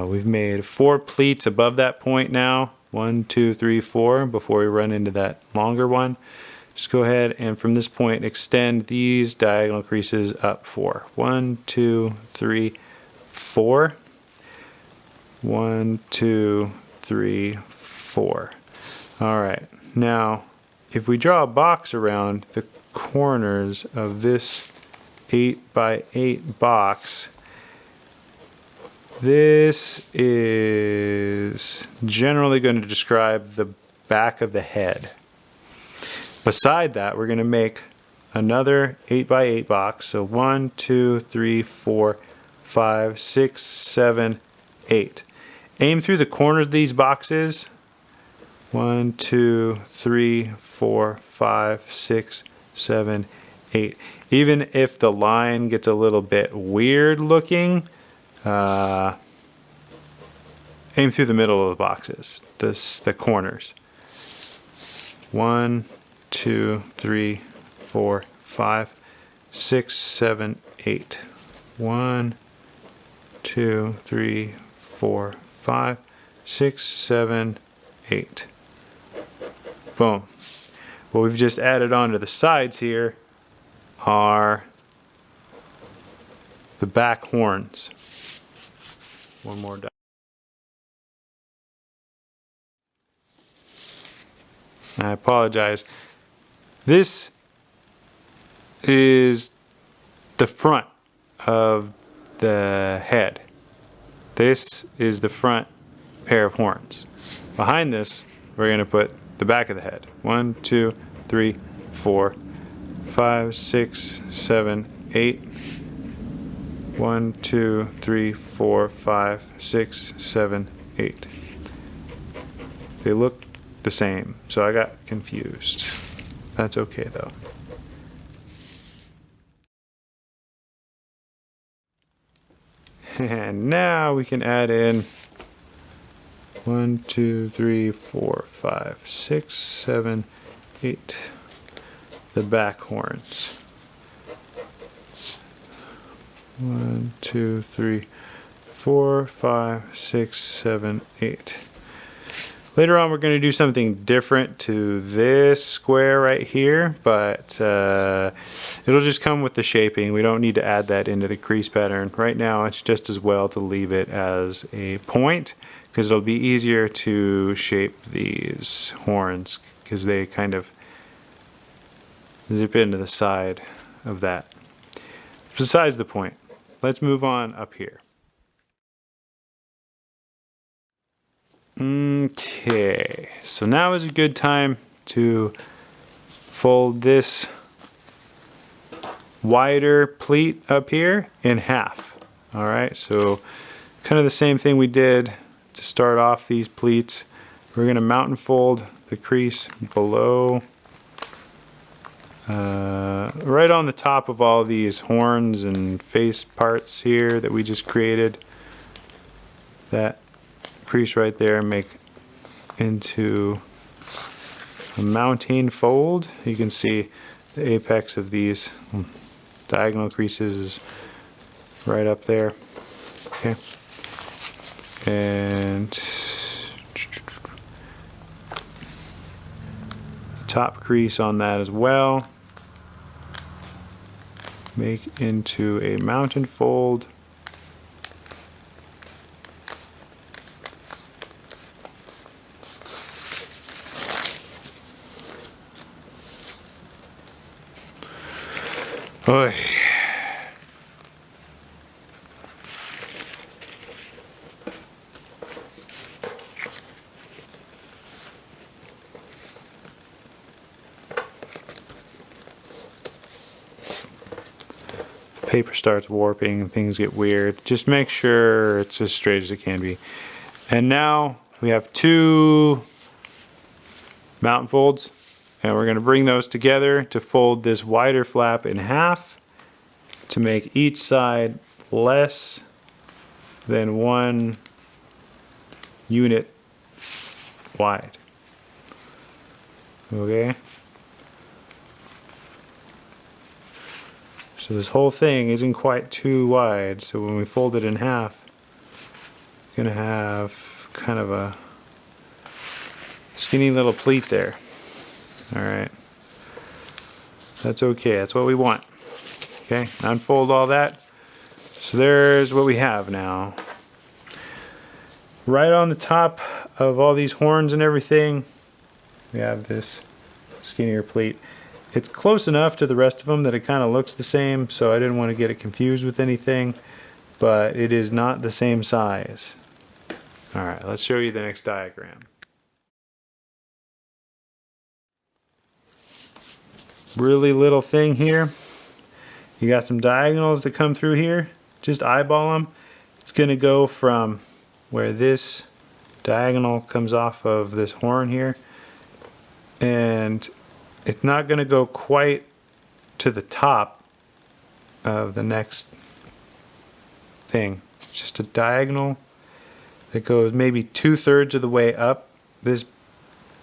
we've made 4 pleats above that point now. 1, 2, 3, 4 before we run into that longer one. Just go ahead and from this point extend these diagonal creases up 4. 1, 2, 3, 4. 1, 2, 3, 4. All right. Now, if we draw a box around the corners of this 8 by 8 box, this is generally going to describe the back of the head. Beside that, we're going to make another 8 by 8 box. So 1, 2, 3, 4, 5, 6, 7, 8. Aim through the corners of these boxes. 1, 2, 3, 4, 5, 6, 7, 8. Even if the line gets a little bit weird looking, aim through the middle of the boxes, the corners. 1, 2, 3, 4, 5, 6, 7, 8. 1, 2, 3, 4, 5, 6, 7, 8. Boom. What we've just added on to the sides here are the back horns. One more dot. I apologize. This is the front of the head. This is the front pair of horns. Behind this, we're going to put the back of the head. 1, 2, 3, 4, 5, 6, 7, 8. 1, 2, 3, 4, 5, 6, 7, 8. They look the same, so I got confused. That's okay though. And now we can add in 1, 2, 3, 4, 5, 6, 7, 8. The back horns. 1, 2, 3, 4, 5, 6, 7, 8. Later on we're going to do something different to this square right here, but it'll just come with the shaping. We don't need to add that into the crease pattern. Right now it's just as well to leave it as a point, because it'll be easier to shape these horns, because they kind of zip into the side of that. Besides the point, let's move on up here. Okay, so now is a good time to fold this wider pleat up here in half. All right, so kind of the same thing we did to start off these pleats. We're going to mountain fold the crease below, right on the top of all these horns and face parts here that we just created. That crease right there, make into a mounting fold. You can see the apex of these diagonal creases is right up there. Okay, and top crease on that as well. Make into a mountain fold. Oy. Paper starts warping, things get weird. Just make sure it's as straight as it can be. And now we have two mountain folds, and we're going to bring those together to fold this wider flap in half to make each side less than 1 unit wide. Okay? So this whole thing isn't quite too wide, so when we fold it in half, it's going to have kind of a skinny little pleat there. Alright. That's okay, that's what we want. Okay, unfold all that. So there's what we have now. Right on the top of all these horns and everything, we have this skinnier pleat. It's close enough to the rest of them that it kind of looks the same, so I didn't want to get it confused with anything, but it is not the same size. Alright, let's show you the next diagram. Really little thing here. You got some diagonals that come through here. Just eyeball them. It's going to go from where this diagonal comes off of this horn here, and it's not going to go quite to the top of the next thing. It's just a diagonal that goes maybe 2/3 of the way up this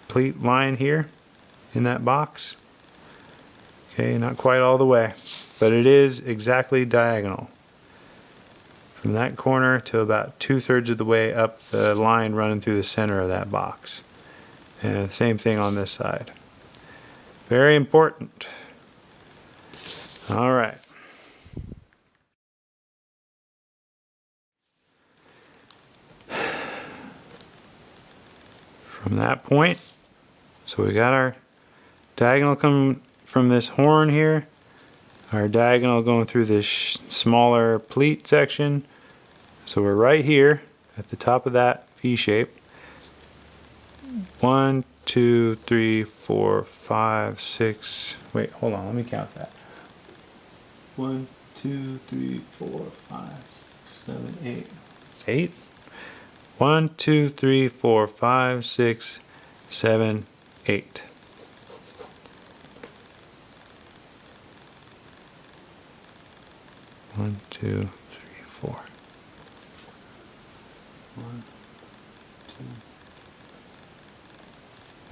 pleat line here in that box. Okay, not quite all the way, but it is exactly diagonal from that corner to about 2/3 of the way up the line running through the center of that box. And the same thing on this side. Very important. All right. From that point, so we got our diagonal coming from this horn here, our diagonal going through this smaller pleat section. So we're right here at the top of that V shape. 1, 2, 3, 4, 5, 6. Wait, hold on, let me count that. 1, 2, 3, 4, 5, 6, 7, 8. It's 8. 1, 2, 3, 4, 5, 6, 7, 8. One, two, three, four. 1, 2.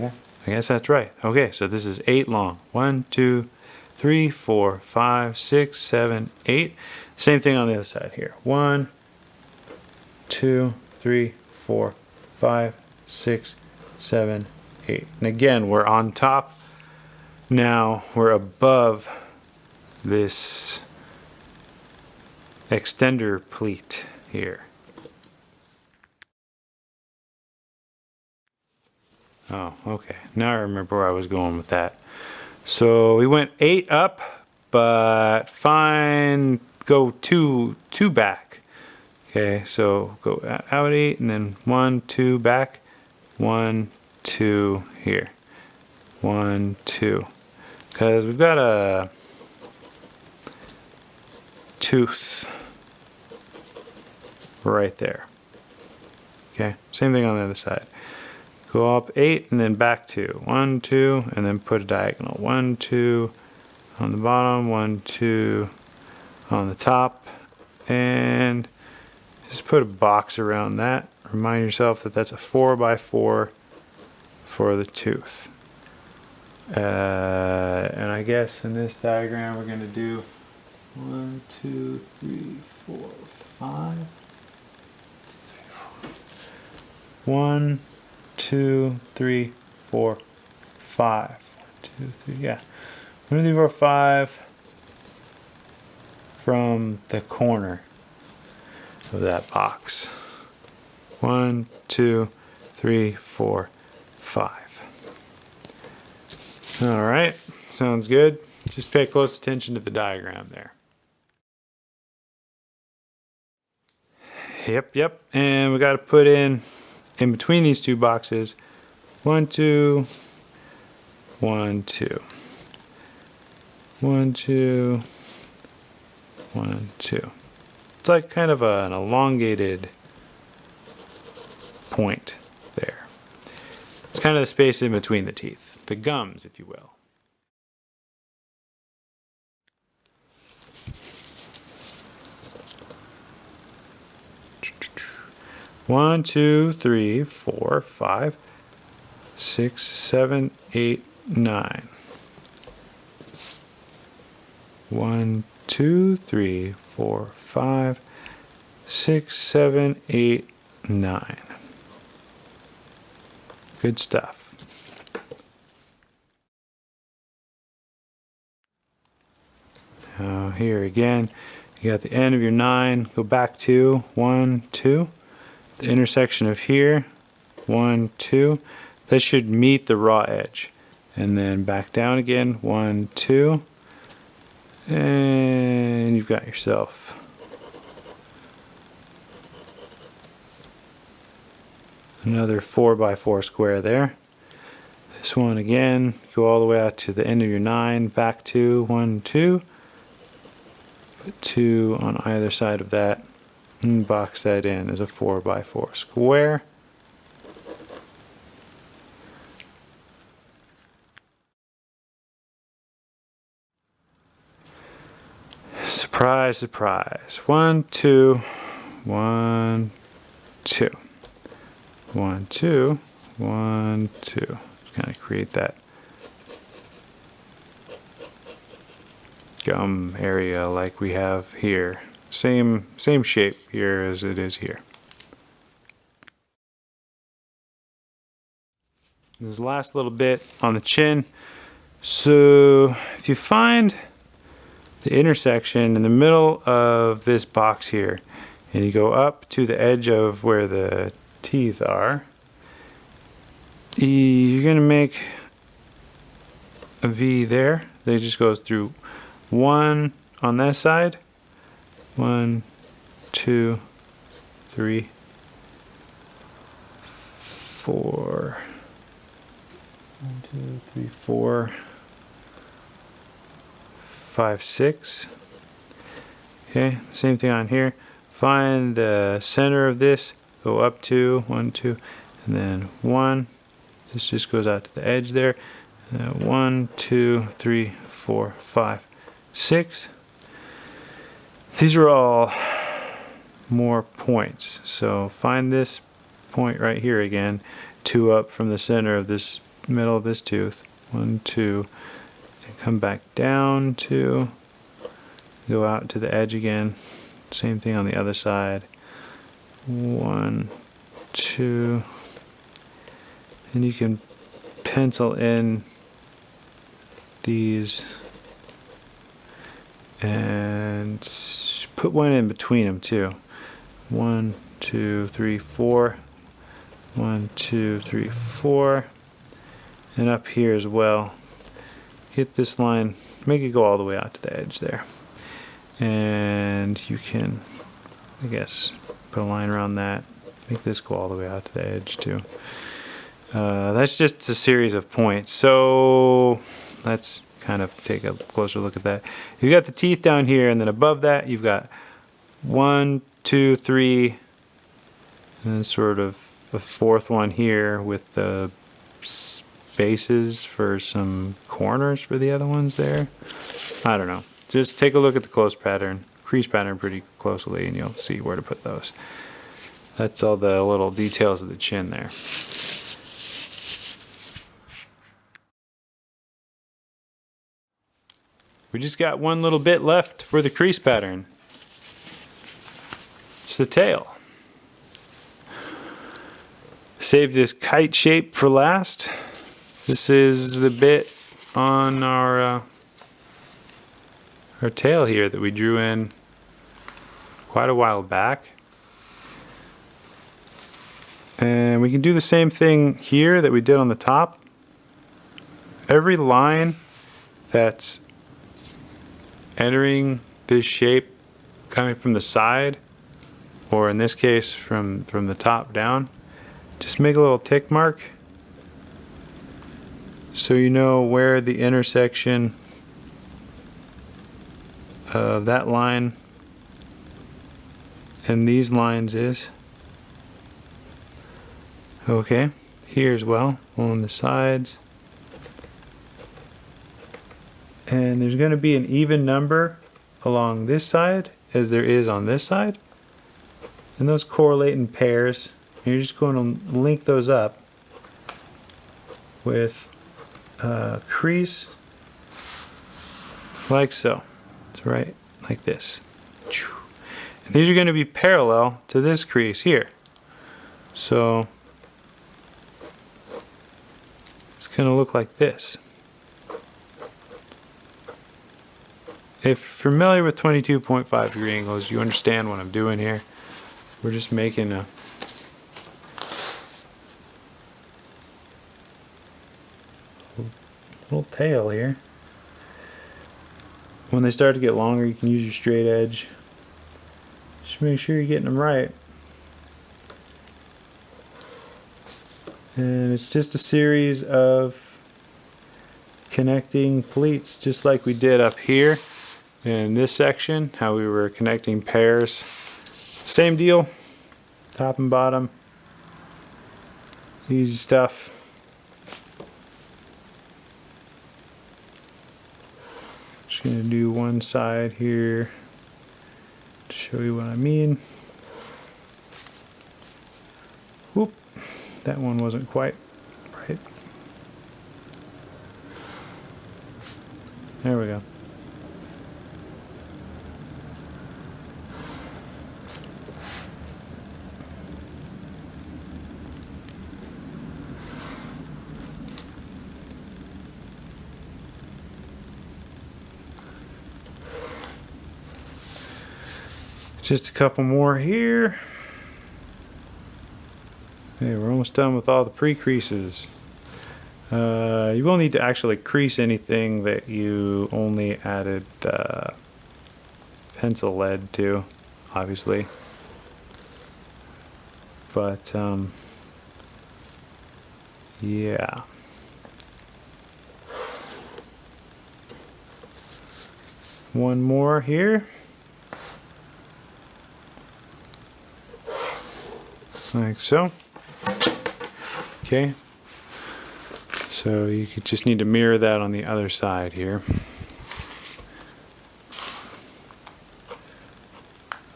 Yeah, I guess that's right. Okay, so this is 8 long. 1, 2, 3, 4, 5, 6, 7, 8. Same thing on the other side here. 1, 2, 3, 4, 5, 6, 7, 8. And again, we're on top. Now we're above this extender pleat here. Oh, okay. Now I remember where I was going with that. So we went 8 up, but fine, go 2 back. Okay, so go out 8 and then 1, 2 back. 1, 2 here. 1, 2. Because we've got a tooth right there. Okay, same thing on the other side. Go up 8 and then back 2. 1, 2, and then put a diagonal. 1, 2 on the bottom, 1, 2 on the top, and just put a box around that. Remind yourself that that's a 4x4 for the tooth. And I guess in this diagram we're going to do 1, 2, 3, 4, 5. 1, 2, 3, 4, 5. 1, 2, 3, yeah. 1, 2, 3, 4, 5 from the corner of that box. 1, 2, 3, 4, 5. All right, sounds good. Just pay close attention to the diagram there. Yep. And we got to put in between these two boxes, 1, 2, 1, 2. 1, 2, 1, 2. It's like kind of an elongated point there. It's kind of the space in between the teeth, the gums, if you will. One, 2, 3, 4, 5, 6, 7, 8, 9. 1, 2, 3, 4, 5, 6, 7, 8, 9. Good stuff. Now here again, you got the end of your 9, go back 2, 1, 2. The intersection of here, 1, 2. That should meet the raw edge. And then back down again, 1, 2. And you've got yourself another 4x4 square there. This one again, go all the way out to the end of your 9, back 2, 1, 2. Put 2 on either side of that and box that in as a 4x4 square. Surprise, surprise. 1, 2, 1, 2. 1, 2, 1, 2. Kind of create that gum area like we have here. Same shape here as it is here. This last little bit on the chin. So if you find the intersection in the middle of this box here and you go up to the edge of where the teeth are, you're going to make a V there. That just goes through 1 on that side. 1, 2, 3, 4. 1, 2, 3, 4, 5, 6. Okay, same thing on here. Find the center of this. Go up 2, 1, 2, and then 1. This just goes out to the edge there. 1, 2, 3, 4, 5, 6. These are all more points. So find this point right here again. 2 up from the center of this middle of this tooth. 1, 2, and come back down 2. Go out to the edge again. Same thing on the other side. 1, 2. And you can pencil in these and put one in between them too. 1, 2, 3, 4. 1, 2, 3, 4. And up here as well. Hit this line, make it go all the way out to the edge there. And you can, I guess, put a line around that. Make this go all the way out to the edge too. That's just a series of points. So let's kind of take a closer look at that. You've got the teeth down here, and then above that you've got 1, 2, 3, and then sort of a fourth one here with the spaces for some corners for the other ones there. I don't know. Just take a look at the crease pattern pretty closely, and you'll see where to put those. That's all the little details of the chin there. We just got one little bit left for the crease pattern. It's the tail. Saved this kite shape for last. This is the bit on our tail here that we drew in quite a while back. And we can do the same thing here that we did on the top. Every line that's entering this shape coming from the side, or in this case from the top down, just make a little tick mark so you know where the intersection of that line and these lines is. Okay, here as well, on the sides. And there's going to be an even number along this side as there is on this side. And those correlate in pairs. You're just going to link those up with crease like so. It's right like this. And these are going to be parallel to this crease here. So it's going to look like this. If you're familiar with 22.5 degree angles, you understand what I'm doing here. We're just making a little tail here. When they start to get longer, you can use your straight edge. Just make sure you're getting them right. And it's just a series of connecting pleats, just like we did up here in this section, how we were connecting pairs. Same deal, top and bottom. Easy stuff. Just going to do one side here to show you what I mean. Whoop, that one wasn't quite right. There we go. Just a couple more here. Okay, we're almost done with all the pre-creases. You will need to actually crease anything that you only added pencil lead to, obviously. But yeah. One more here. Like so. Okay. So you could just need to mirror that on the other side here.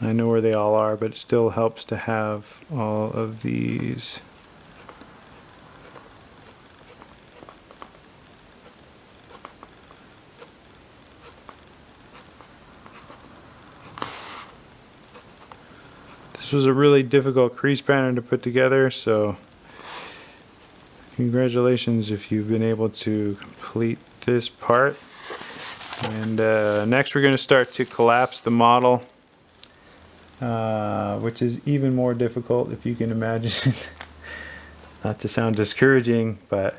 I know where they all are, but it still helps to have all of these. This was a really difficult crease pattern to put together, so congratulations if you've been able to complete this part. And next we're going to start to collapse the model, which is even more difficult if you can imagine. Not to sound discouraging, but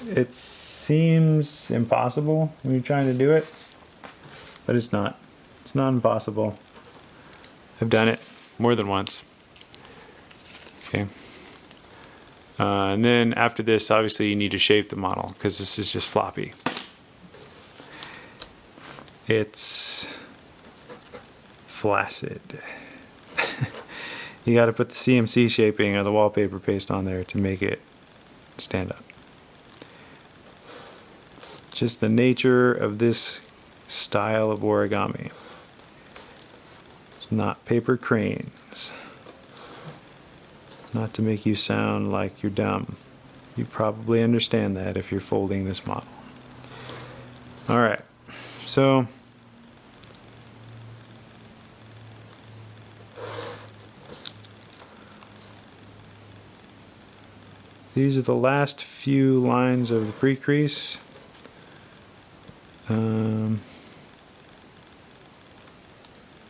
it seems impossible when you're trying to do it, but it's not. It's not impossible. I've done it more than once. Okay. And then after this, obviously you need to shape the model because this is just floppy. It's flaccid. You got to put the CMC shaping or the wallpaper paste on there to make it stand up. Just the nature of this style of origami. It's not paper cranes. Not to make you sound like you're dumb. You probably understand that if you're folding this model. Alright, so these are the last few lines of the pre-crease. I'm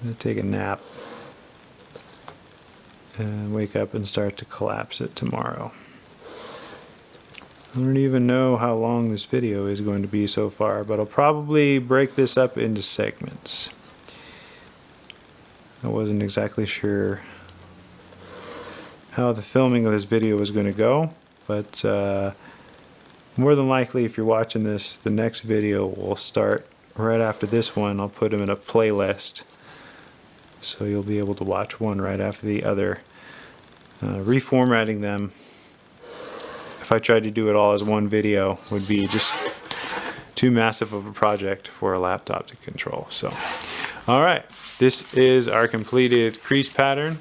going to take a nap and wake up and start to collapse it tomorrow. I don't even know how long this video is going to be so far, but I'll probably break this up into segments. I wasn't exactly sure how the filming of this video was going to go, but more than likely, if you're watching this, the next video will start right after this one. I'll put them in a playlist, so you'll be able to watch one right after the other. Reformatting them, if I tried to do it all as one video, would be just too massive of a project for a laptop to control. So, alright, this is our completed crease pattern,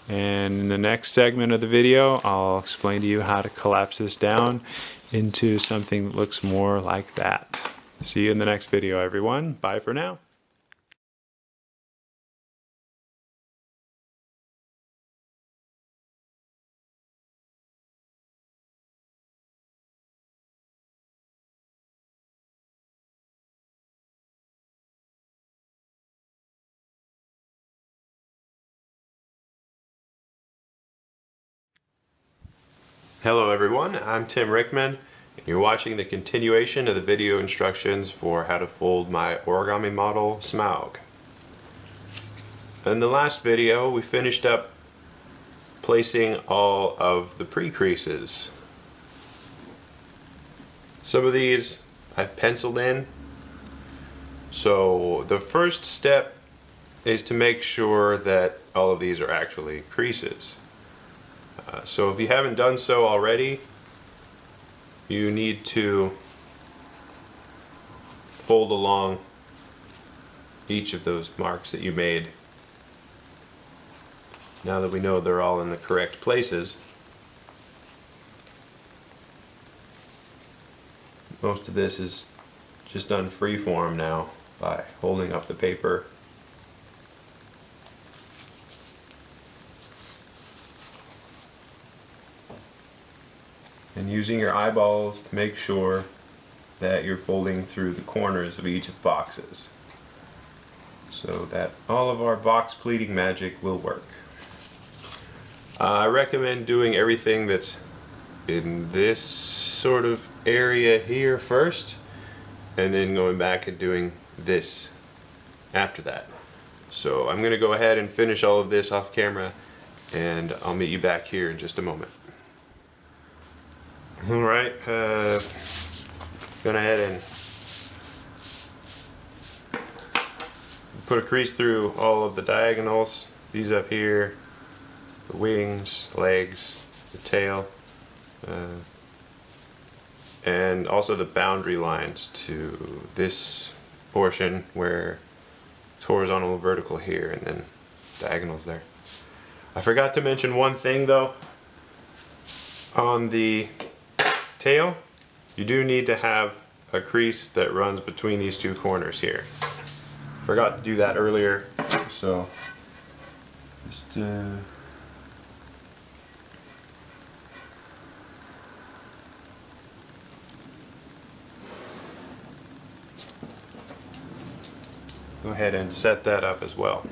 and in the next segment of the video I'll explain to you how to collapse this down into something that looks more like that. See you in the next video, everyone. Bye for now. Hello everyone, I'm Tim Rickman, and you're watching the continuation of the video instructions for how to fold my origami model, Smaug. In the last video, we finished up placing all of the pre-creases. Some of these I've penciled in. So the first step is to make sure that all of these are actually creases. So if you haven't done so already, you need to fold along each of those marks that you made. Now that we know they're all in the correct places, most of this is just done freeform now by holding up the paper. And using your eyeballs to make sure that you're folding through the corners of each of the boxes so that all of our box pleating magic will work. I recommend doing everything that's in this sort of area here first, and then going back and doing this after that. So I'm going to go ahead and finish all of this off camera, and I'll meet you back here in just a moment. Alright, going ahead and put a crease through all of the diagonals, these up here, the wings, legs, the tail, and also the boundary lines to this portion where it's horizontal and vertical here, and then diagonals there. I forgot to mention one thing though. On the tail, you do need to have a crease that runs between these two corners here. Forgot to do that earlier, so just go ahead and set that up as well.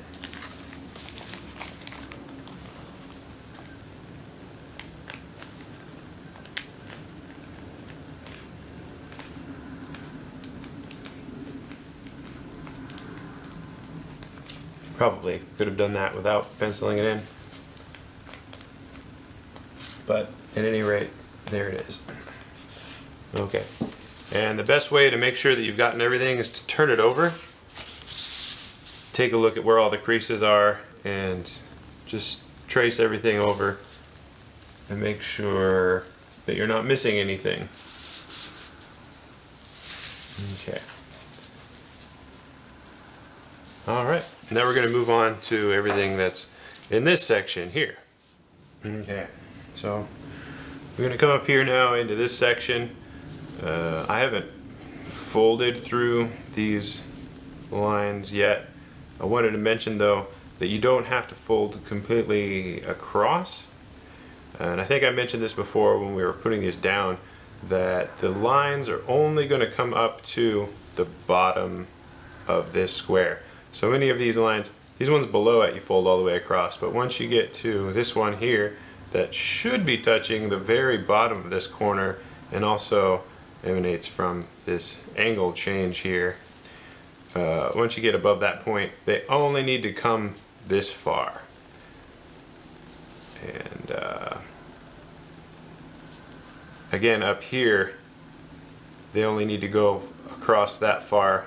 Probably could have done that without penciling it in. but at any rate, there it is. Okay, and the best way to make sure that you've gotten everything is to turn it over, take a look at where all the creases are, and just trace everything over and make sure that you're not missing anything. Okay. Alright, now we're going to move on to everything that's in this section here. Okay, so we're going to come up here now into this section. I haven't folded through these lines yet. I wanted to mention though that you don't have to fold completely across. And I think I mentioned this before when we were putting these down, that the lines are only going to come up to the bottom of this square. So any of these lines, these ones below it, you fold all the way across, but once you get to this one here, that should be touching the very bottom of this corner and also emanates from this angle change here. Once you get above that point, they only need to come this far. And again, up here, they only need to go across that far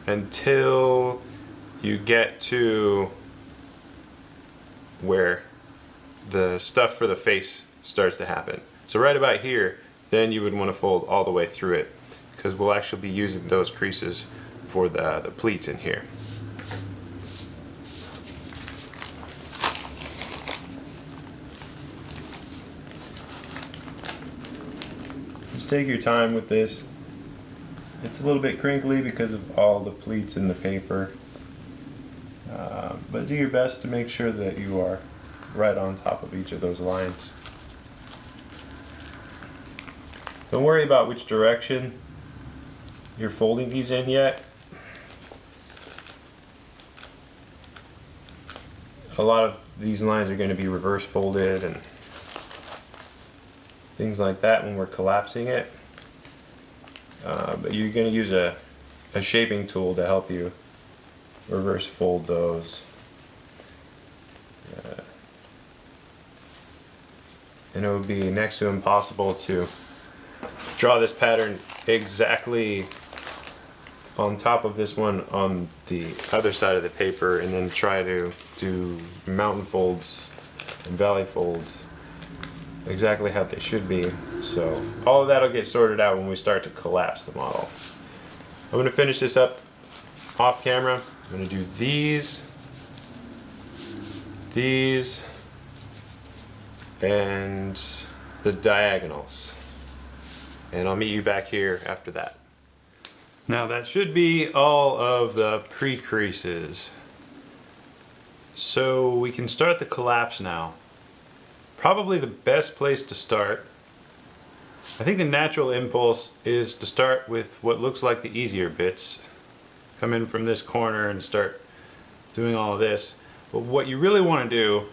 until you get to where the stuff for the face starts to happen. So right about here, then you would want to fold all the way through it, because we'll actually be using those creases for the pleats in here. Just take your time with this. It's a little bit crinkly because of all the pleats in the paper, but do your best to make sure that you are right on top of each of those lines. Don't worry about which direction you're folding these in yet. A lot of these lines are going to be reverse folded and things like that when we're collapsing it. But you're going to use a shaping tool to help you reverse fold those. And it would be next to impossible to draw this pattern exactly on top of this one on the other side of the paper and then try to do mountain folds and valley folds exactly how they should be. So all of that will get sorted out when we start to collapse the model. I'm going to finish this up off camera. I'm going to do these, and the diagonals. And I'll meet you back here after that. Now that should be all of the pre-creases. So we can start the collapse now. Probably the best place to start, I think the natural impulse is to start with what looks like the easier bits. Come in from this corner and start doing all of this. But what you really want to do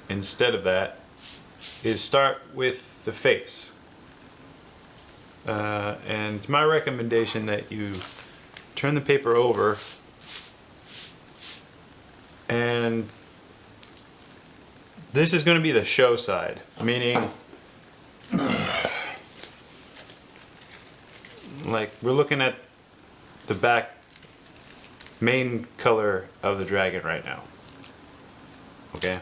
instead of that is start with the face. And it's my recommendation that you turn the paper over and this is going to be the show side, meaning like we're looking at the back main color of the dragon right now. Okay,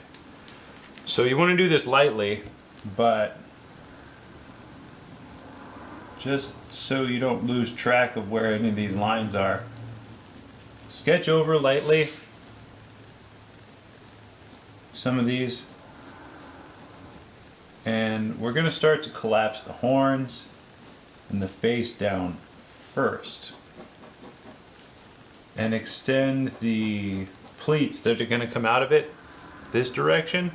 so you want to do this lightly, but just so you don't lose track of where any of these lines are, sketch over lightly some of these, and we're going to start to collapse the horns and the face down first and extend the pleats that are going to come out of it this direction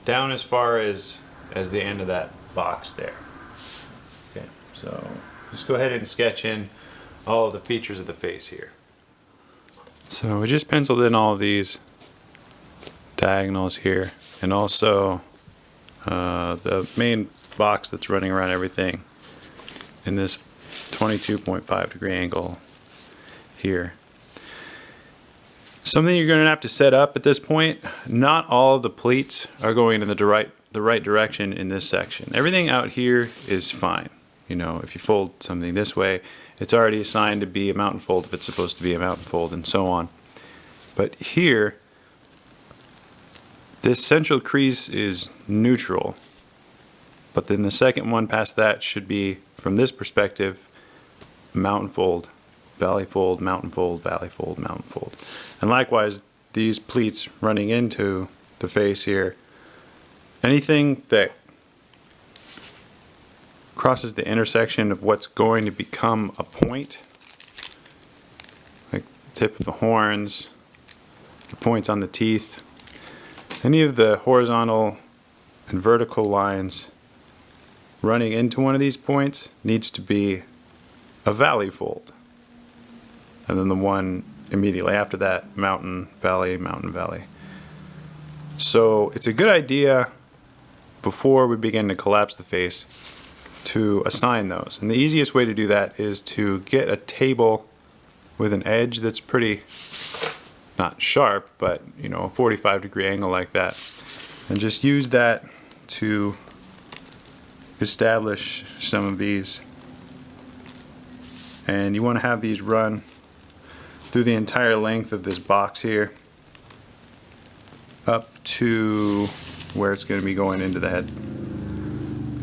down as far as the end of that box there. Okay, so just go ahead and sketch in all of the features of the face here. So we just penciled in all of these diagonals here, and also the main box that's running around everything in this 22.5 degree angle here. Something you're going to have to set up at this point, not all of the pleats are going in the the right direction in this section. Everything out here is fine. You know, if you fold something this way, it's already assigned to be a mountain fold if it's supposed to be a mountain fold, and so on. But here, this central crease is neutral, but then the second one past that should be, from this perspective, mountain fold, valley fold, mountain fold, valley fold, mountain fold. And likewise, these pleats running into the face here, anything that crosses the intersection of what's going to become a point, like the tip of the horns, the points on the teeth, any of the horizontal and vertical lines running into one of these points needs to be a valley fold. And then the one immediately after that, mountain, valley, mountain, valley. So it's a good idea before we begin to collapse the face to assign those. And the easiest way to do that is to get a table with an edge that's pretty, not sharp, but you know, a 45-degree angle like that. And just use that to establish some of these. And you want to have these run through the entire length of this box here up to where it's going to be going into the head.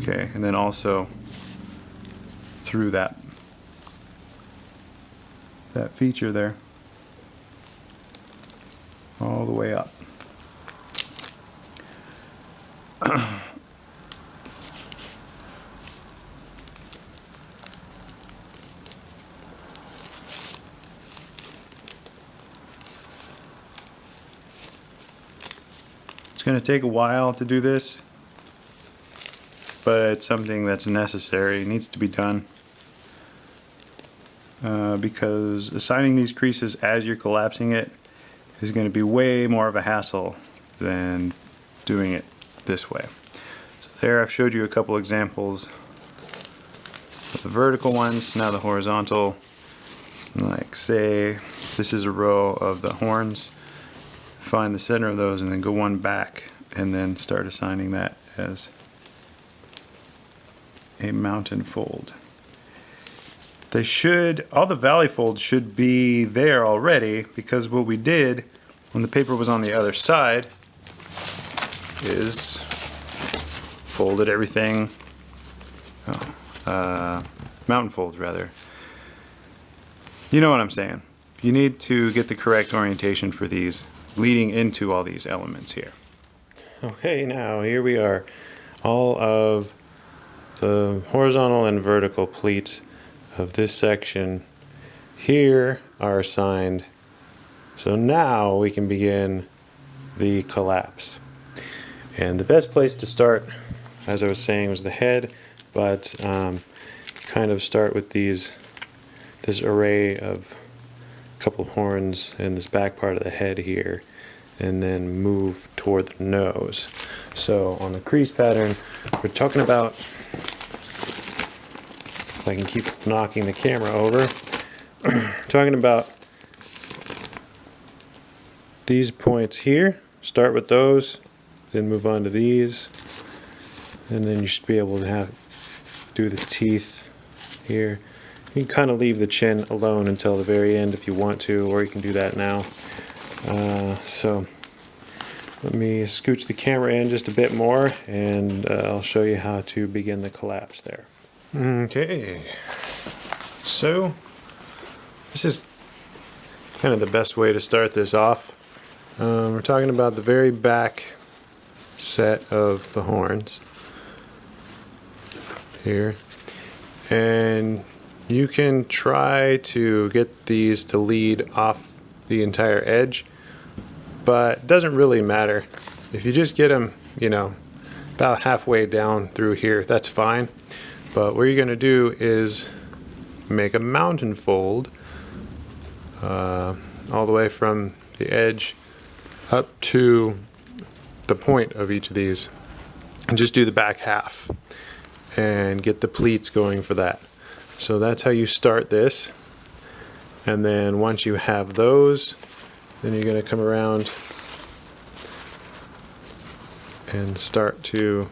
Okay, and then also through that feature there all the way up. It's going to take a while to do this, but it's something that's necessary. It needs to be done because assigning these creases as you're collapsing it is going to be way more of a hassle than doing it this way. So there I've showed you a couple examples of the vertical ones, now the horizontal. Like say this is a row of the horns, find the center of those and then go one back and then start assigning that as a mountain fold. They should, all the valley folds should be there already, because what we did when the paper was on the other side is folded everything, mountain folds rather. You know what I'm saying. You need to get the correct orientation for these leading into all these elements here. Okay, now here we are. All of the horizontal and vertical pleats of this section here are assigned. So now we can begin the collapse. And the best place to start, as I was saying, was the head, but kind of start with this array of a couple of horns and this back part of the head here, and then move toward the nose. So on the crease pattern, we're talking about, if I can keep knocking the camera over, talking about these points here. Start with those, then move on to these, and then you should be able to do the teeth here. You can kind of leave the chin alone until the very end if you want to, or you can do that now. So let me scooch the camera in just a bit more, and I'll show you how to begin the collapse there. Okay, so this is kind of the best way to start this off. We're talking about the very back set of the horns here, and you can try to get these to lead off the entire edge, but it doesn't really matter. If you just get them, you know, about halfway down through here, that's fine. But what you're going to do is make a mountain fold all the way from the edge up to the point of each of these, and just do the back half and get the pleats going for that. So that's how you start this, and then once you have those, then you're going to come around and start to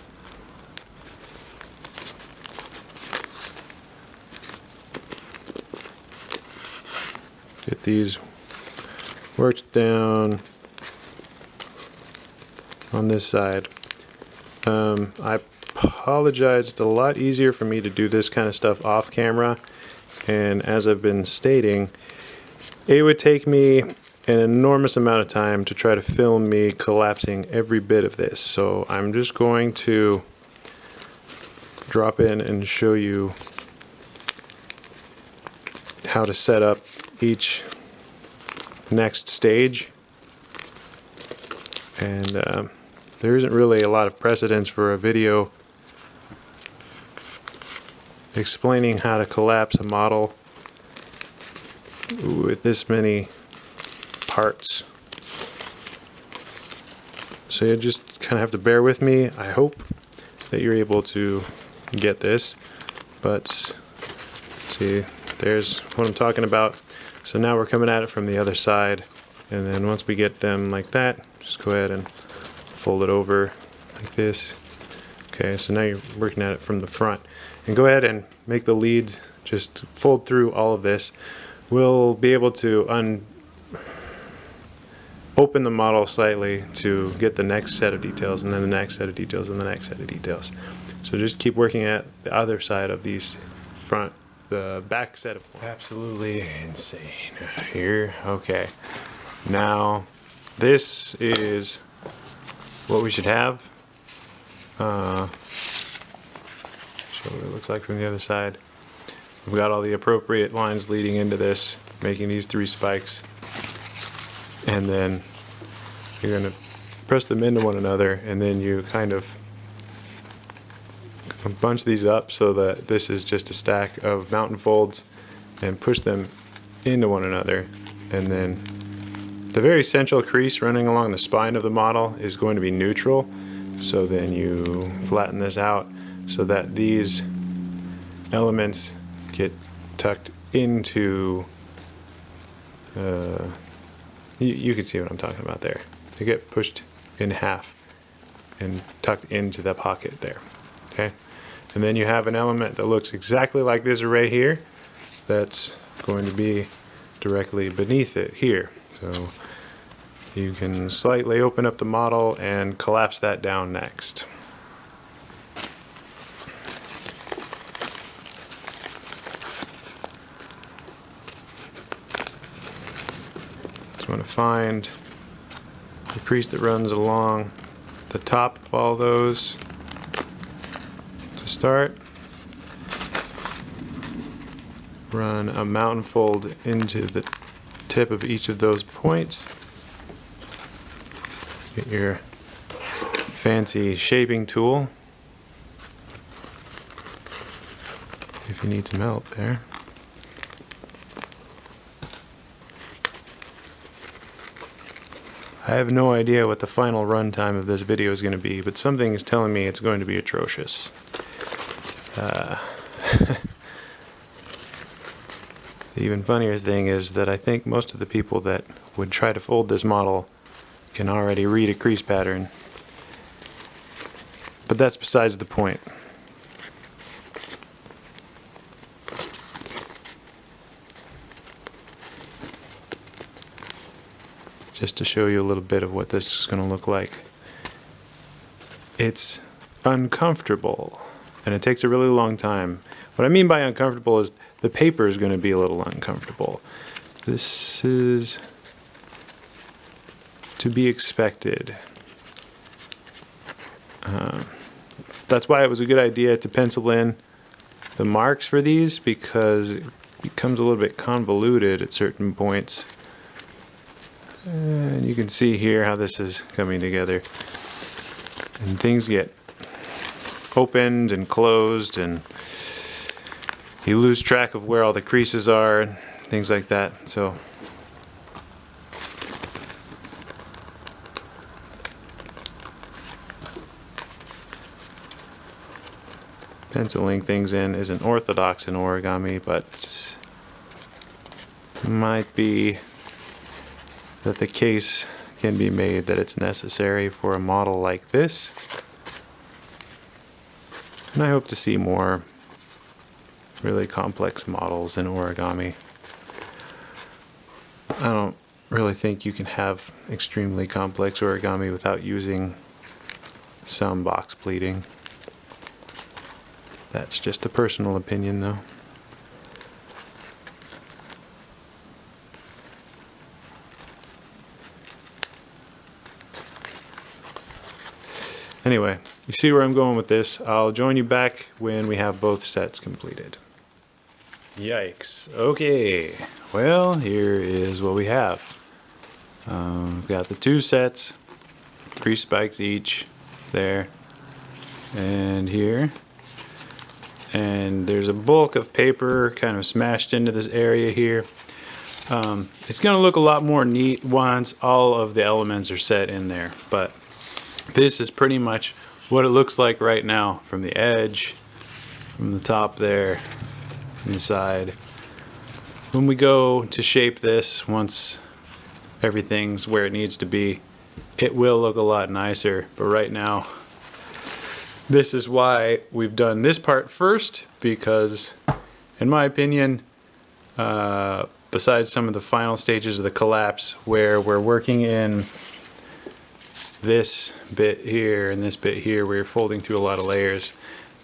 get these worked down on this side. I apologize, it's a lot easier for me to do this kind of stuff off camera, and as I've been stating, it would take me an enormous amount of time to try to film me collapsing every bit of this. So I'm just going to drop in and show you how to set up each next stage. And there isn't really a lot of precedence for a video explaining how to collapse a model with this many parts. So you just kind of have to bear with me. I hope that you're able to get this, but see, there's what I'm talking about. So now we're coming at it from the other side, and then once we get them like that, just go ahead and fold it over like this. Okay, so now you're working at it from the front, and go ahead and make the leads, just fold through all of this. We'll be able to open the model slightly to get the next set of details, and then the next set of details, and the next set of details. So just keep working at the other side of these the back set of points. Absolutely insane here. Okay, now this is what we should have. Show what it looks like from the other side. We've got all the appropriate lines leading into this, making these 3 spikes, and then you're going to press them into one another, and then you kind of bunch these up so that this is just a stack of mountain folds, and push them into one another. And then the very central crease running along the spine of the model is going to be neutral, so then you flatten this out so that these elements get tucked into you can see what I'm talking about there. They get pushed in half and tucked into the pocket there. Okay, and then you have an element that looks exactly like this array here that's going to be directly beneath it here. So you can slightly open up the model and collapse that down next. Just want to find the crease that runs along the top of all those to start. Run a mountain fold into the tip of each of those points. Get your fancy shaping tool if you need some help there. I have no idea what the final run time of this video is going to be, but something is telling me it's going to be atrocious. The even funnier thing is that I think most of the people that would try to fold this model can already read a crease pattern, but that's besides the point. Just to show you a little bit of what this is going to look like. It's uncomfortable, and it takes a really long time. What I mean by uncomfortable is the paper is going to be a little uncomfortable. This is to be expected. That's why it was a good idea to pencil in the marks for these, because it becomes a little bit convoluted at certain points. And you can see here how this is coming together. And things get opened and closed, and you lose track of where all the creases are and things like that. So penciling things in isn't orthodox in origami, but might be that the case can be made that it's necessary for a model like this. And I hope to see more really complex models in origami. I don't really think you can have extremely complex origami without using some box pleating. That's just a personal opinion though. Anyway, you see where I'm going with this. I'll join you back when we have both sets completed. Yikes. Okay, well, here is what we have. We've got the two sets, 3 spikes each, there and here. And there's a bulk of paper kind of smashed into this area here. It's going to look a lot more neat once all of the elements are set in there, but this is pretty much what it looks like right now, from the edge, from the top there, inside. When we go to shape this, once everything's where it needs to be, it will look a lot nicer. But right now, this is why we've done this part first, because in my opinion, besides some of the final stages of the collapse where we're working in this bit here and this bit here where you're folding through a lot of layers,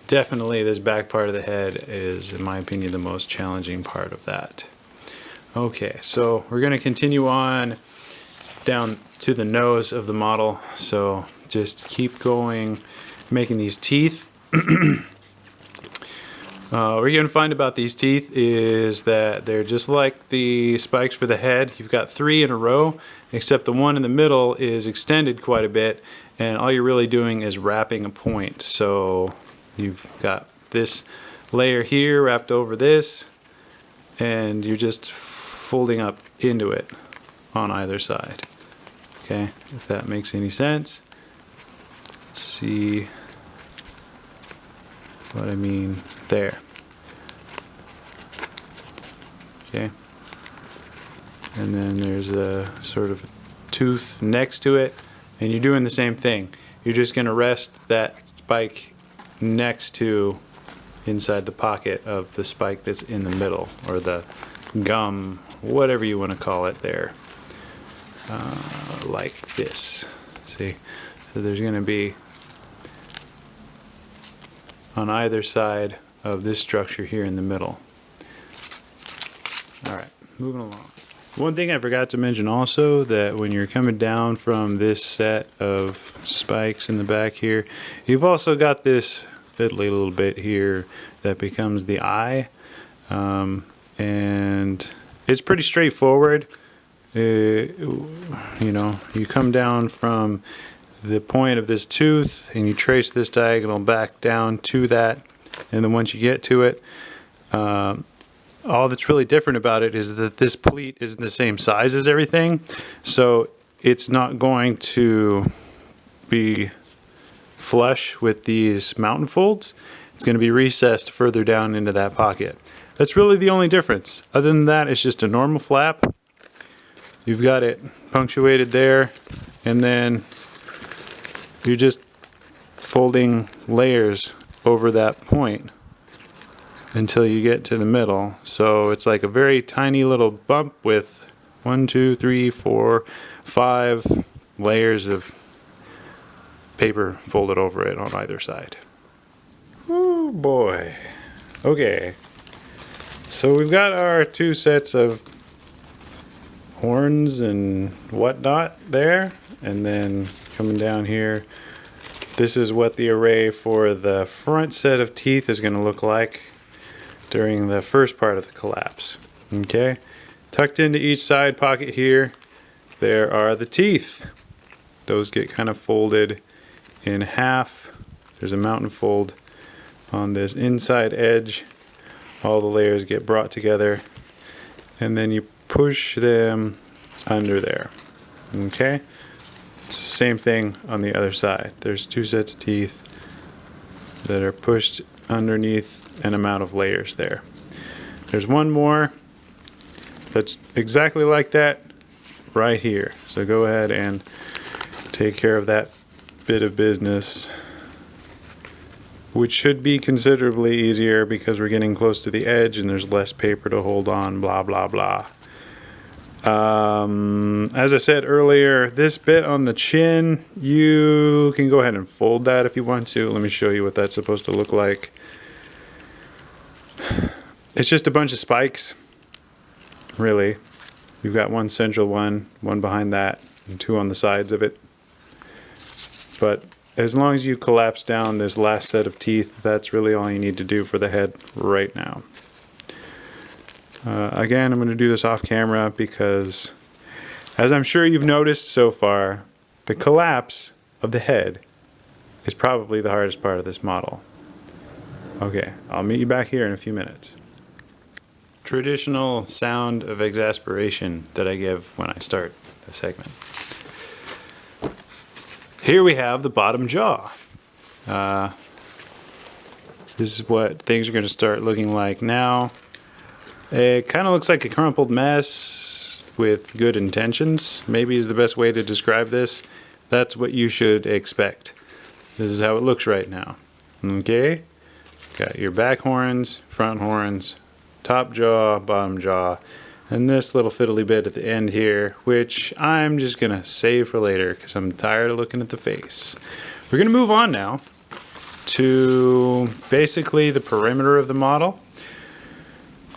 definitely this back part of the head is, in my opinion, the most challenging part of that. Okay, so we're going to continue on down to the nose of the model. So just keep going, making these teeth. What you're going to find about these teeth is that they're just like the spikes for the head. You've got 3 in a row, except the one in the middle is extended quite a bit, and all you're really doing is wrapping a point. So you've got this layer here wrapped over this, and you're just folding up into it on either side. Okay, if that makes any sense. Let's see what I mean there. Okay, and then there's a sort of tooth next to it, and you're doing the same thing. You're just going to rest that spike next to inside the pocket of the spike that's in the middle, or the gum, whatever you want to call it there, like this. See, so there's going to be on either side of this structure here in the middle. Alright, moving along. One thing I forgot to mention also, that when you're coming down from this set of spikes in the back here, you've also got this fiddly little bit here that becomes the eye, and it's pretty straightforward. You know, you come down from the point of this tooth and you trace this diagonal back down to that, and then once you get to it, all that's really different about it is that this pleat isn't the same size as everything, so it's not going to be flush with these mountain folds. It's going to be recessed further down into that pocket. That's really the only difference. Other than that, it's just a normal flap. You've got it punctuated there, and then you're just folding layers over that point until you get to the middle. So it's like a very tiny little bump with 1, 2, 3, 4, 5 layers of paper folded over it on either side. Oh boy. Okay. So we've got our 2 sets of horns and whatnot there, and then coming down here, this is what the array for the front set of teeth is going to look like during the first part of the collapse. Okay, tucked into each side pocket here, there are the teeth. Those get kind of folded in half. There's a mountain fold on this inside edge. All the layers get brought together, and then you push them under there. Okay, it's the same thing on the other side. There's 2 sets of teeth that are pushed underneath an amount of layers there. There's one more that's exactly like that right here. So go ahead and take care of that bit of business, which should be considerably easier because we're getting close to the edge and there's less paper to hold on, blah, blah, blah. As I said earlier, this bit on the chin, you can go ahead and fold that if you want to. Let me show you what that's supposed to look like. It's just a bunch of spikes, really. You've got one central one behind that, and two on the sides of it. But as long as you collapse down this last set of teeth, that's really all you need to do for the head right now. Again, I'm going to do this off camera because, as I'm sure you've noticed so far, the collapse of the head is probably the hardest part of this model. Okay, I'll meet you back here in a few minutes. Traditional sound of exasperation that I give when I start a segment. Here we have the bottom jaw. This is what things are going to start looking like now. It kind of looks like a crumpled mess with good intentions, maybe is the best way to describe this. That's what you should expect. This is how it looks right now. Okay? Got your back horns, front horns, top jaw, bottom jaw, and this little fiddly bit at the end here, which I'm just going to save for later because I'm tired of looking at the face. We're going to move on now to basically the perimeter of the model.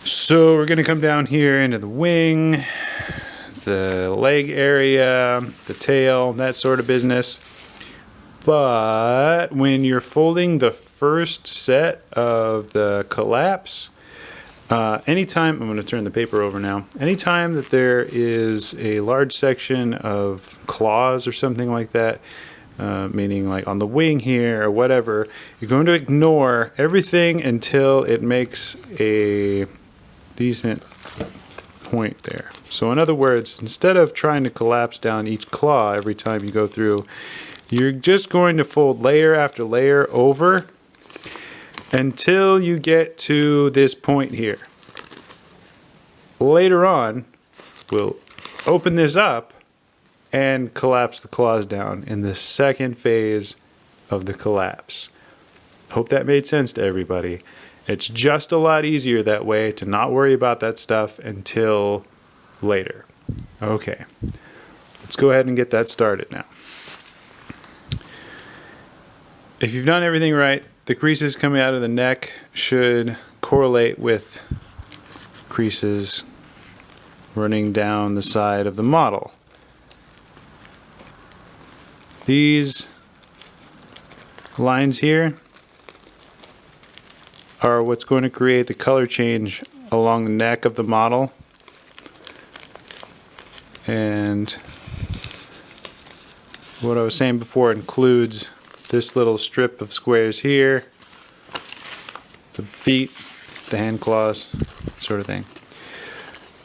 So we're going to come down here into the wing, the leg area, the tail, that sort of business. But when you're folding the first set of the collapse, anytime, I'm going to turn the paper over now, anytime that there is a large section of claws or something like that, meaning like on the wing here or whatever, you're going to ignore everything until it makes a decent point there. So in other words, instead of trying to collapse down each claw every time you go through, you're just going to fold layer after layer over until you get to this point here. Later on, we'll open this up and collapse the claws down in the second phase of the collapse. Hope that made sense to everybody. It's just a lot easier that way to not worry about that stuff until later. Okay, let's go ahead and get that started now. If you've done everything right, the creases coming out of the neck should correlate with creases running down the side of the model. These lines here are what's going to create the color change along the neck of the model. And what I was saying before includes this little strip of squares here, the feet, the hand claws, sort of thing.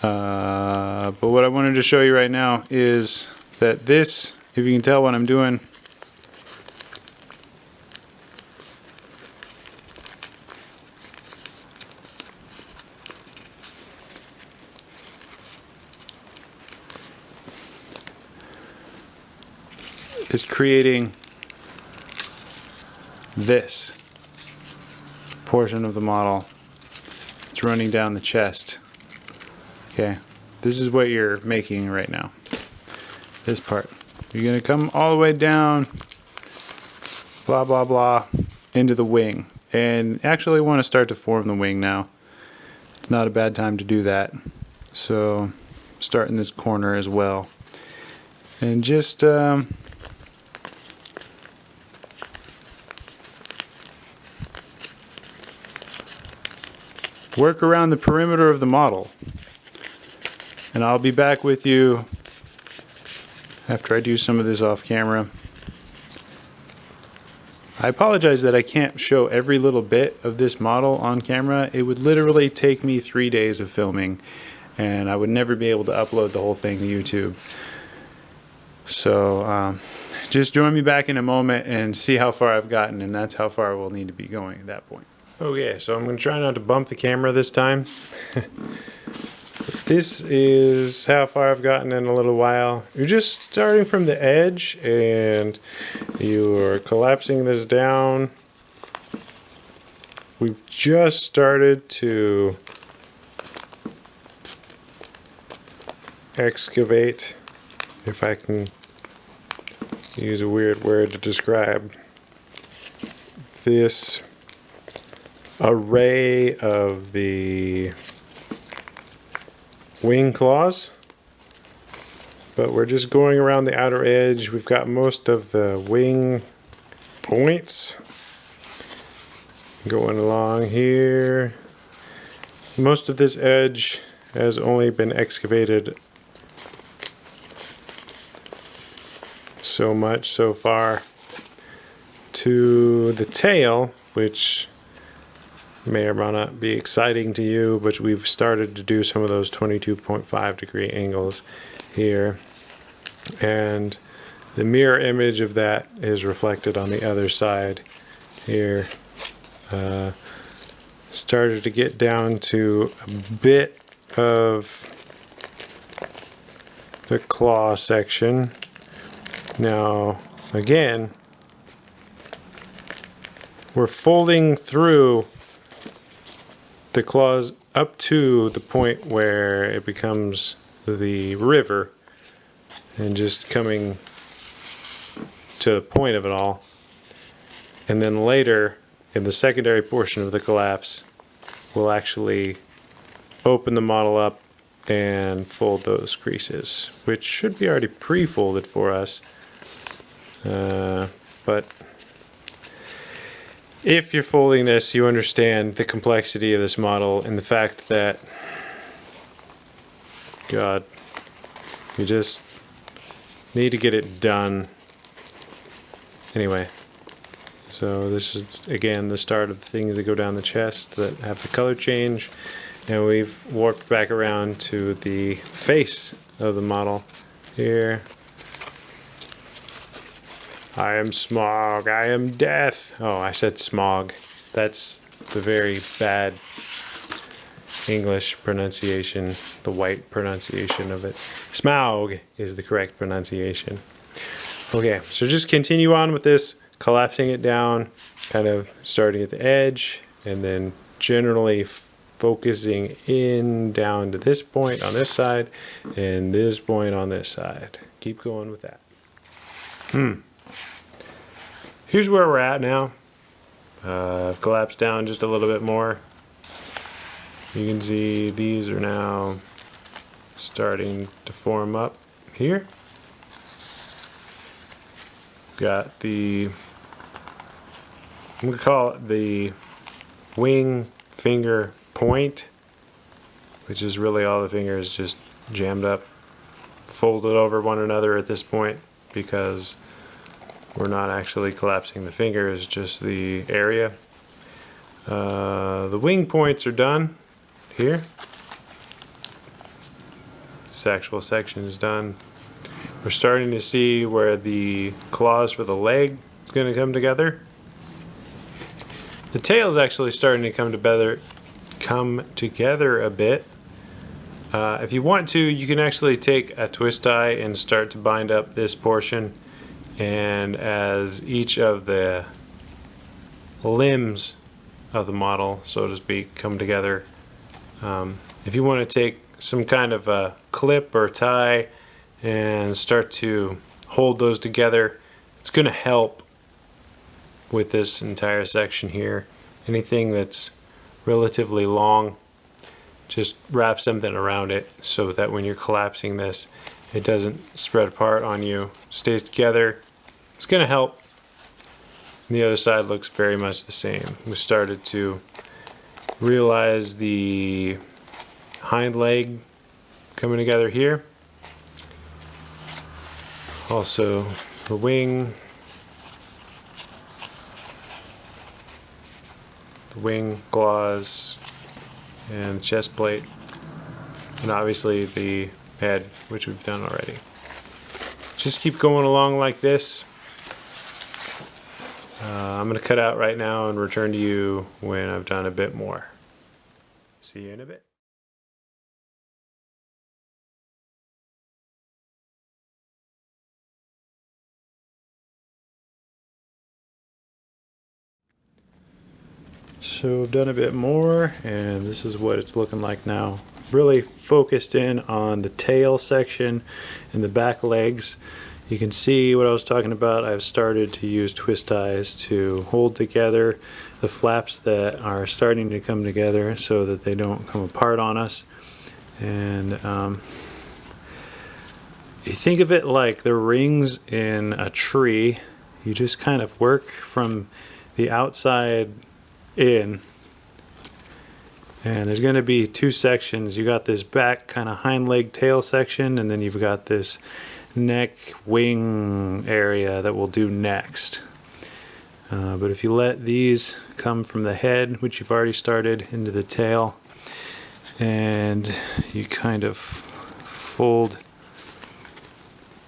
But what I wanted to show you right now is that this, if you can tell what I'm doing, is creating this portion of the model. It's running down the chest. Okay, this is what you're making right now. This part. You're going to come all the way down, blah, blah, blah, into the wing. And actually want to start to form the wing now. It's not a bad time to do that. So, start in this corner as well. And just work around the perimeter of the model. And I'll be back with you after I do some of this off camera. I apologize that I can't show every little bit of this model on camera. It would literally take me 3 days of filming, and I would never be able to upload the whole thing to YouTube. So just join me back in a moment and see how far I've gotten, and that's how far we'll need to be going at that point. Okay, so I'm going to try not to bump the camera this time. This is how far I've gotten in a little while. You're just starting from the edge and you're collapsing this down. We've just started to excavate, if I can use a weird word to describe this array of the wing claws, but we're just going around the outer edge. We've got most of the wing points going along here. Most of this edge has only been excavated so much so far. To the tail, which may or may not be exciting to you, but we've started to do some of those 22.5 degree angles here, and the mirror image of that is reflected on the other side here. Started to get down to a bit of the claw section. Now again, we're folding through the claws up to the point where it becomes the river and just coming to the point of it all. And then later in the secondary portion of the collapse, we'll actually open the model up and fold those creases, which should be already pre-folded for us. But if you're folding this, you understand the complexity of this model and the fact that, God, you just need to get it done. Anyway, so this is again the start of the things that go down the chest that have the color change, and we've warped back around to the face of the model here. I am Smaug, I am death. Oh, I said Smaug. That's the very bad English pronunciation, the white pronunciation of it. Smaug is the correct pronunciation. Okay, so just continue on with this, collapsing it down, kind of starting at the edge, and then generally focusing in down to this point on this side, and this point on this side. Keep going with that. Here's where we're at now. I've collapsed down just a little bit more. You can see these are now starting to form up here. Got the, I'm gonna call it the wing finger point, which is really all the fingers just jammed up, folded over one another at this point, because we're not actually collapsing the fingers, just the area. The wing points are done here. This actual section is done. We're starting to see where the claws for the leg is going to come together. The tail is actually starting to come together a bit. If you want to, you can actually take a twist tie and start to bind up this portion. And as each of the limbs of the model, so to speak, come together, if you want to take some kind of a clip or tie and start to hold those together, it's going to help with this entire section here. Anything that's relatively long, just wrap something around it so that when you're collapsing this, it doesn't spread apart on you, stays together. It's going to help. And the other side looks very much the same. We started to realize the hind leg coming together here. Also the wing. The wing claws and the chest plate. And obviously the head, which we've done already. Just keep going along like this. I'm going to cut out right now and return to you when I've done a bit more. See you in a bit. So I've done a bit more, and this is what it's looking like now. Really focused in on the tail section and the back legs. You can see what I was talking about. I've started to use twist ties to hold together the flaps that are starting to come together so that they don't come apart on us. And you think of it like the rings in a tree. You just kind of work from the outside in, and there's going to be two sections. You got this back kind of hind leg tail section, and then you've got this neck wing area that we'll do next. But if you let these come from the head, which you've already started, into the tail, and you kind of fold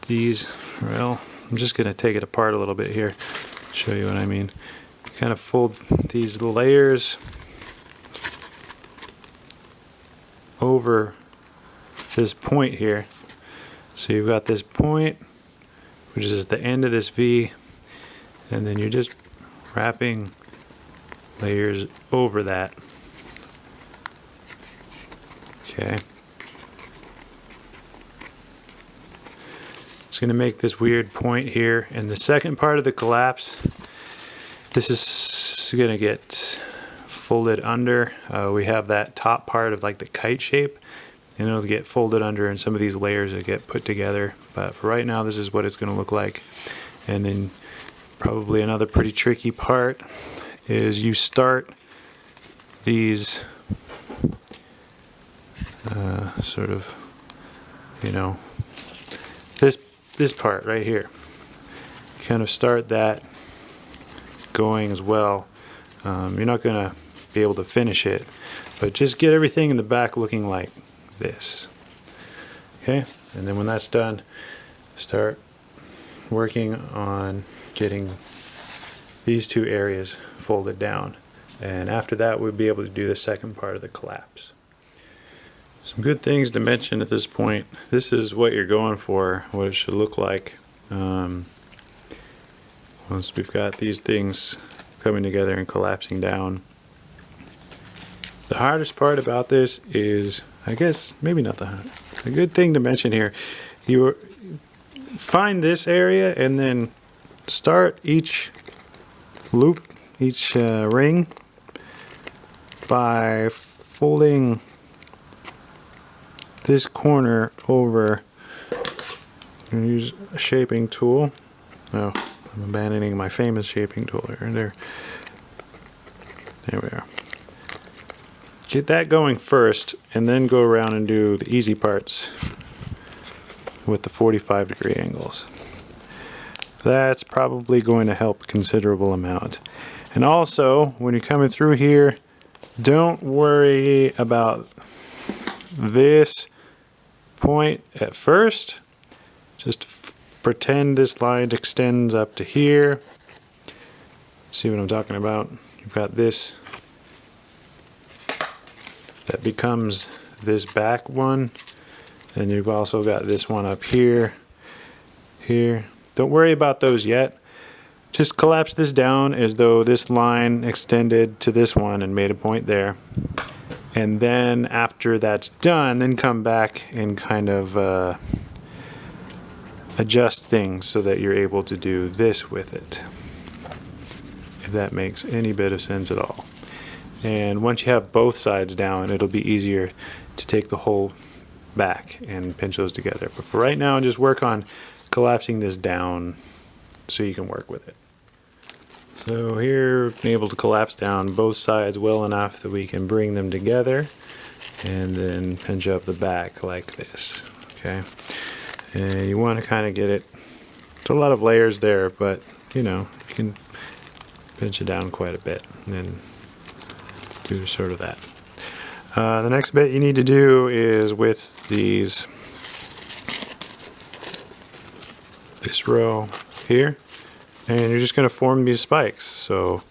these, well, I'm just going to take it apart a little bit here, show you what I mean. You kind of fold these layers over this point here. So you've got this point, which is the end of this V, and then you're just wrapping layers over that. Okay. It's going to make this weird point here. And the second part of the collapse, this is going to get folded under. We have that top part of like the kite shape, and it'll get folded under, and some of these layers will get put together. But for right now, this is what it's going to look like. And then probably another pretty tricky part is you start these sort of, you know, this part right here. Kind of start that going as well. You're not going to be able to finish it, but just get everything in the back looking like this. Okay, and then when that's done, start working on getting these two areas folded down, and after that we'll be able to do the second part of the collapse. Some good things to mention at this point. This is what you're going for, what it should look like once we've got these things coming together and collapsing down. The hardest part about this is, I guess, maybe not the hardest. A good thing to mention here, you find this area and then start each loop, each ring, by folding this corner over. I'm going to use a shaping tool. Oh, I'm abandoning my famous shaping tool here. There we are. Get that going first, and then go around and do the easy parts with the 45-degree angles. That's probably going to help a considerable amount. And also, when you're coming through here, don't worry about this point at first. Just pretend this line extends up to here. See what I'm talking about? You've got this that becomes this back one, and you've also got this one up here, here. Don't worry about those yet. Just collapse this down as though this line extended to this one and made a point there. And then after that's done, then come back and kind of adjust things so that you're able to do this with it, if that makes any bit of sense at all. And once you have both sides down, it'll be easier to take the whole back and pinch those together. But for right now, just work on collapsing this down so you can work with it. So here, we've been able to collapse down both sides well enough that we can bring them together and then pinch up the back like this. Okay, and you want to kind of get it. It's a lot of layers there, but you know, you can pinch it down quite a bit and then do sort of that. The next bit you need to do is with these, this row here, and you're just going to form these spikes. So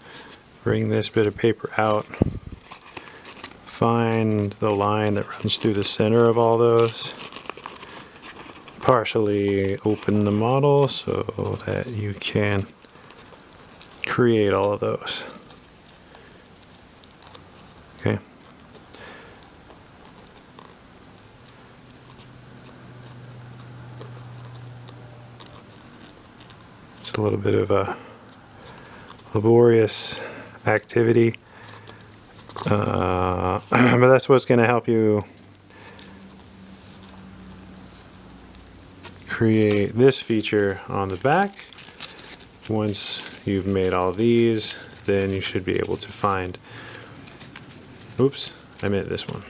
bring this bit of paper out, find the line that runs through the center of all those, partially open the model so that you can create all of those. a little bit of a laborious activity, but that's what's going to help you create this feature on the back. Once you've made all these, then you should be able to find, oops, I meant this one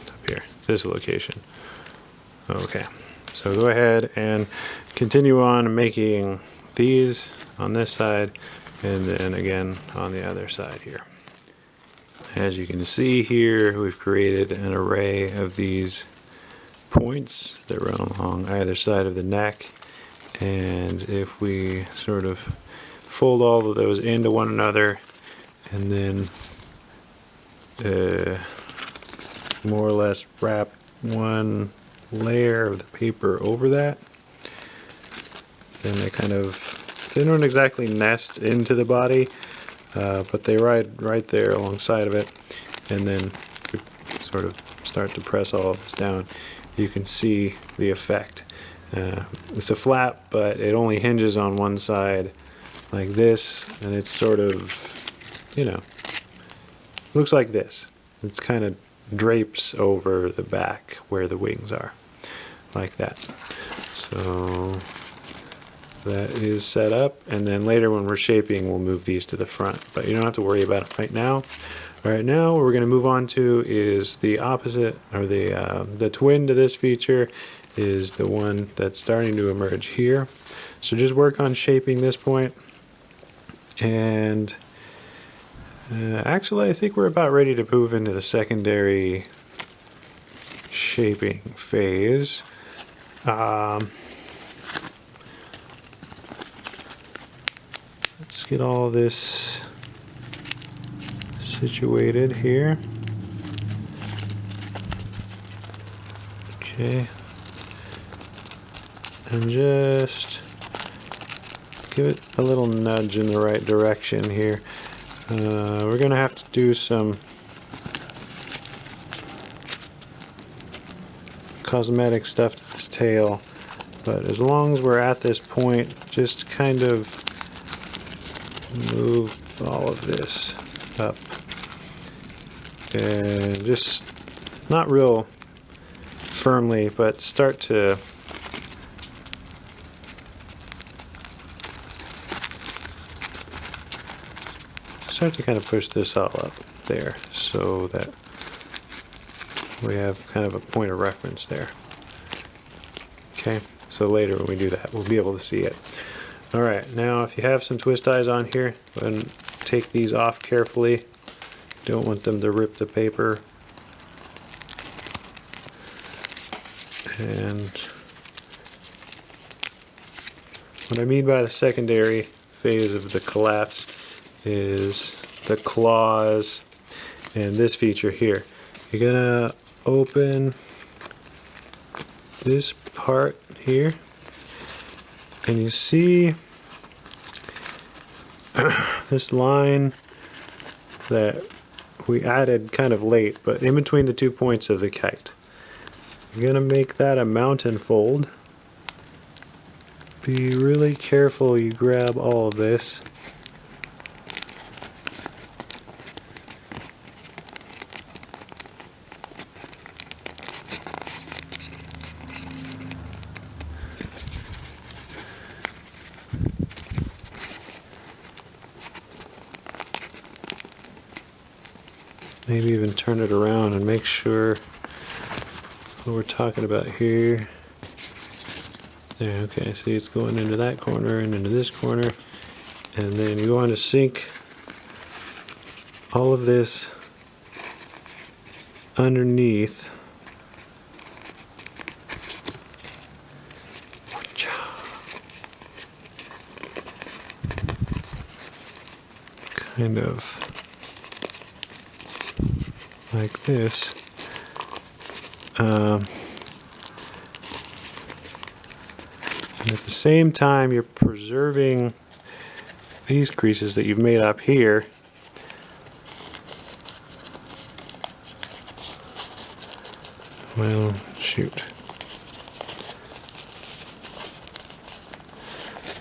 up here, this location. Okay, so go ahead and continue on making these on this side and then again on the other side here. As you can see here, we've created an array of these points that run along either side of the neck, and if we sort of fold all of those into one another and then more or less wrap one layer of the paper over that, then they don't exactly nest into the body, but they ride right there alongside of it, and then we sort of start to press all of this down. You can see the effect. It's a flap, but it only hinges on one side like this, and it's sort of, you know, looks like this. It's kind of drapes over the back where the wings are, like that. So that is set up, and then later when we're shaping, we'll move these to the front, but you don't have to worry about it right now. Right now, what we're going to move on to is the opposite, or the twin to this feature is the one that's starting to emerge here. So just work on shaping this point, and actually I think we're about ready to move into the secondary shaping phase. Let's get all this situated here. Okay. And just give it a little nudge in the right direction here. We're going to have to do some cosmetic stuff to this tail, but as long as we're at this point, just kind of move all of this up and just not real firmly, but start to kind of push this all up there so that we have kind of a point of reference there. Okay, so later when we do that, we'll be able to see it. All right, now if you have some twist ties on here, go ahead and take these off carefully. Don't want them to rip the paper. And what I mean by the secondary phase of the collapse is the claws and this feature here. You're gonna open this part here, and you see this line that we added kind of late, but in between the 2 points of the kite. You're gonna make that a mountain fold. Be really careful you grab all of this. Maybe even turn it around and make sure what we're talking about here. There, okay, see it's going into that corner and into this corner. And then you want to sink all of this underneath. Kind of like this. And at the same time, you're preserving these creases that you've made up here. Well, shoot.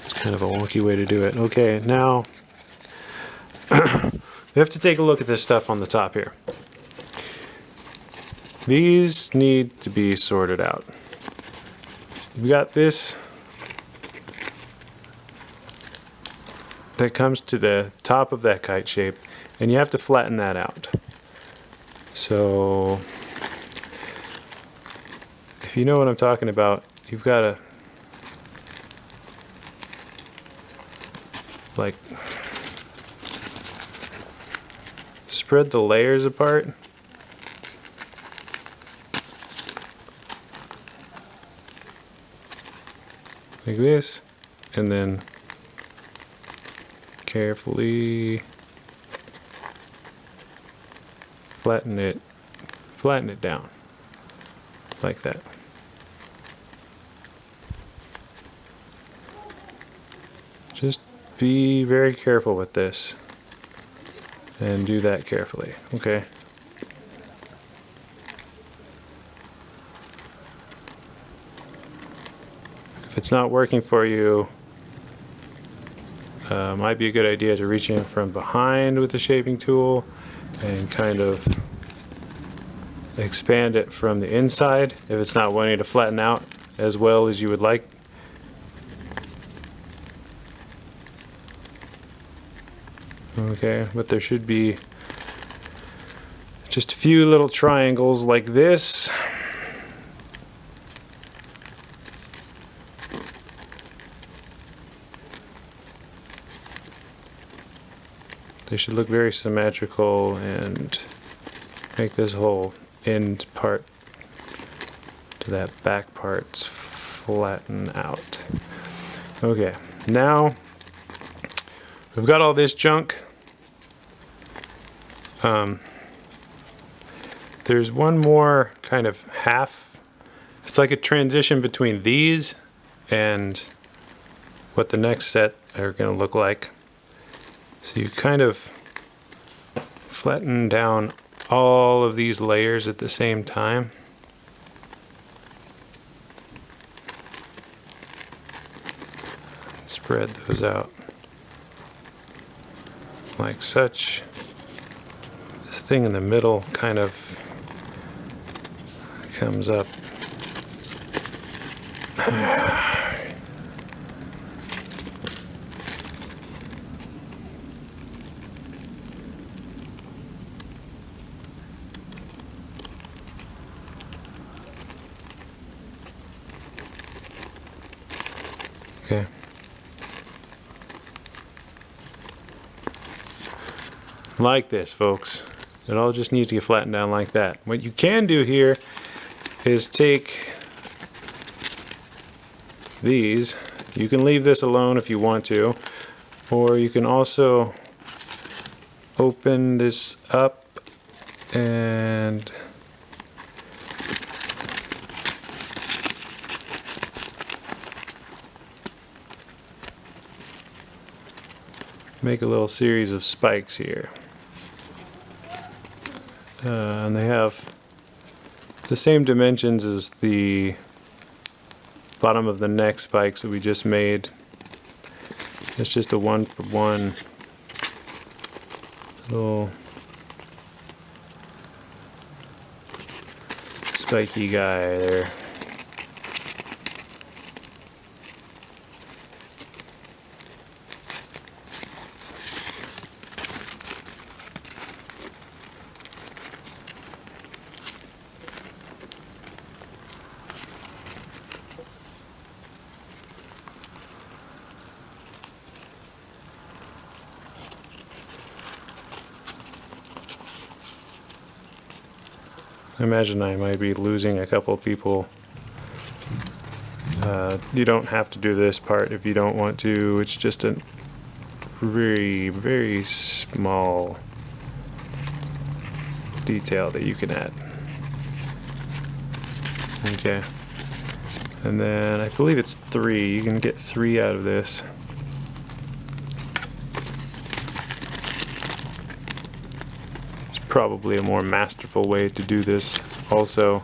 It's kind of a wonky way to do it. Okay, now we have to take a look at this stuff on the top here. These need to be sorted out. We got this that comes to the top of that kite shape, and you have to flatten that out. So if you know what I'm talking about, you've got to like spread the layers apart. Like this, and then carefully flatten it down like that. Just be very careful with this and do that carefully, okay? If it's not working for you, might be a good idea to reach in from behind with the shaping tool and kind of expand it from the inside if it's not wanting to flatten out as well as you would like. Okay, but there should be just a few little triangles like this. They should look very symmetrical and make this whole end part to that back part flatten out. Okay, now we've got all this junk. There's one more kind of half. It's like a transition between these and what the next set are going to look like. So you kind of flatten down all of these layers at the same time. Spread those out like such. This thing in the middle kind of comes up. Okay. Like this, folks. It all just needs to get flattened down like that. What you can do here is take these. You can leave this alone if you want to, or you can also open this up and make a little series of spikes here. And they have the same dimensions as the bottom of the neck spikes that we just made. It's just a 1-for-1 little spiky guy there. I imagine I might be losing a couple of people. You don't have to do this part if you don't want to. It's just a very, very small detail that you can add. Okay. And then I believe it's 3. You can get 3 out of this. Probably a more masterful way to do this also.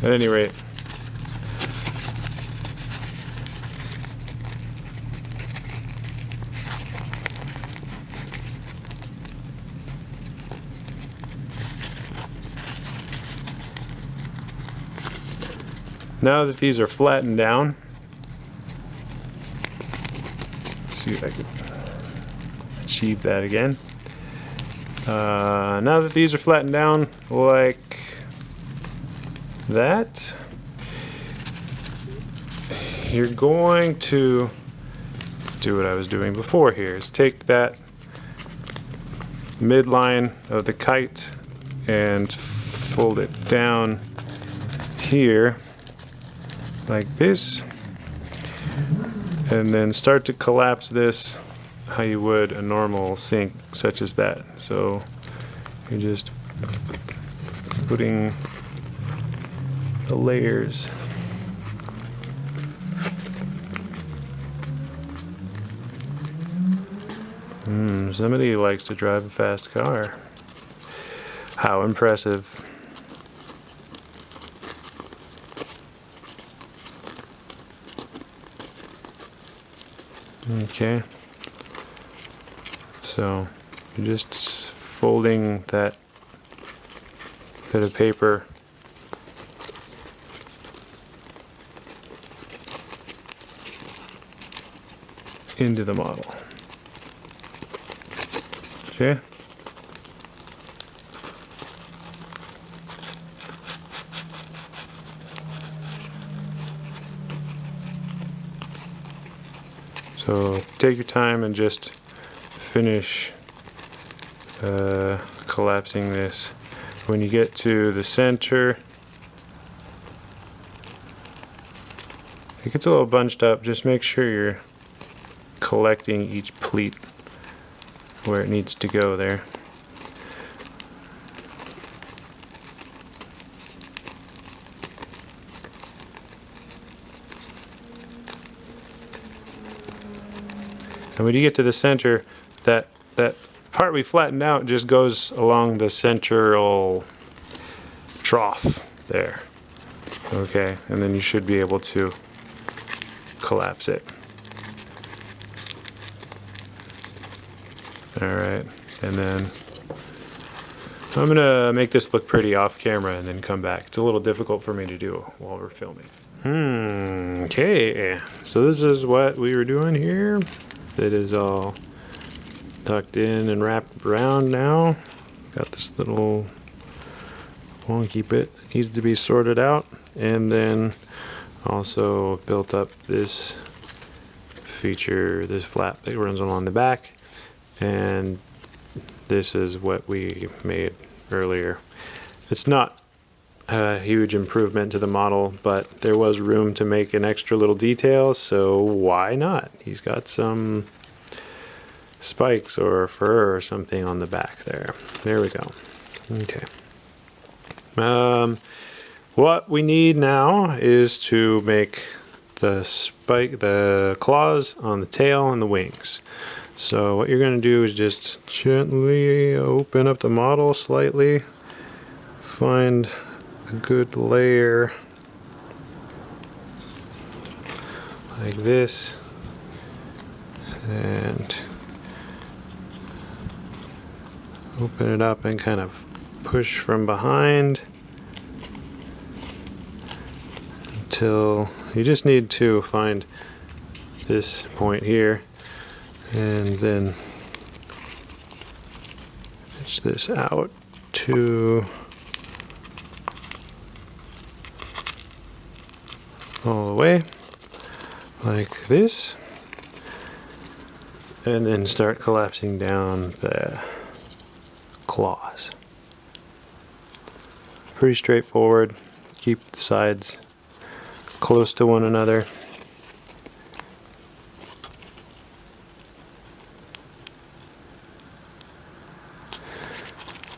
At any rate, now that these are flattened down, let's see if I can achieve that again. Now that these are flattened down like that, you're going to do what I was doing before here, is take that midline of the kite and fold it down here like this, and then start to collapse this how you would a normal sink such as that. So you're just putting the layers somebody likes to drive a fast car. How impressive. Okay, so you're just folding that bit of paper into the model. Okay. So take your time and just finish collapsing this. When you get to the center, it gets a little bunched up. Just make sure you're collecting each pleat where it needs to go there. And when you get to the center, that part we flattened out just goes along the central trough there. Okay, and then you should be able to collapse it. Alright, and then I'm gonna make this look pretty off camera and then come back. It's a little difficult for me to do while we're filming. Okay, so this is what we were doing here. It is all tucked in and wrapped around now. Got this little wonky bit that needs to be sorted out, and then also built up this feature, this flap that runs along the back, and this is what we made earlier. It's not a huge improvement to the model, but there was room to make an extra little detail, so why not? He's got some spikes or fur or something on the back there. There we go. Okay. What we need now is to make the claws on the tail and the wings. So what you're going to do is just gently open up the model slightly, find a good layer like this, and open it up and kind of push from behind until you just need to find this point here, and then pitch this out to all the way like this, and then start collapsing down the claws. Pretty straightforward. Keep the sides close to one another.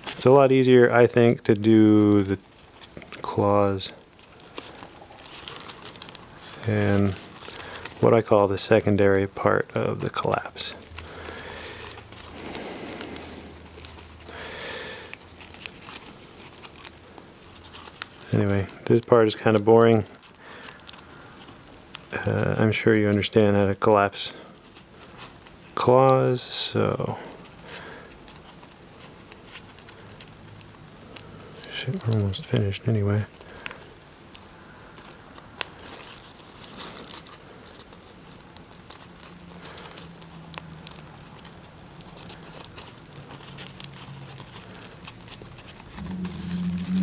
It's a lot easier, I think, to do the claws and what I call the secondary part of the collapse. Anyway, this part is kind of boring. I'm sure you understand how to collapse claws, so shit, we're almost finished anyway.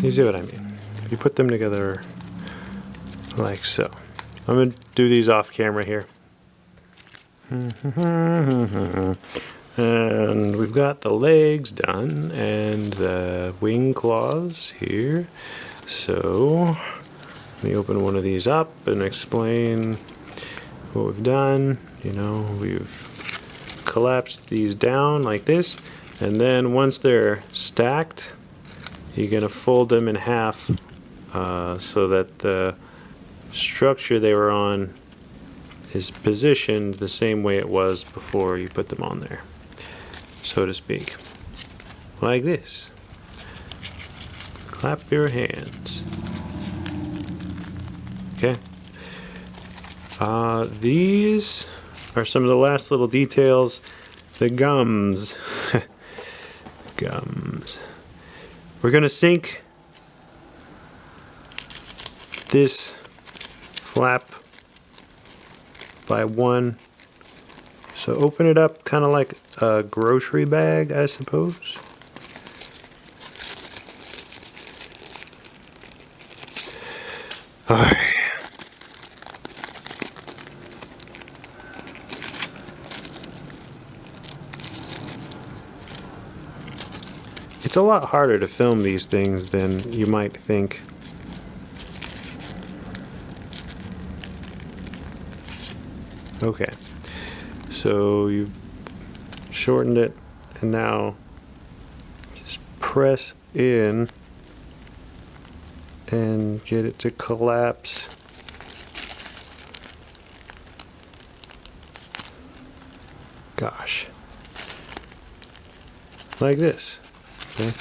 You see what I mean? If you put them together like so. I'm going to do these off camera here. And we've got the legs done and the wing claws here. So let me open one of these up and explain what we've done. You know, we've collapsed these down like this, and then once they're stacked, you're going to fold them in half so that the structure they were on is positioned the same way it was before you put them on there, so to speak. Like this. Clap your hands. Okay. These are some of the last little details. The gums. Gums. We're going to sink this flap by one. So open it up kind of like a grocery bag, I suppose. All right. It's a lot harder to film these things than you might think. Okay, so you've shortened it, and now just press in and get it to collapse. Gosh. Like this. Okay.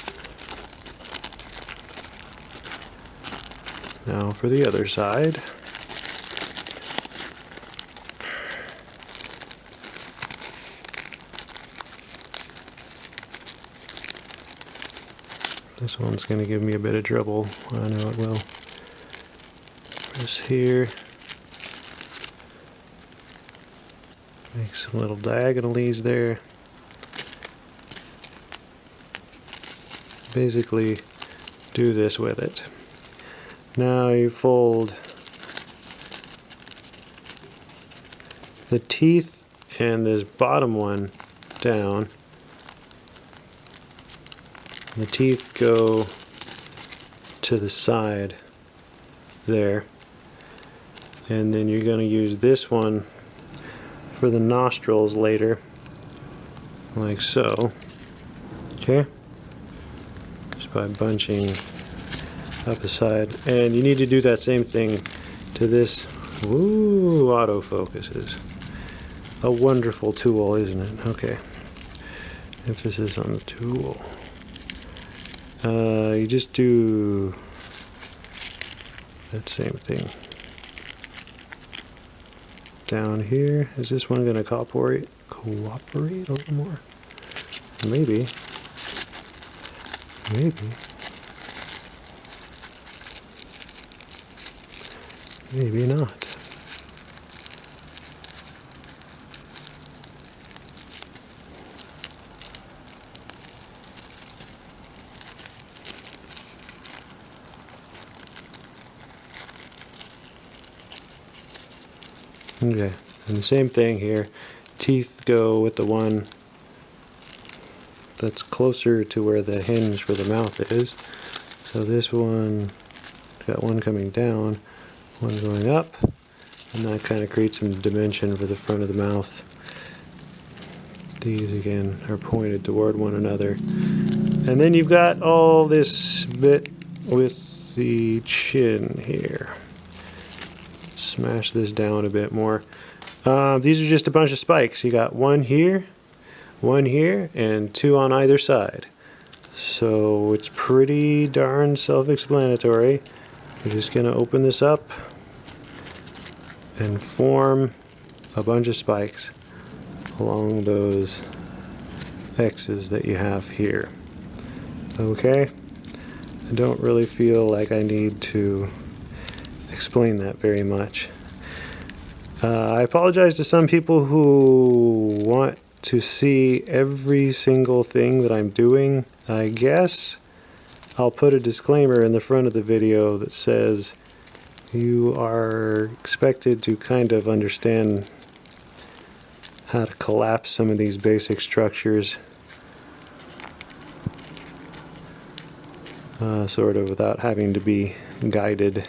Now for the other side. This one's going to give me a bit of trouble. I know it will. Press here. Make some little diagonalies there. Basically do this with it. Now you fold the teeth and this bottom one down. The teeth go to the side there, and then you're going to use this one for the nostrils later, like so. Okay, just by bunching up the side, and you need to do that same thing to this. Ooh, autofocus is a wonderful tool, isn't it? Okay, emphasis on the tool. You just do that same thing down here. Is this one going to cooperate a little more? Maybe. Maybe. Maybe not. Okay, and the same thing here. Teeth go with the one that's closer to where the hinge for the mouth is. So this one, got one coming down, one going up, and that kind of creates some dimension for the front of the mouth. These again are pointed toward one another. And then you've got all this bit with the chin here. Smash this down a bit more. These are just a bunch of spikes. You got one here, and two on either side. So it's pretty darn self-explanatory. we're just going to open this up and form a bunch of spikes along those X's that you have here. Okay? I don't really feel like I need to explain that very much. I apologize to some people who want to see every single thing that I'm doing. I guess I'll put a disclaimer in the front of the video that says you are expected to kind of understand how to collapse some of these basic structures sort of without having to be guided.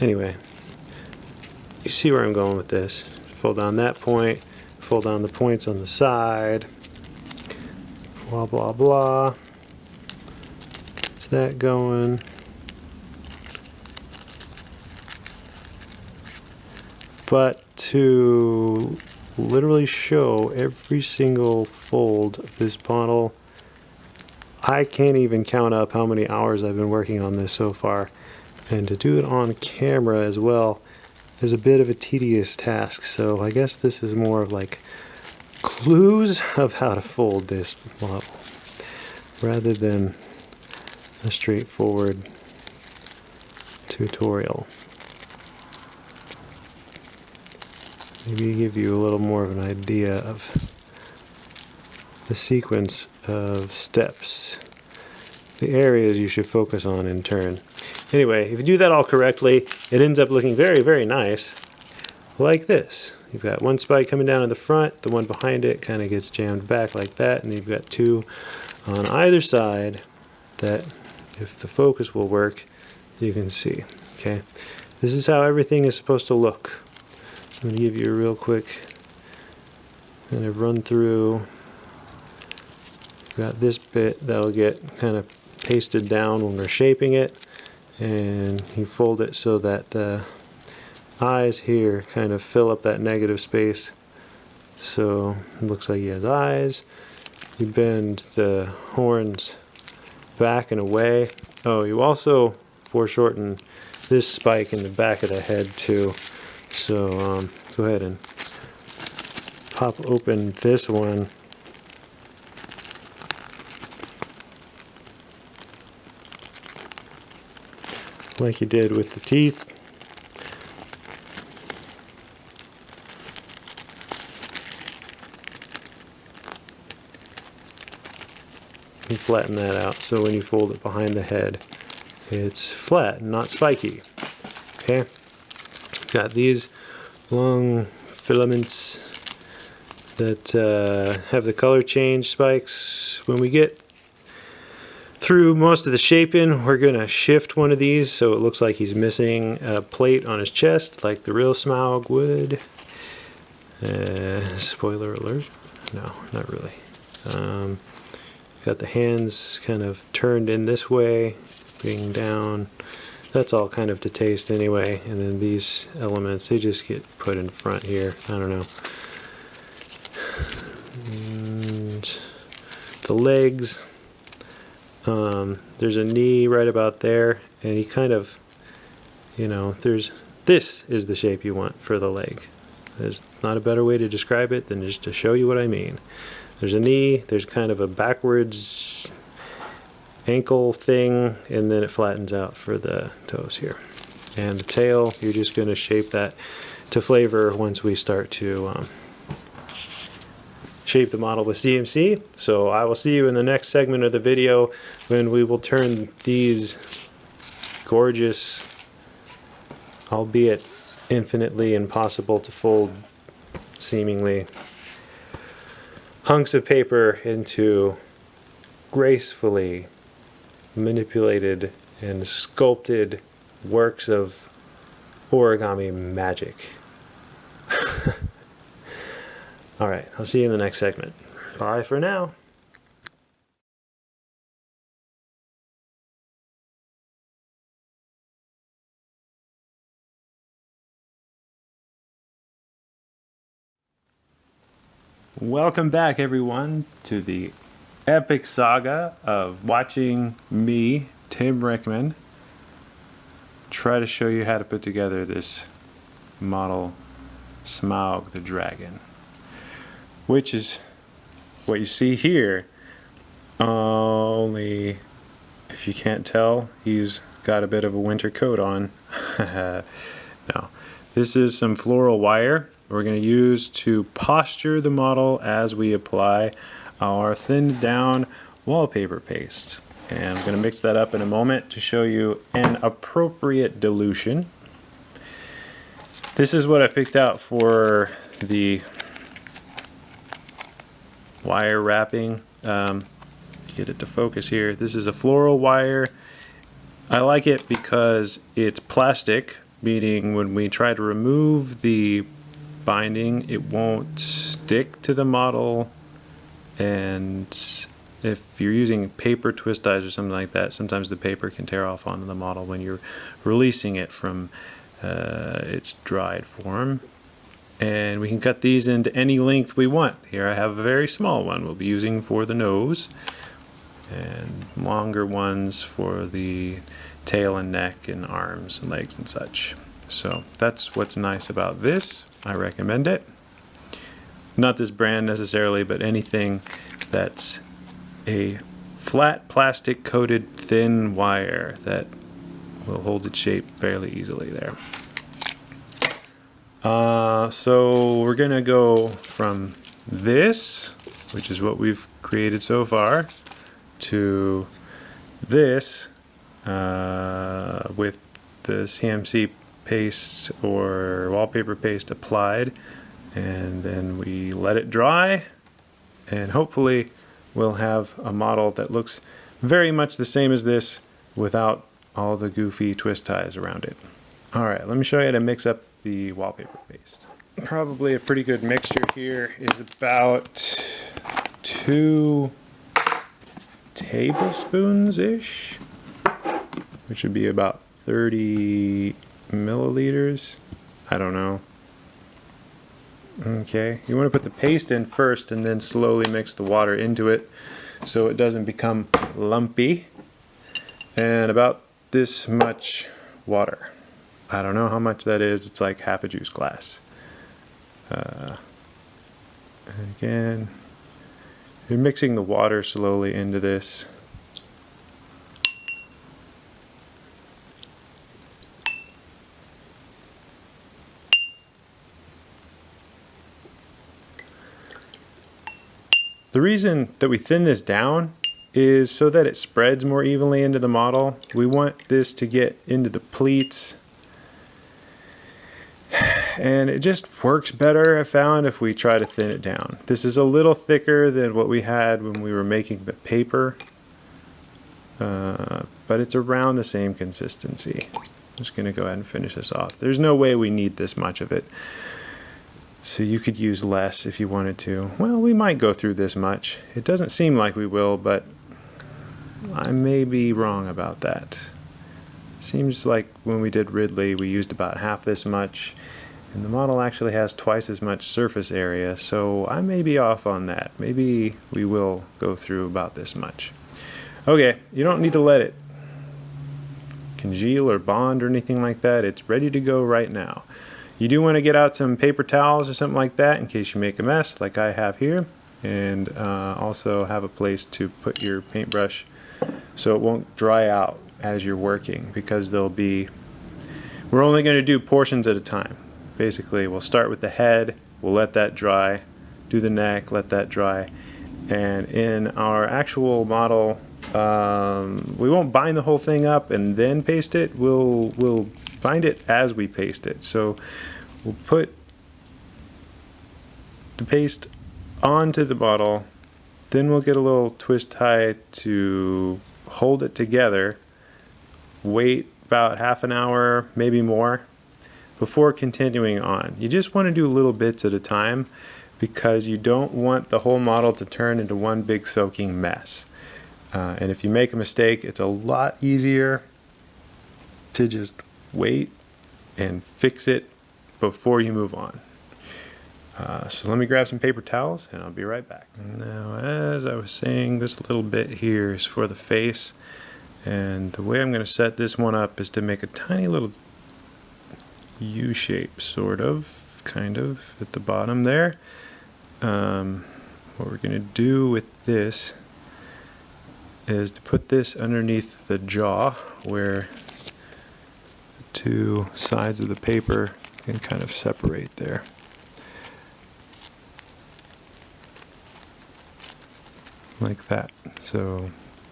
Anyway, you see where I'm going with this. Fold down that point, fold down the points on the side, blah blah blah. Gets that going. But to literally show every single fold of this bottle, I can't even count up how many hours I've been working on this so far. And to do it on camera as well is a bit of a tedious task. So I guess this is more of like clues of how to fold this bottle rather than a straightforward tutorial. Maybe give you a little more of an idea of the sequence of steps, the areas you should focus on in turn. Anyway, if you do that all correctly, it ends up looking very, very nice, like this. You've got one spike coming down in the front, the one behind it kind of gets jammed back like that, and you've got two on either side that, if the focus will work, you can see. Okay, this is how everything is supposed to look. I'm going to give you a real quick kind of run through. Got this bit that'll get kind of pasted down when we're shaping it, and you fold it so that the eyes here kind of fill up that negative space, so it looks like he has eyes. You bend the horns back and away. Oh, you also foreshorten this spike in the back of the head too, so go ahead and pop open this one. Like you did with the teeth. And flatten that out so when you fold it behind the head, it's flat, not spiky. Okay? Got these long filaments that have the color change spikes. When we get through most of the shaping, we're going to shift one of these so it looks like he's missing a plate on his chest, like the real Smaug would. Spoiler alert. No, not really. Got the hands kind of turned in this way, being down. That's all kind of to taste anyway. And then these elements, they just get put in front here. I don't know. And the legs. There's a knee right about there, and he kind of, you know, this is the shape you want for the leg. There's not a better way to describe it than just to show you what I mean. There's a knee, there's kind of a backwards ankle thing, and then it flattens out for the toes here. And the tail, you're just going to shape that to flavor once we start to shape the model with CMC. So I will see you in the next segment of the video when we will turn these gorgeous, albeit infinitely impossible to fold, seemingly, hunks of paper into gracefully manipulated and sculpted works of origami magic. All right, I'll see you in the next segment. Bye for now. Welcome back, everyone, to the epic saga of watching me, Tim Rickman, try to show you how to put together this model Smaug the dragon, which is what you see here, only if you can't tell, he's got a bit of a winter coat on. No, this is some floral wire we're going to use to posture the model as we apply our thinned down wallpaper paste. And I'm going to mix that up in a moment to show you an appropriate dilution. This is what I picked out for the wire wrapping. Get it to focus here. This is a floral wire. I like it because it's plastic, meaning when we try to remove the binding, it won't stick to the model. And if you're using paper twist ties or something like that, sometimes the paper can tear off onto the model when you're releasing it from its dried form. And we can cut these into any length we want. Here I have a very small one we'll be using for the nose, and longer ones for the tail and neck and arms and legs and such. So that's what's nice about this. I recommend it. Not this brand necessarily, but anything that's a flat plastic coated thin wire that will hold its shape fairly easily there. So we're gonna go from this, which is what we've created so far, to this with the CMC paste or wallpaper paste applied, and then we let it dry, and hopefully we'll have a model that looks very much the same as this without all the goofy twist ties around it. Alright, let me show you how to mix up the wallpaper paste. Probably a pretty good mixture here is about 2 tablespoons-ish, which would be about 30 milliliters. I don't know. Okay, you want to put the paste in first and then slowly mix the water into it so it doesn't become lumpy. And about this much water. I don't know how much that is. It's like half a juice glass. And again, you're mixing the water slowly into this. The reason that we thin this down is so that it spreads more evenly into the model. We want this to get into the pleats, and it just works better, I found, if we try to thin it down. This is a little thicker than what we had when we were making the paper, but it's around the same consistency. I'm just going to go ahead and finish this off. There's no way we need this much of it. So you could use less if you wanted to. Well, we might go through this much. It doesn't seem like we will, but I may be wrong about that. Seems like when we did Ridley, we used about half this much, and the model actually has twice as much surface area, so I may be off on that. Maybe we will go through about this much. Okay, you don't need to let it congeal or bond or anything like that. It's ready to go right now. You do want to get out some paper towels or something like that in case you make a mess like I have here, and also have a place to put your paintbrush so it won't dry out as you're working, because we're only going to do portions at a time. Basically, we'll start with the head, we'll let that dry, do the neck, let that dry, and in our actual model, we won't bind the whole thing up and then paste it. We'll bind it as we paste it. So we'll put the paste onto the bottle, then we'll get a little twist tie to hold it together, wait about half an hour, maybe more, before continuing on. You just want to do little bits at a time because you don't want the whole model to turn into one big soaking mess. And if you make a mistake, it's a lot easier to just wait and fix it before you move on. So let me grab some paper towels and I'll be right back. Now, as I was saying, this little bit here is for the face, And the way I'm going to set this one up is to make a tiny little U shape, sort of, kind of, at the bottom there. What we're going to do with this is to put this underneath the jaw where the two sides of the paper can kind of separate there. Like that. So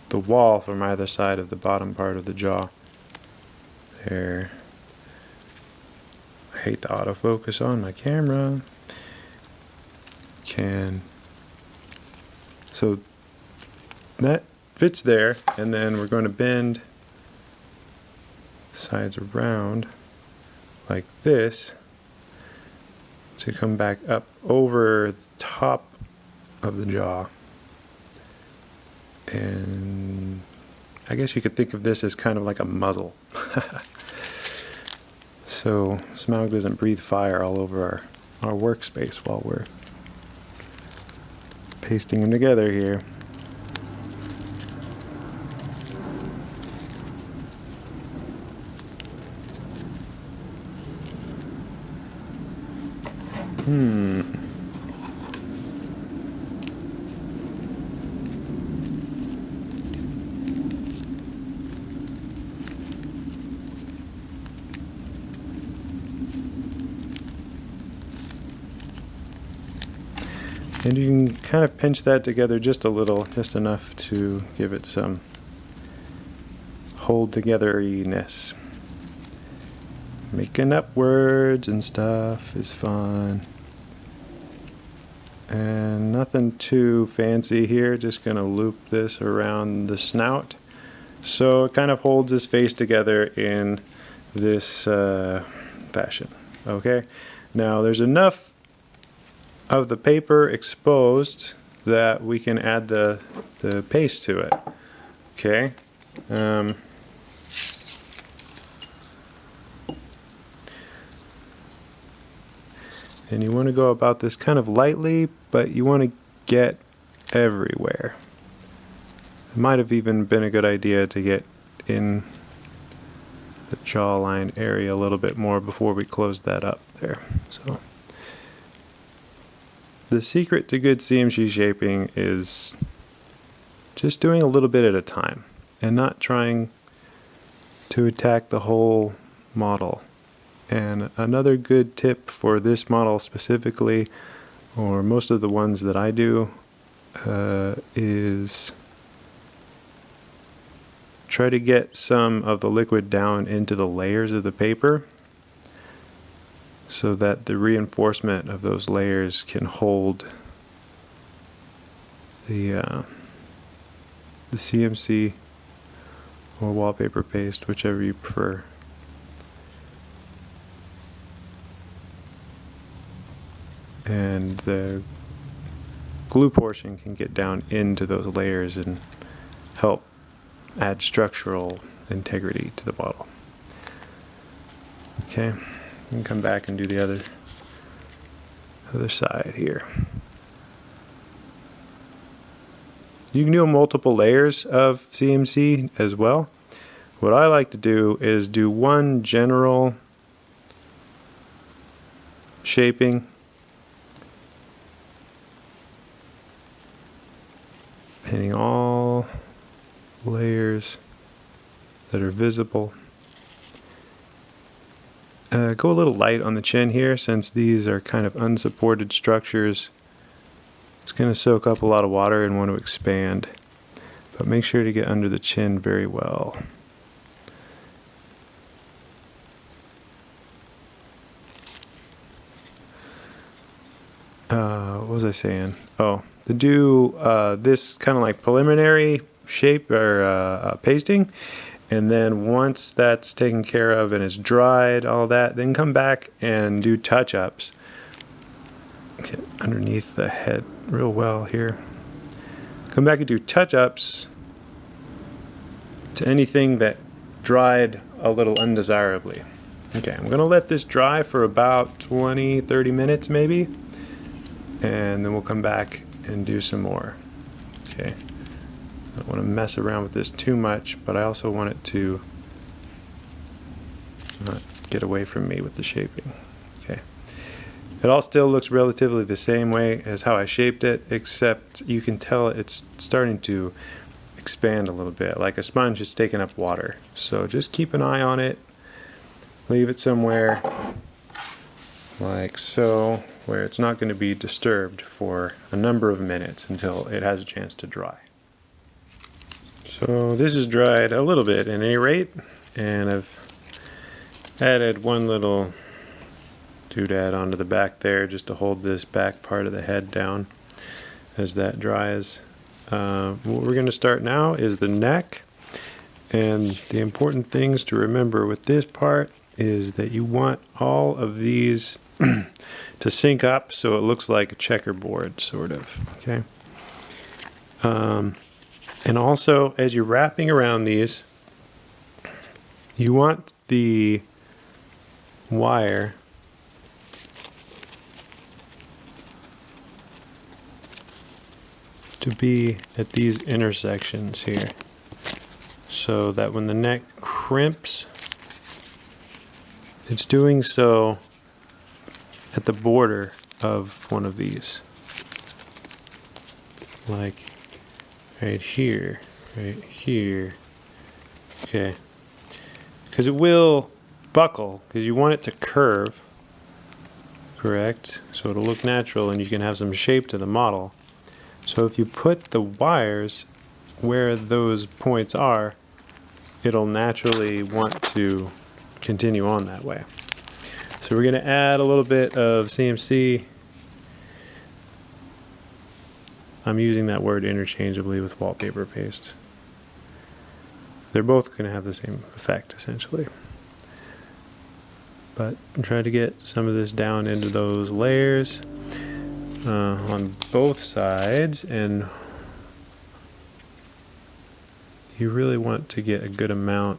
the wall from either side of the bottom part of the jaw there. I hate the autofocus on my camera. So that fits there, and then we're going to bend the sides around like this to come back up over the top of the jaw. And I guess you could think of this as kind of like a muzzle. So Smaug doesn't breathe fire all over our workspace while we're pasting them together here. And you can kind of pinch that together just a little, just enough to give it some hold together-iness. Making up words and stuff is fun. And nothing too fancy here, just gonna loop this around the snout. So it kind of holds his face together in this fashion. Okay, now there's enough of the paper exposed that we can add the paste to it. Okay. And you want to go about this kind of lightly, but you want to get everywhere. It might have even been a good idea to get in the jawline area a little bit more before we close that up there. So the secret to good CMC shaping is just doing a little bit at a time and not trying to attack the whole model. And another good tip for this model specifically, or most of the ones that I do, is try to get some of the liquid down into the layers of the paper so that the reinforcement of those layers can hold the CMC or wallpaper paste, whichever you prefer. And the glue portion can get down into those layers and help add structural integrity to the model. Okay. You can come back and do the other side here. You can do multiple layers of CMC as well. What I like to do is do one general shaping, painting all layers that are visible. Go a little light on the chin here, since these are kind of unsupported structures. It's going to soak up a lot of water and want to expand, but make sure to get under the chin very well. What was I saying? Oh, to do this kind of like preliminary shape or pasting, and then once that's taken care of and is dried, all that, then come back and do touch-ups. Get underneath the head real well here. Come back and do touch-ups to anything that dried a little undesirably. Okay, I'm gonna let this dry for about 20-30 minutes maybe, and then we'll come back and do some more. Okay, I don't want to mess around with this too much, but I also want it to not get away from me with the shaping. Okay. It all still looks relatively the same way as how I shaped it, except you can tell it's starting to expand a little bit, like a sponge is taking up water. So just keep an eye on it. Leave it somewhere like so, where it's not going to be disturbed for a number of minutes until it has a chance to dry. So this is dried a little bit at any rate, and I've added one little doodad onto the back there just to hold this back part of the head down as that dries. What we're going to start now is the neck, and the important things to remember with this part is that you want all of these to sync up so it looks like a checkerboard, sort of. Okay. And also, as you're wrapping around these, you want the wire to be at these intersections here, so that when the neck crimps, it's doing so at the border of one of these, like right here, okay, because it will buckle, because you want it to curve, correct, so it'll look natural and you can have some shape to the model. So if you put the wires where those points are, it'll naturally want to continue on that way. So we're going to add a little bit of CMC. I'm using that word interchangeably with wallpaper paste. They're both going to have the same effect, essentially. But try to get some of this down into those layers on both sides, and you really want to get a good amount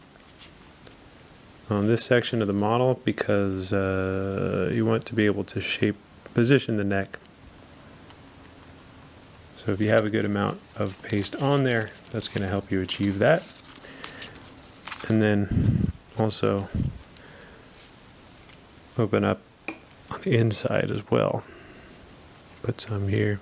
on this section of the model, because you want to be able to position the neck. So if you have a good amount of paste on there, that's going to help you achieve that. And then also open up on the inside as well. Put some here.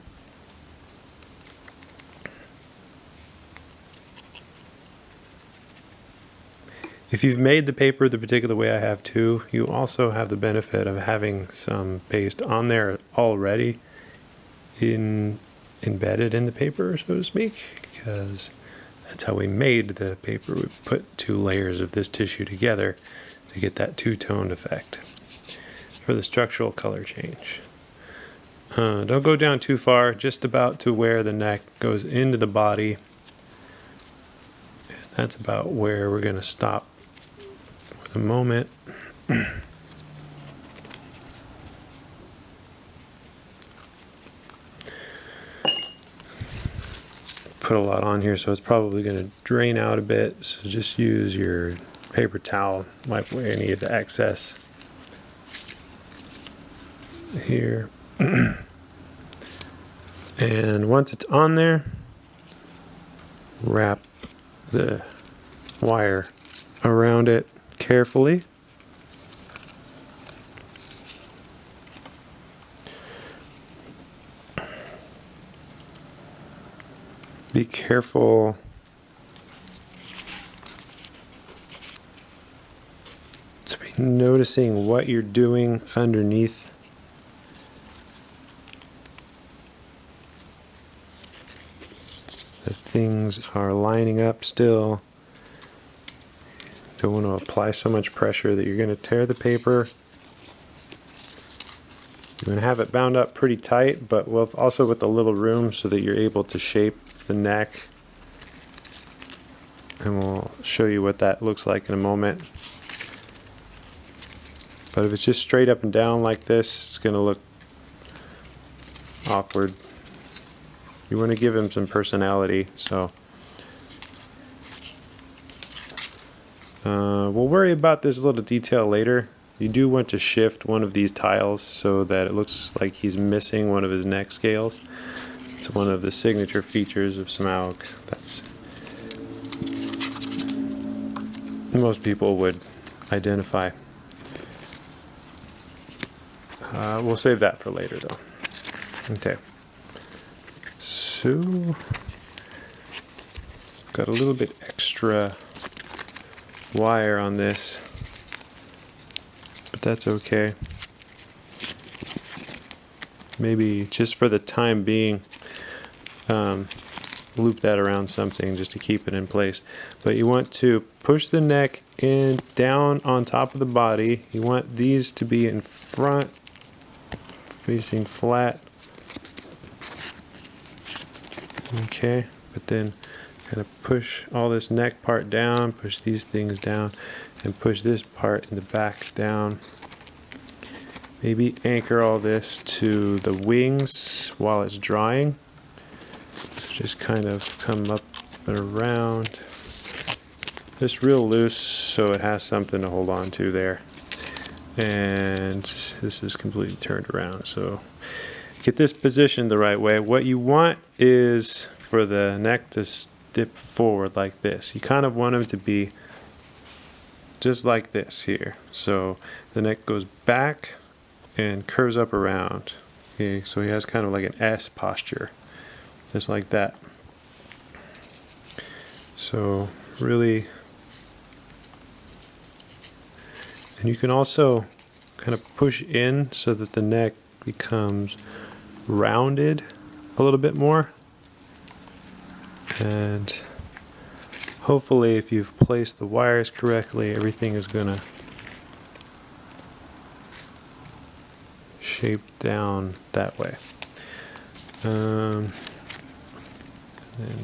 If you've made the paper the particular way I have too, you also have the benefit of having some paste on there already embedded in the paper, so to speak, because that's how we made the paper. We put 2 layers of this tissue together to get that two-toned effect for the structural color change. Don't go down too far, just about to where the neck goes into the body. That's about where we're going to stop for the moment. Put a lot on here, so it's probably going to drain out a bit, so just use your paper towel, wipe away any of the excess here. And once it's on there, wrap the wire around it carefully. Be careful to be noticing what you're doing underneath. The things are lining up still. Don't want to apply so much pressure that you're going to tear the paper. You're going to have it bound up pretty tight, but also with a little room so that you're able to shape the neck. And we'll show you what that looks like in a moment. But if it's just straight up and down like this, it's going to look awkward. You want to give him some personality, so we'll worry about this little detail later. You do want to shift one of these tiles so that it looks like he's missing one of his neck scales. It's one of the signature features of Smaug. That's most people would identify. We'll save that for later though. Okay. So, got a little bit extra wire on this, but that's okay. Maybe just for the time being, loop that around something just to keep it in place. But you want to push the neck in down on top of the body. You want these to be in front, facing flat. Okay, but then kind of push all this neck part down, push these things down, and push this part in the back down. Maybe anchor all this to the wings while it's drying. Just kind of come up and around. Just real loose so it has something to hold on to there. And this is completely turned around. So get this positioned the right way. What you want is for the neck to dip forward like this. You kind of want them to be just like this here. So the neck goes back and curves up around. Okay, so he has kind of like an S posture, just like that. So really, and you can also kind of push in so that the neck becomes rounded a little bit more. And hopefully if you've placed the wires correctly, everything is going to shape down that way. And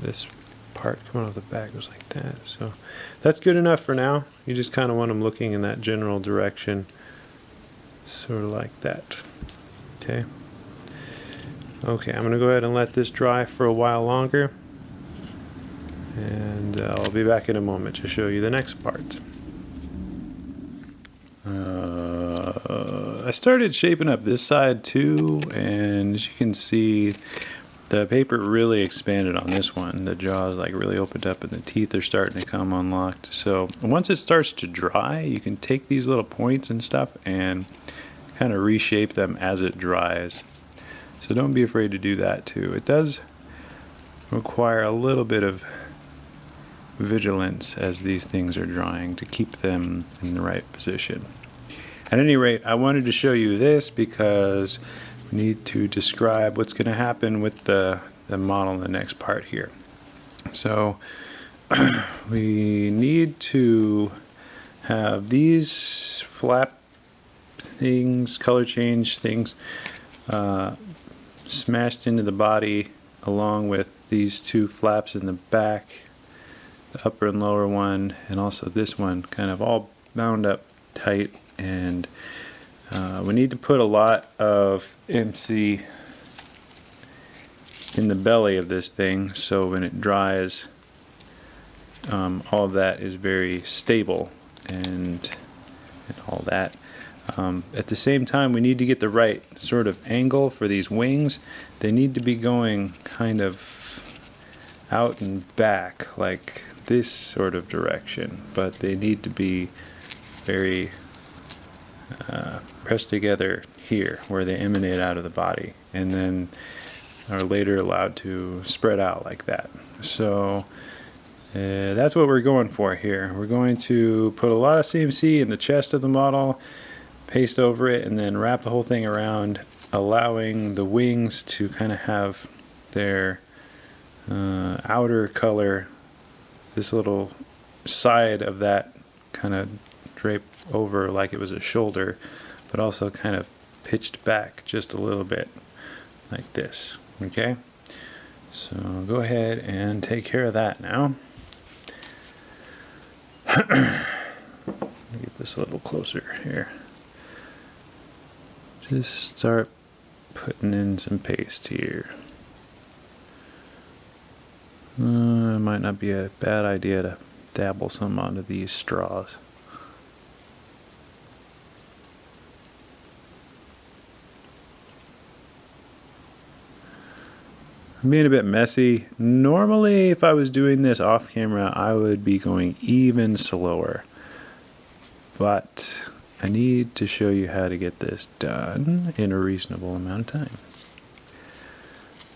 this part coming off the back goes like that. So that's good enough for now. You just kind of want them looking in that general direction, sort of like that. Okay. Okay, I'm going to go ahead and let this dry for a while longer, and I'll be back in a moment to show you the next part. I started shaping up this side too, and as you can see, the paper really expanded on this one. The jaws like really opened up and the teeth are starting to come unlocked. So once it starts to dry, you can take these little points and stuff and kind of reshape them as it dries. So don't be afraid to do that too. It does require a little bit of vigilance as these things are drying to keep them in the right position. At any rate, I wanted to show you this because we need to describe what's going to happen with the model in the next part here. So we need to have these flap things, color change things, smashed into the body along with these two flaps in the back, the upper and lower one, and also this one, kind of all bound up tight. And we need to put a lot of MC in the belly of this thing, so when it dries, all of that is very stable and all that. At the same time, we need to get the right sort of angle for these wings. They need to be going kind of out and back, like this sort of direction, but they need to be very pressed together here where they emanate out of the body, and then are later allowed to spread out like that. So that's what we're going for here. We're going to put a lot of CMC in the chest of the model, paste over it, and then wrap the whole thing around, allowing the wings to kind of have their outer color, this little side of that kind of drape over like it was a shoulder, but also kind of pitched back just a little bit like this. Okay, so go ahead and take care of that now. Let me get this a little closer here. Just start putting in some paste here. It might not be a bad idea to dabble some onto these straws. I'm being a bit messy. Normally, if I was doing this off camera, I would be going even slower. but I need to show you how to get this done in a reasonable amount of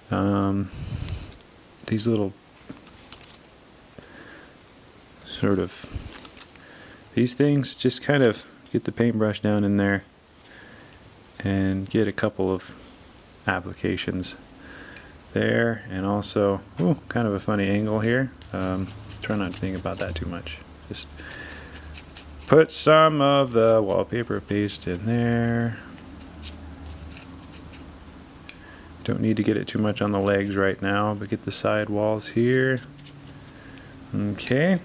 time. These little these things, just kind of get the paintbrush down in there and get a couple of applications there, and also kind of a funny angle here. Try not to think about that too much. Just put some of the wallpaper paste in there. Don't need to get it too much on the legs right now, but get the side walls here. Okay.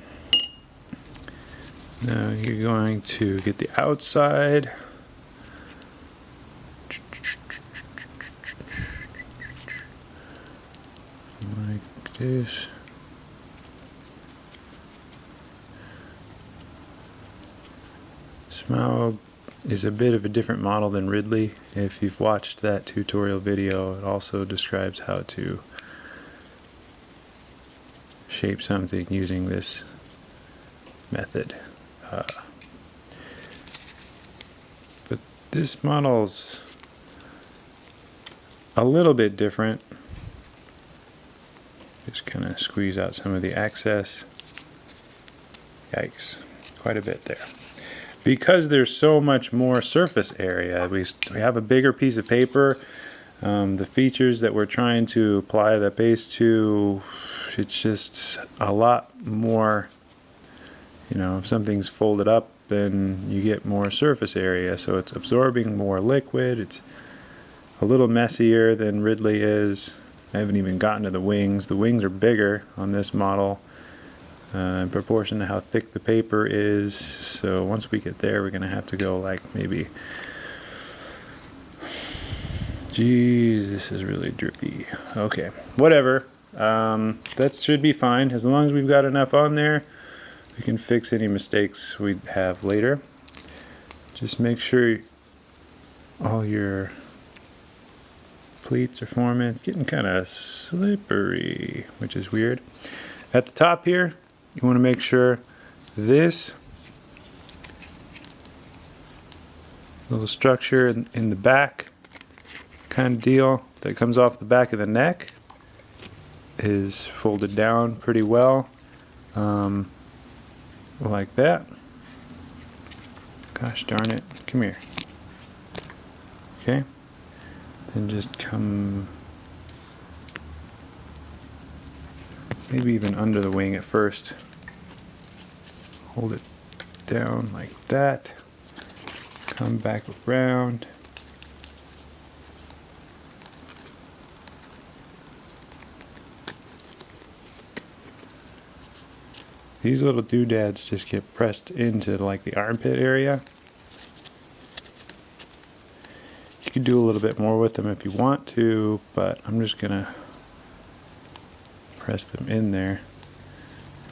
Now you're going to get the outside. Like this. Smaug is a bit of a different model than Ridley. If you've watched that tutorial video, it also describes how to shape something using this method. But this model's a little bit different. Just kind of squeeze out some of the excess. Yikes, quite a bit there. Because there's so much more surface area, we have a bigger piece of paper. The features that we're trying to apply the paste to, it's just a lot more. You know, if something's folded up, then you get more surface area, so it's absorbing more liquid. It's a little messier than Ridley is. I haven't even gotten to the wings. The wings are bigger on this model in proportion to how thick the paper is. So once we get there, we're going to have to go like maybe... Geez, this is really drippy. Okay, whatever. That should be fine. As long as we've got enough on there, we can fix any mistakes we have later. Just make sure all your pleats are forming. It's getting kind of slippery, which is weird. At the top here, you want to make sure this little structure in the back kind of deal that comes off the back of the neck is folded down pretty well. Like that. Gosh darn it. Come here. Okay. Then just come maybe even under the wing at first. Hold it down like that. Come back around. These little doodads just get pressed into like the armpit area. You could do a little bit more with them if you want to, but I'm just gonna press them in there.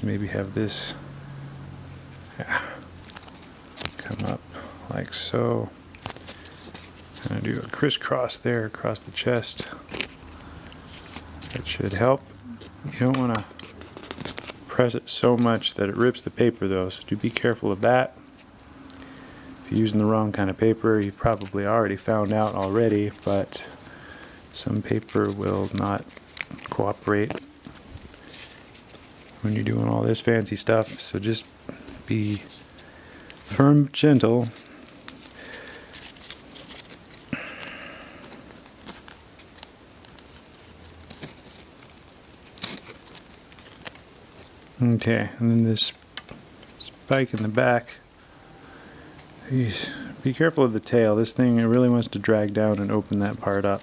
Maybe have this come up like so. Kind of do a crisscross there across the chest. That should help. You don't want to press it so much that it rips the paper though, so do be careful of that. If you're using the wrong kind of paper, you've probably already found out already, but some paper will not cooperate when you're doing all this fancy stuff, so just be firm, gentle. Okay, and then this spike in the back. Jeez, be careful of the tail. This thing, it really wants to drag down and open that part up.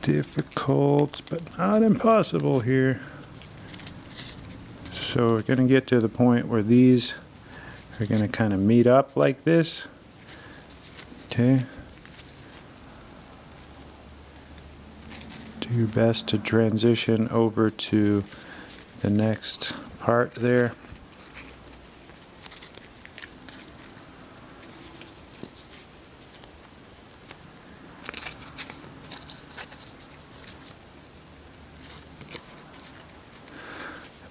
Difficult, but not impossible here. So we're going to get to the point where these are going to kind of meet up like this. Okay. Do your best to transition over to the next part there.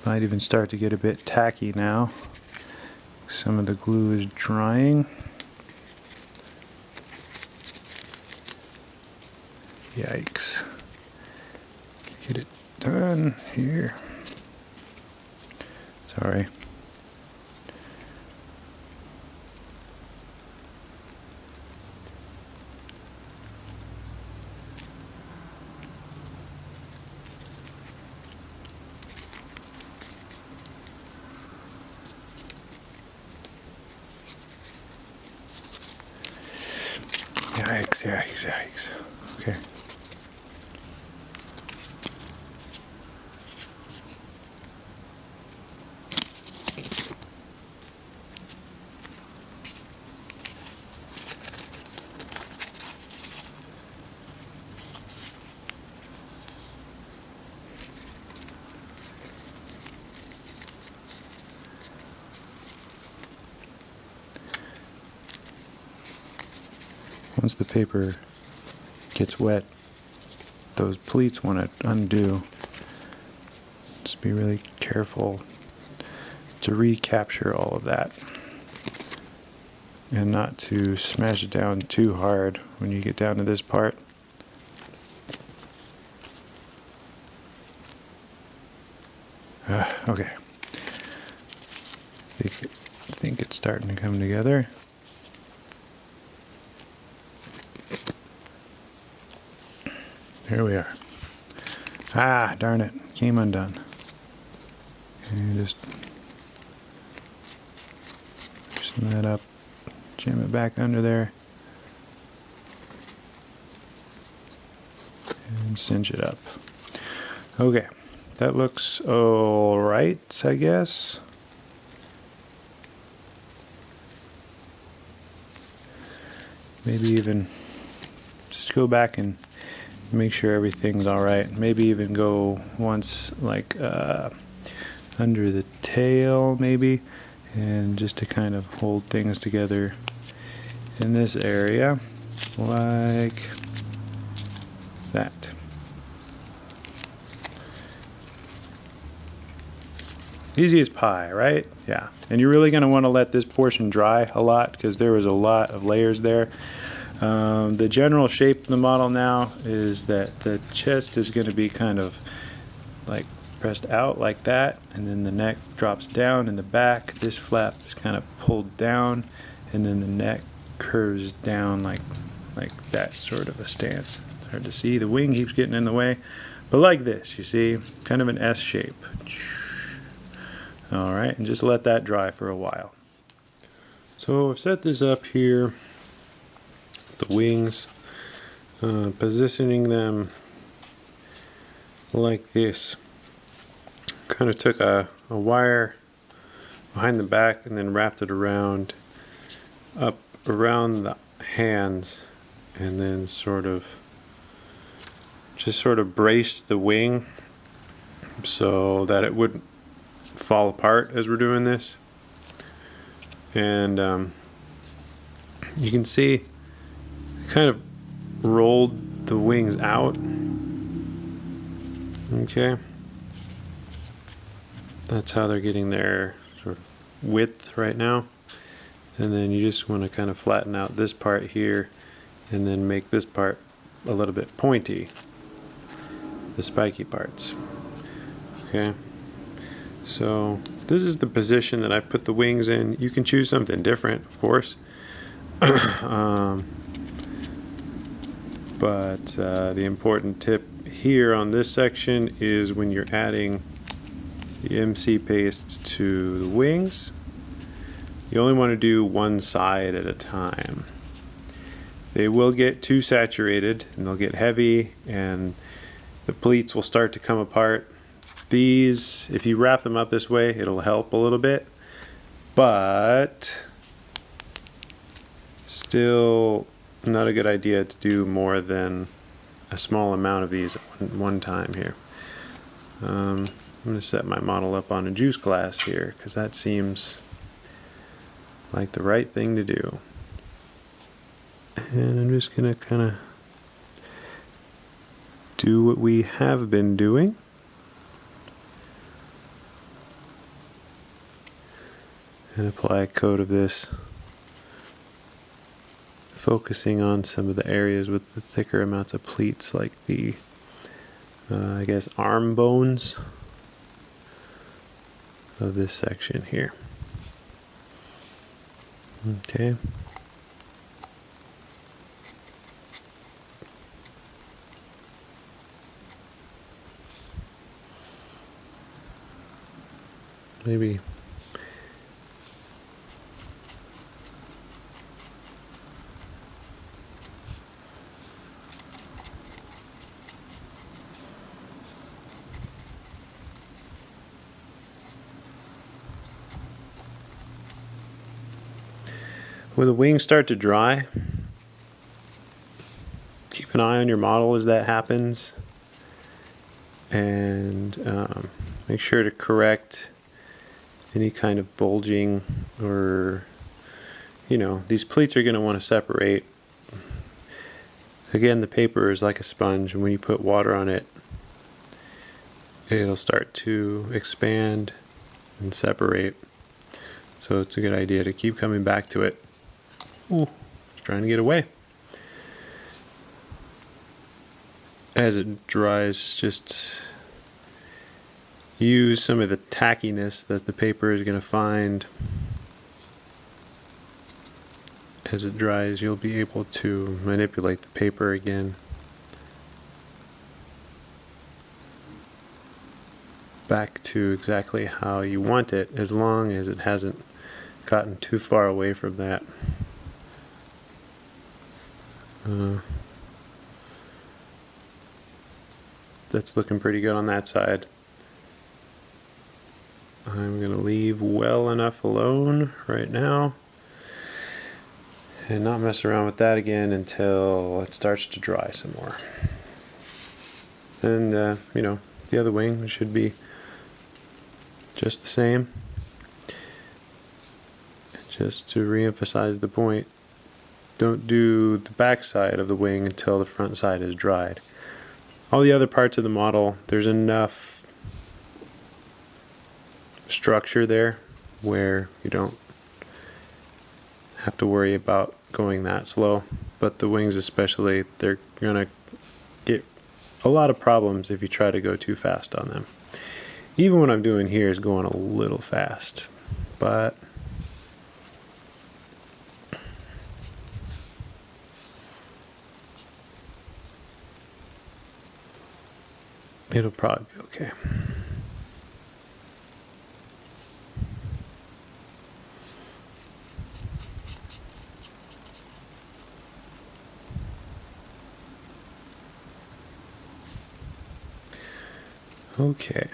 Might even start to get a bit tacky now. Some of the glue is drying. Yikes. Get it done here. Sorry. Yikes, yikes, yikes. Okay. Once the paper gets wet, those pleats want to undo. Just be really careful to recapture all of that and not to smash it down too hard when you get down to this part. Okay. I think it's starting to come together. Here we are. Ah, darn it. Came undone. And just loosen that up. Jam it back under there. And cinch it up. Okay. That looks alright, I guess. Maybe even just go back and make sure everything's all right. Maybe even go once like under the tail maybe, and just to kind of hold things together in this area like that. Easy as pie, right? Yeah. And you're really going to want to let this portion dry a lot because there was a lot of layers there. The general shape of the model now is that the chest is going to be kind of like pressed out like that, and then the neck drops down in the back. This flap is kind of pulled down, and then the neck curves down like that sort of a stance. It's hard to see. The wing keeps getting in the way, but like this, you see, kind of an S shape. All right, and just let that dry for a while. So I've set this up here. The wings, positioning them like this. Kind of took a wire behind the back and then wrapped it around up around the hands, and then just sort of braced the wing so that it wouldn't fall apart as we're doing this. And you can see kind of rolled the wings out. Okay, that's how they're getting their sort of width right now. And then you just want to kind of flatten out this part here and then make this part a little bit pointy, the spiky parts. Okay, so this is the position that I've put the wings in. You can choose something different, of course. But the important tip here on this section is when you're adding the MC paste to the wings, you only want to do one side at a time. They will get too saturated and they'll get heavy and the pleats will start to come apart. These, if you wrap them up this way, it'll help a little bit, but still not a good idea to do more than a small amount of these at one time here. I'm going to set my model up on a juice glass here because that seems like the right thing to do. And I'm just going to kind of do what we have been doing. And apply a coat of this, focusing on some of the areas with the thicker amounts of pleats, like the, I guess, arm bones of this section here. Okay. Maybe when the wings start to dry, keep an eye on your model as that happens, and make sure to correct any kind of bulging, or, you know, these pleats are going to want to separate. Again, the paper is like a sponge, and when you put water on it, it'll start to expand and separate. So it's a good idea to keep coming back to it. Ooh, it's trying to get away. As it dries, just use some of the tackiness that the paper is going to find. As it dries, you'll be able to manipulate the paper again. Back to exactly how you want it, as long as it hasn't gotten too far away from that. That's looking pretty good on that side. I'm going to leave well enough alone right now and not mess around with that again until it starts to dry some more. And you know, the other wing should be just the same. Just to re-emphasize the point, don't do the back side of the wing until the front side is dried. All the other parts of the model, there's enough structure there where you don't have to worry about going that slow. But the wings especially, they're gonna get a lot of problems if you try to go too fast on them. Even what I'm doing here is going a little fast, but it'll probably be okay. Okay,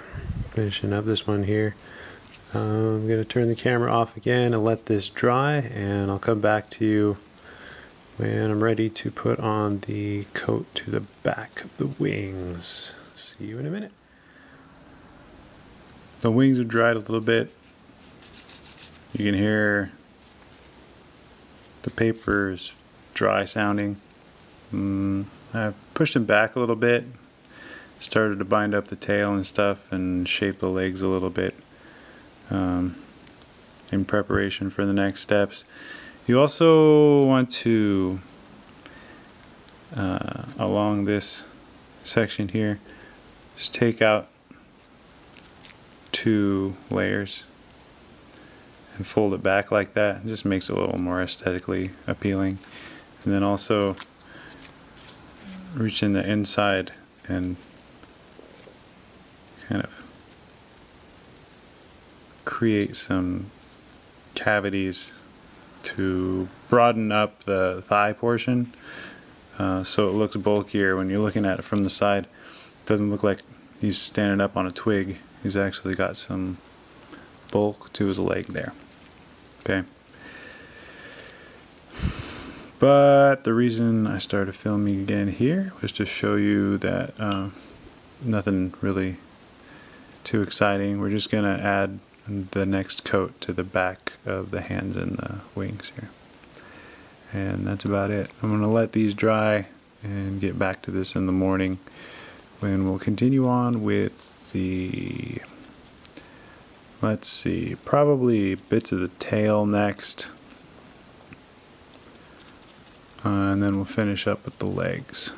finishing up this one here. I'm going to turn the camera off again and let this dry, and I'll come back to you when I'm ready to put on the coat to the back of the wings. See you in a minute. The wings have dried a little bit. You can hear the paper is dry sounding. I pushed them back a little bit, started to bind up the tail and stuff and shape the legs a little bit in preparation for the next steps. You also want to, along this section here, just take out 2 layers and fold it back like that. It just makes it a little more aesthetically appealing. And then also reach in the inside and kind of create some cavities to broaden up the thigh portion, so it looks bulkier when you're looking at it from the side. It doesn't look like he's standing up on a twig. He's actually got some bulk to his leg there. Okay. But the reason I started filming again here was to show you that nothing really too exciting. We're just going to add the next coat to the back of the hands and the wings here. And that's about it. I'm going to let these dry and get back to this in the morning when we'll continue on with the, let's see, probably bits of the tail next. And then we'll finish up with the legs.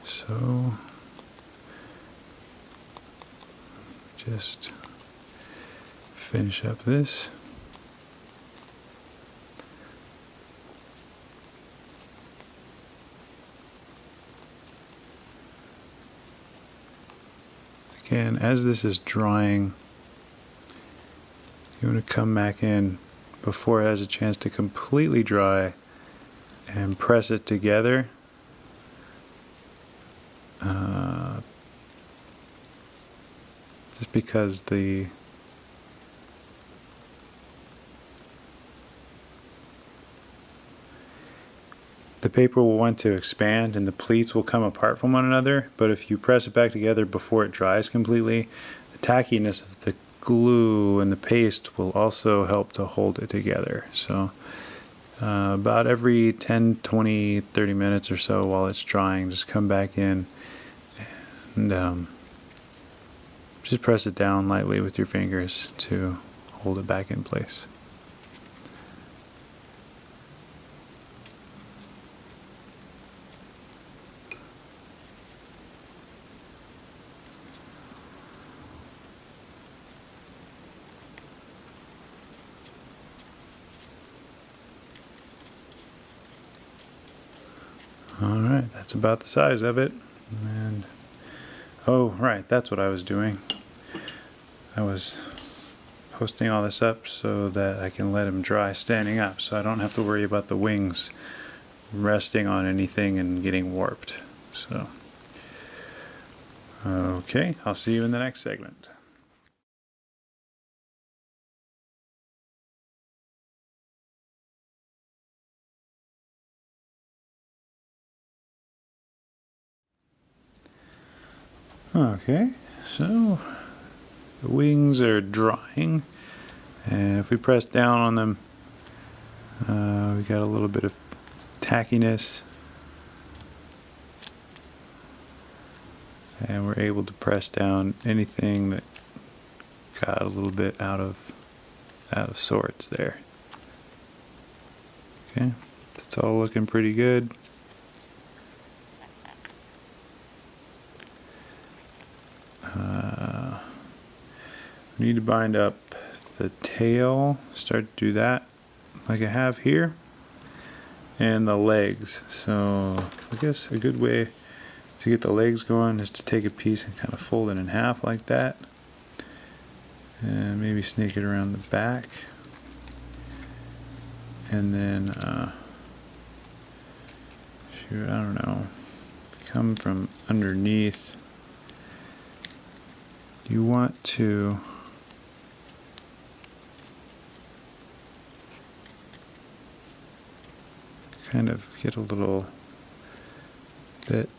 So, just finish up this. Again, as this is drying, you want to come back in before it has a chance to completely dry and press it together. Just because the paper will want to expand and the pleats will come apart from one another, but if you press it back together before it dries completely, the tackiness of the glue and the paste will also help to hold it together. So about every 10, 20, 30 minutes or so while it's drying, just come back in and just press it down lightly with your fingers to hold it back in place. Alright, that's about the size of it. And oh, right, that's what I was doing. I was posting all this up so that I can let them dry standing up, so I don't have to worry about the wings resting on anything and getting warped. So, okay, I'll see you in the next segment. Okay, so the wings are drying, and if we press down on them, we got a little bit of tackiness, and we're able to press down anything that got a little bit out of sorts there. Okay, that's all looking pretty good. Need to bind up the tail, start to do that like I have here, and the legs. So I guess a good way to get the legs going is to take a piece and kind of fold it in half like that, and maybe snake it around the back, and then shoot, I don't know, come from underneath. You want to kind of get a little bit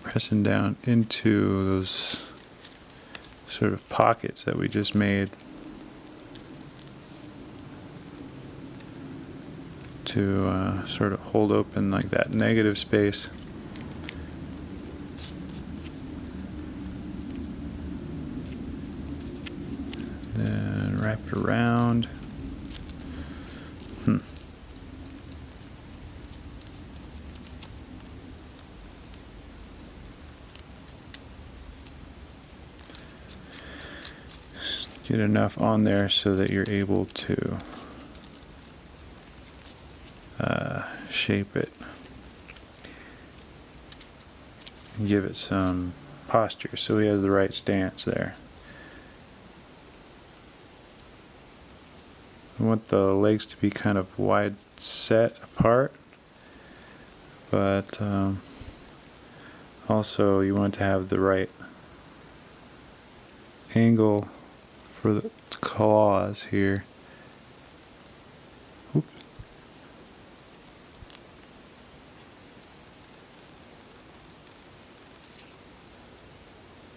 pressing down into those sort of pockets that we just made to sort of hold open like that negative space. Then wrap it around. Get enough on there so that you're able to shape it and give it some posture so he has the right stance there. I want the legs to be kind of wide set apart, but also you want to have the right angle for the claws here. Oops.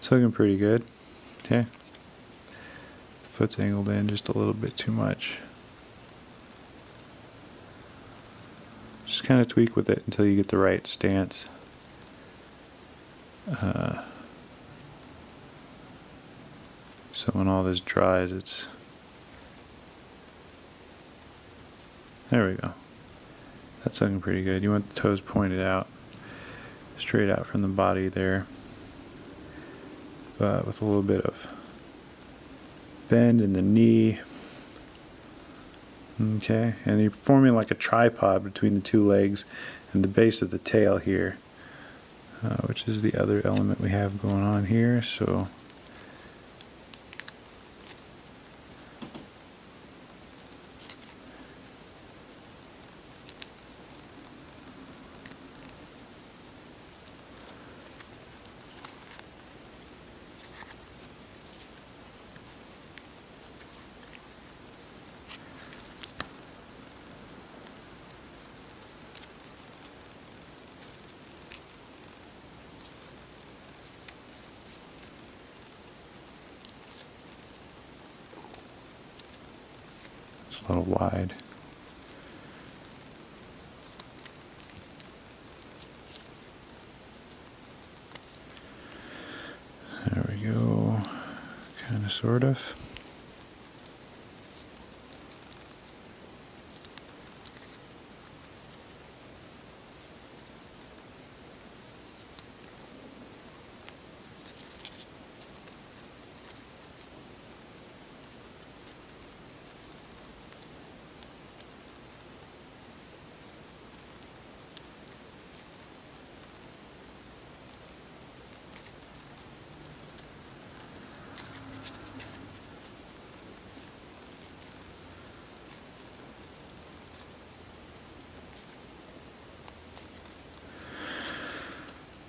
It's looking pretty good. Okay. Foot's angled in just a little bit too much. Just kind of tweak with it until you get the right stance. So when all this dries, it's... There we go. That's looking pretty good. You want the toes pointed out, straight out from the body there, but with a little bit of bend in the knee. Okay, and you're forming like a tripod between the two legs and the base of the tail here, which is the other element we have going on here. So a little wide. There we go. Kind of, sort of.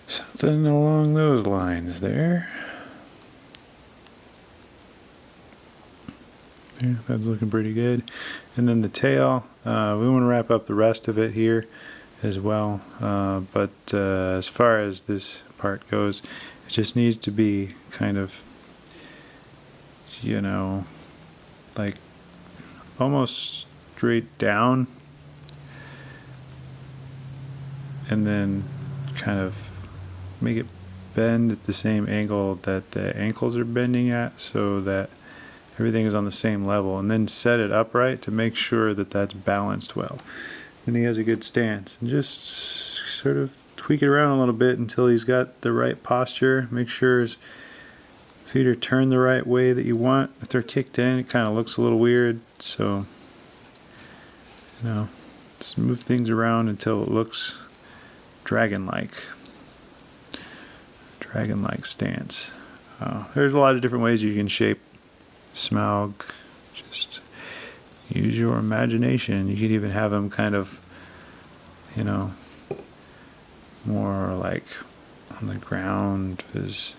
Something along those lines there. Yeah, that's looking pretty good. And then the tail, we want to wrap up the rest of it here as well. But as far as this part goes, it just needs to be kind of, you know, like almost straight down, and then kind of make it bend at the same angle that the ankles are bending at, so that everything is on the same level, and then set it upright to make sure that that's balanced well. Then he has a good stance, and just sort of tweak it around a little bit until he's got the right posture. Make sure his feet are turned the right way that you want. If they're kicked in, it kind of looks a little weird, so you know, just move things around until it looks dragon-like stance. There's a lot of different ways you can shape Smaug. Just use your imagination. You could even have him kind of, you know, more like on the ground, his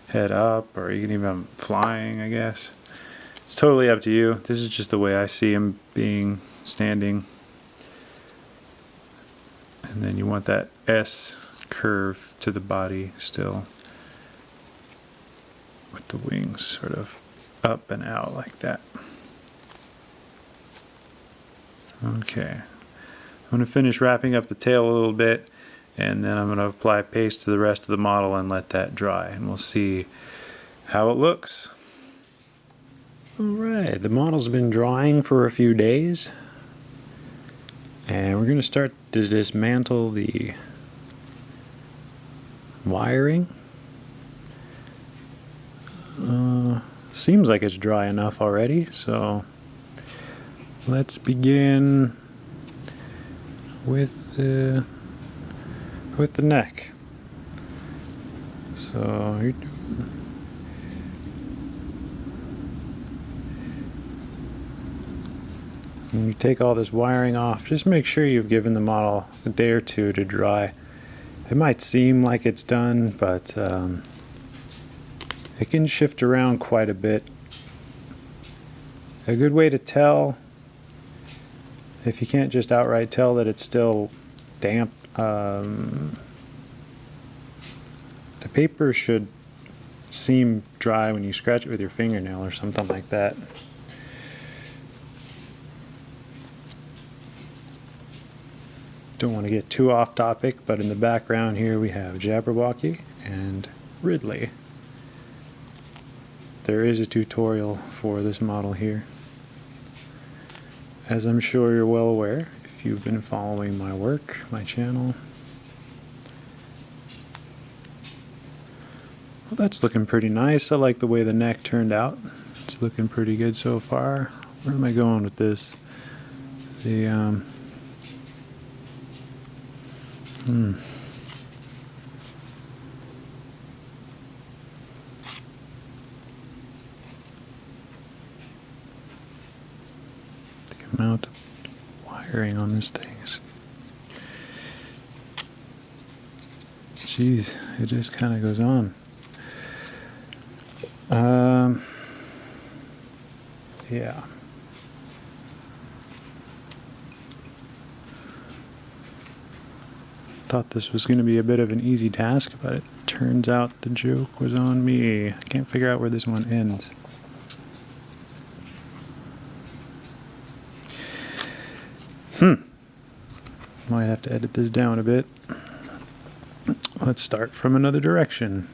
head up, or you can even have him flying, I guess. It's totally up to you. This is just the way I see him being standing. And then you want that S curve to the body still, with the wings sort of up and out like that. Okay, I'm going to finish wrapping up the tail a little bit, and then I'm going to apply paste to the rest of the model and let that dry, and we'll see how it looks. Alright, the model's been drying for a few days, and we're going to start to dismantle the wiring. Seems like it's dry enough already, so let's begin with the neck. So when you take all this wiring off, just make sure you've given the model a day or two to dry. It might seem like it's done, but it can shift around quite a bit. A good way to tell, if you can't just outright tell that it's still damp, the paper should seem dry when you scratch it with your fingernail or something like that. Don't want to get too off topic, but in the background here we have Jabberwocky and Ridley. There is a tutorial for this model here, as I'm sure you're well aware if you've been following my work, my channel. Well, that's looking pretty nice. I like the way the neck turned out. It's looking pretty good so far. Where am I going with this? The the amount of wiring on this thing is, jeez, it just kind of goes on. Yeah. Thought this was going to be a bit of an easy task, but it turns out the joke was on me. I can't figure out where this one ends. Might have to edit this down a bit. Let's start from another direction.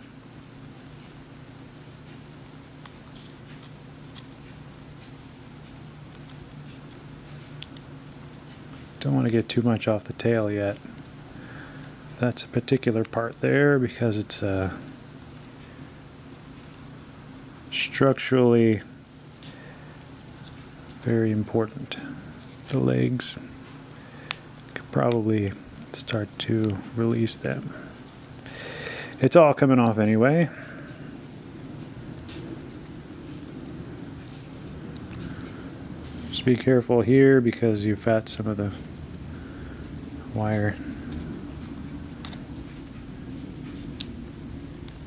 Don't want to get too much off the tail yet. That's a particular part there because it's structurally very important. The legs could probably start to release them. It's all coming off anyway. Just be careful here because you've got some of the wire,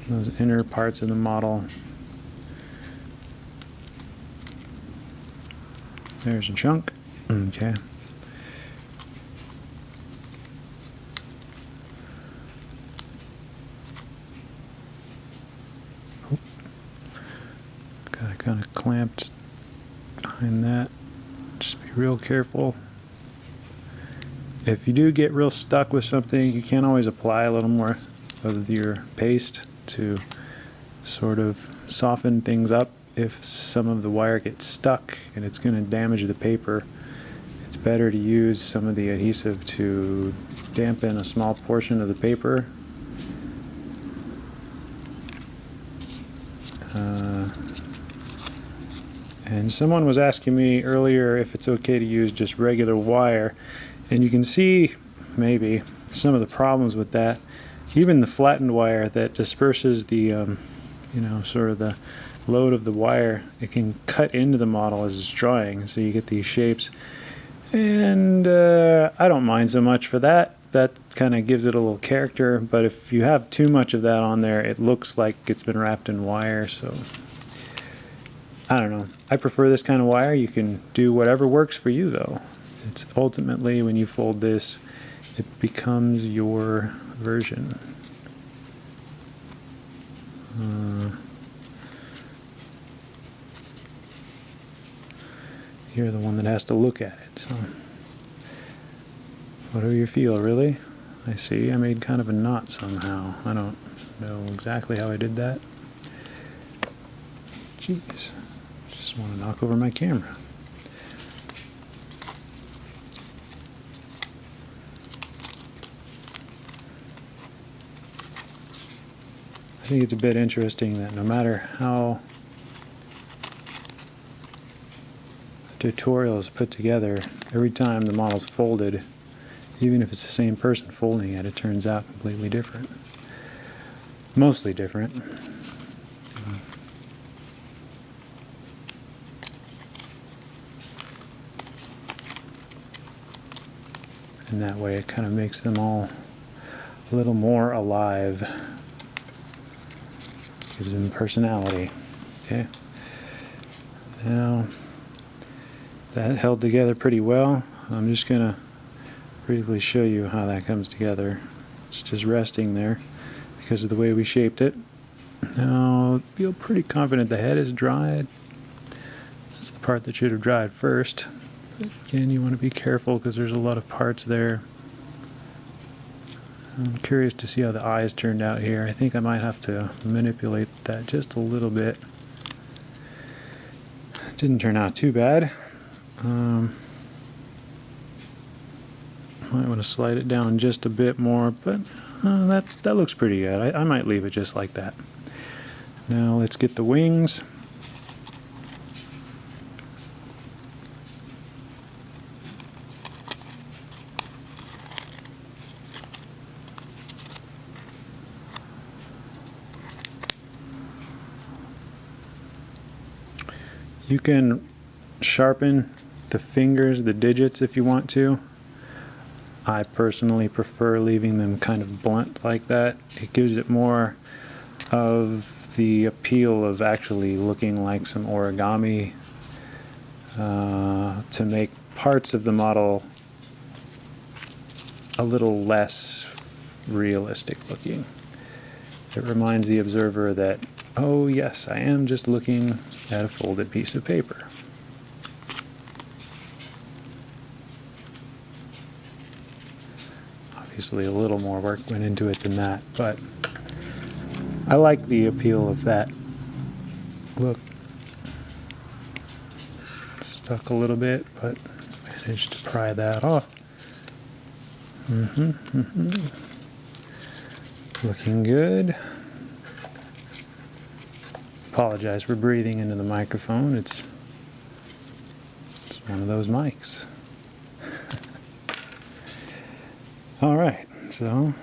those inner parts of the model. There's a chunk. Okay. Got it kind of clamped behind that. Just be real careful. If you do get real stuck with something, you can always apply a little more of your paste to sort of soften things up. If some of the wire gets stuck and it's going to damage the paper, it's better to use some of the adhesive to dampen a small portion of the paper. And someone was asking me earlier if it's okay to use just regular wire, and you can see maybe some of the problems with that. Even the flattened wire that disperses the you know, sort of the load of the wire, it can cut into the model as it's drying, so you get these shapes. And I don't mind so much for that. That kind of gives it a little character, but if you have too much of that on there, it looks like it's been wrapped in wire. So I don't know. I prefer this kind of wire. You can do whatever works for you though. It's ultimately, when you fold this, it becomes your version. You're the one that has to look at it. So whatever you feel, really. I see I made kind of a knot somehow. I don't know exactly how I did that. Jeez. Just want to knock over my camera. I think it's a bit interesting that no matter how a tutorial is put together, every time the model's folded, even if it's the same person folding it, it turns out completely different. Mostly different. And that way it kind of makes them all a little more alive. Gives them personality. Okay. Now that held together pretty well. I'm just gonna briefly show you how that comes together. It's just resting there because of the way we shaped it. Now, I feel pretty confident the head is dried. That's the part that should have dried first. But again, you want to be careful because there's a lot of parts there. I'm curious to see how the eyes turned out here. I think I might have to manipulate that just a little bit. It didn't turn out too bad. Might want to slide it down just a bit more, but that looks pretty good. I might leave it just like that. Now let's get the wings. You can sharpen the fingers, the digits, if you want to. I personally prefer leaving them kind of blunt like that. It gives it more of the appeal of actually looking like some origami, to make parts of the model a little less realistic looking. It reminds the observer that, oh yes, I am just looking at a folded piece of paper. Obviously a little more work went into it than that, but I like the appeal of that look. Stuck a little bit, but managed to pry that off. Looking good. Apologize for breathing into the microphone. It's one of those mics. All right, so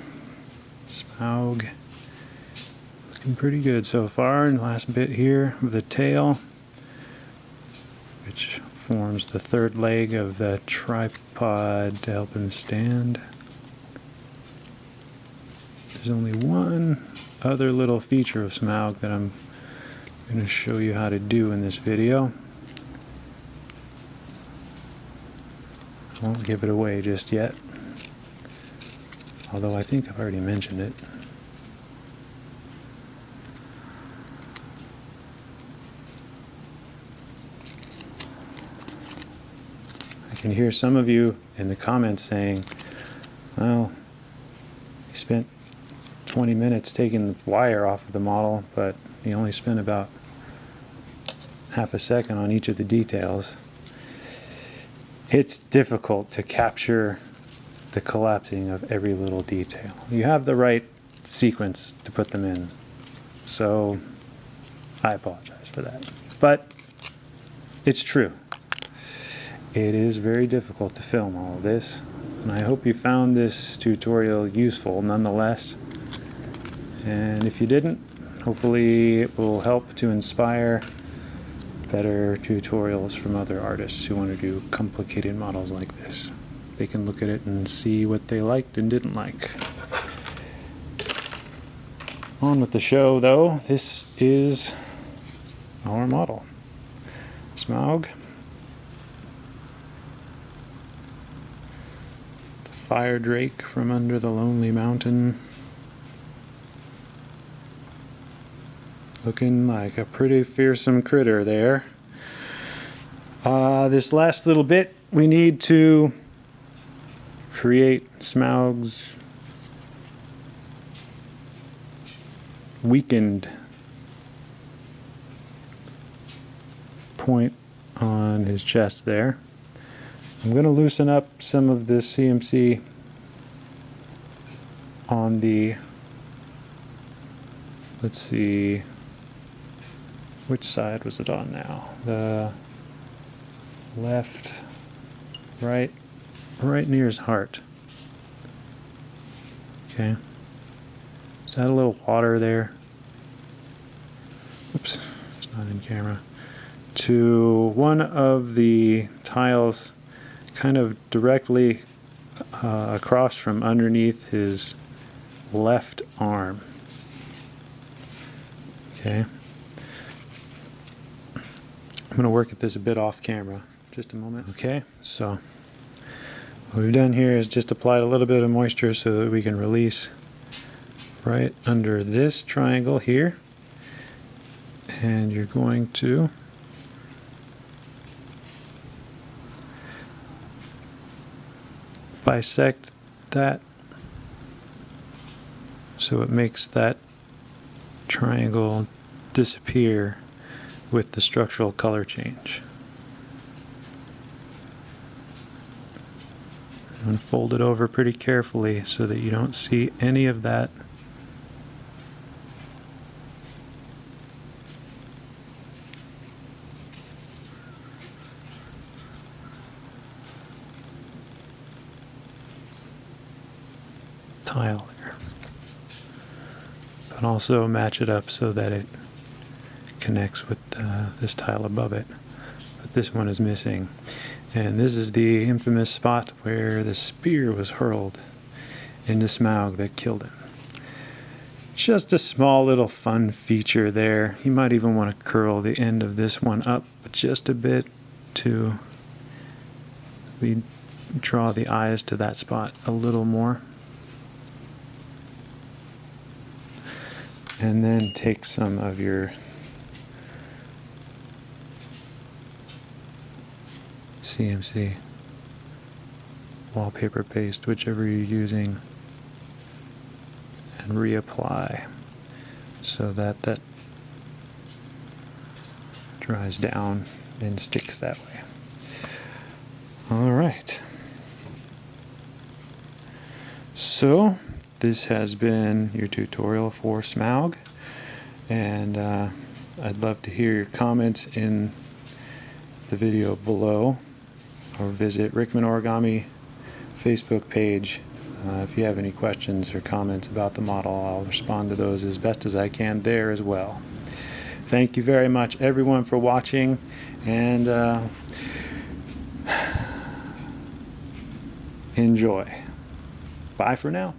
Smaug looking pretty good so far. And last bit here of the tail, which forms the third leg of the tripod to help him stand. There's only one other little feature of Smaug that I'm going to show you how to do in this video. I won't give it away just yet, although I think I've already mentioned it. I can hear some of you in the comments saying, well, you spent 20 minutes taking the wire off of the model, but you only spent about half a second on each of the details. It's difficult to capture the collapsing of every little detail. You have the right sequence to put them in, so I apologize for that. But it's true. It is very difficult to film all of this, and I hope you found this tutorial useful nonetheless. And if you didn't, hopefully it will help to inspire better tutorials from other artists who want to do complicated models like this. They can look at it and see what they liked and didn't like. On with the show, though. This is our model, Smaug. The fire drake from under the lonely mountain. Looking like a pretty fearsome critter there. This last little bit, we need to create Smaug's weakened point on his chest there. I'm going to loosen up some of this CMC on the, let's see, which side was it on now? The left, right near his heart. Okay. Is that a little water there? Oops, it's not in camera. To one of the tiles kind of directly across from underneath his left arm. Okay. I'm going to work at this a bit off camera. Just a moment. Okay, so what we've done here is just applied a little bit of moisture so that we can release right under this triangle here. And you're going to bisect that so it makes that triangle disappear with the structural color change. And fold it over pretty carefully so that you don't see any of that tile there. But also match it up so that it connects with this tile above it. But this one is missing. And this is the infamous spot where the spear was hurled into Smaug that killed him. Just a small little fun feature there. You might even want to curl the end of this one up just a bit to draw the eyes to that spot a little more. And then take some of your CMC wallpaper paste, whichever you're using, and reapply so that that dries down and sticks that way. All right. So this has been your tutorial for Smaug, and I'd love to hear your comments in the video below, or visit Rickman Origami Facebook page. If you have any questions or comments about the model, I'll respond to those as best as I can there as well. Thank you very much everyone for watching, and enjoy. Bye for now.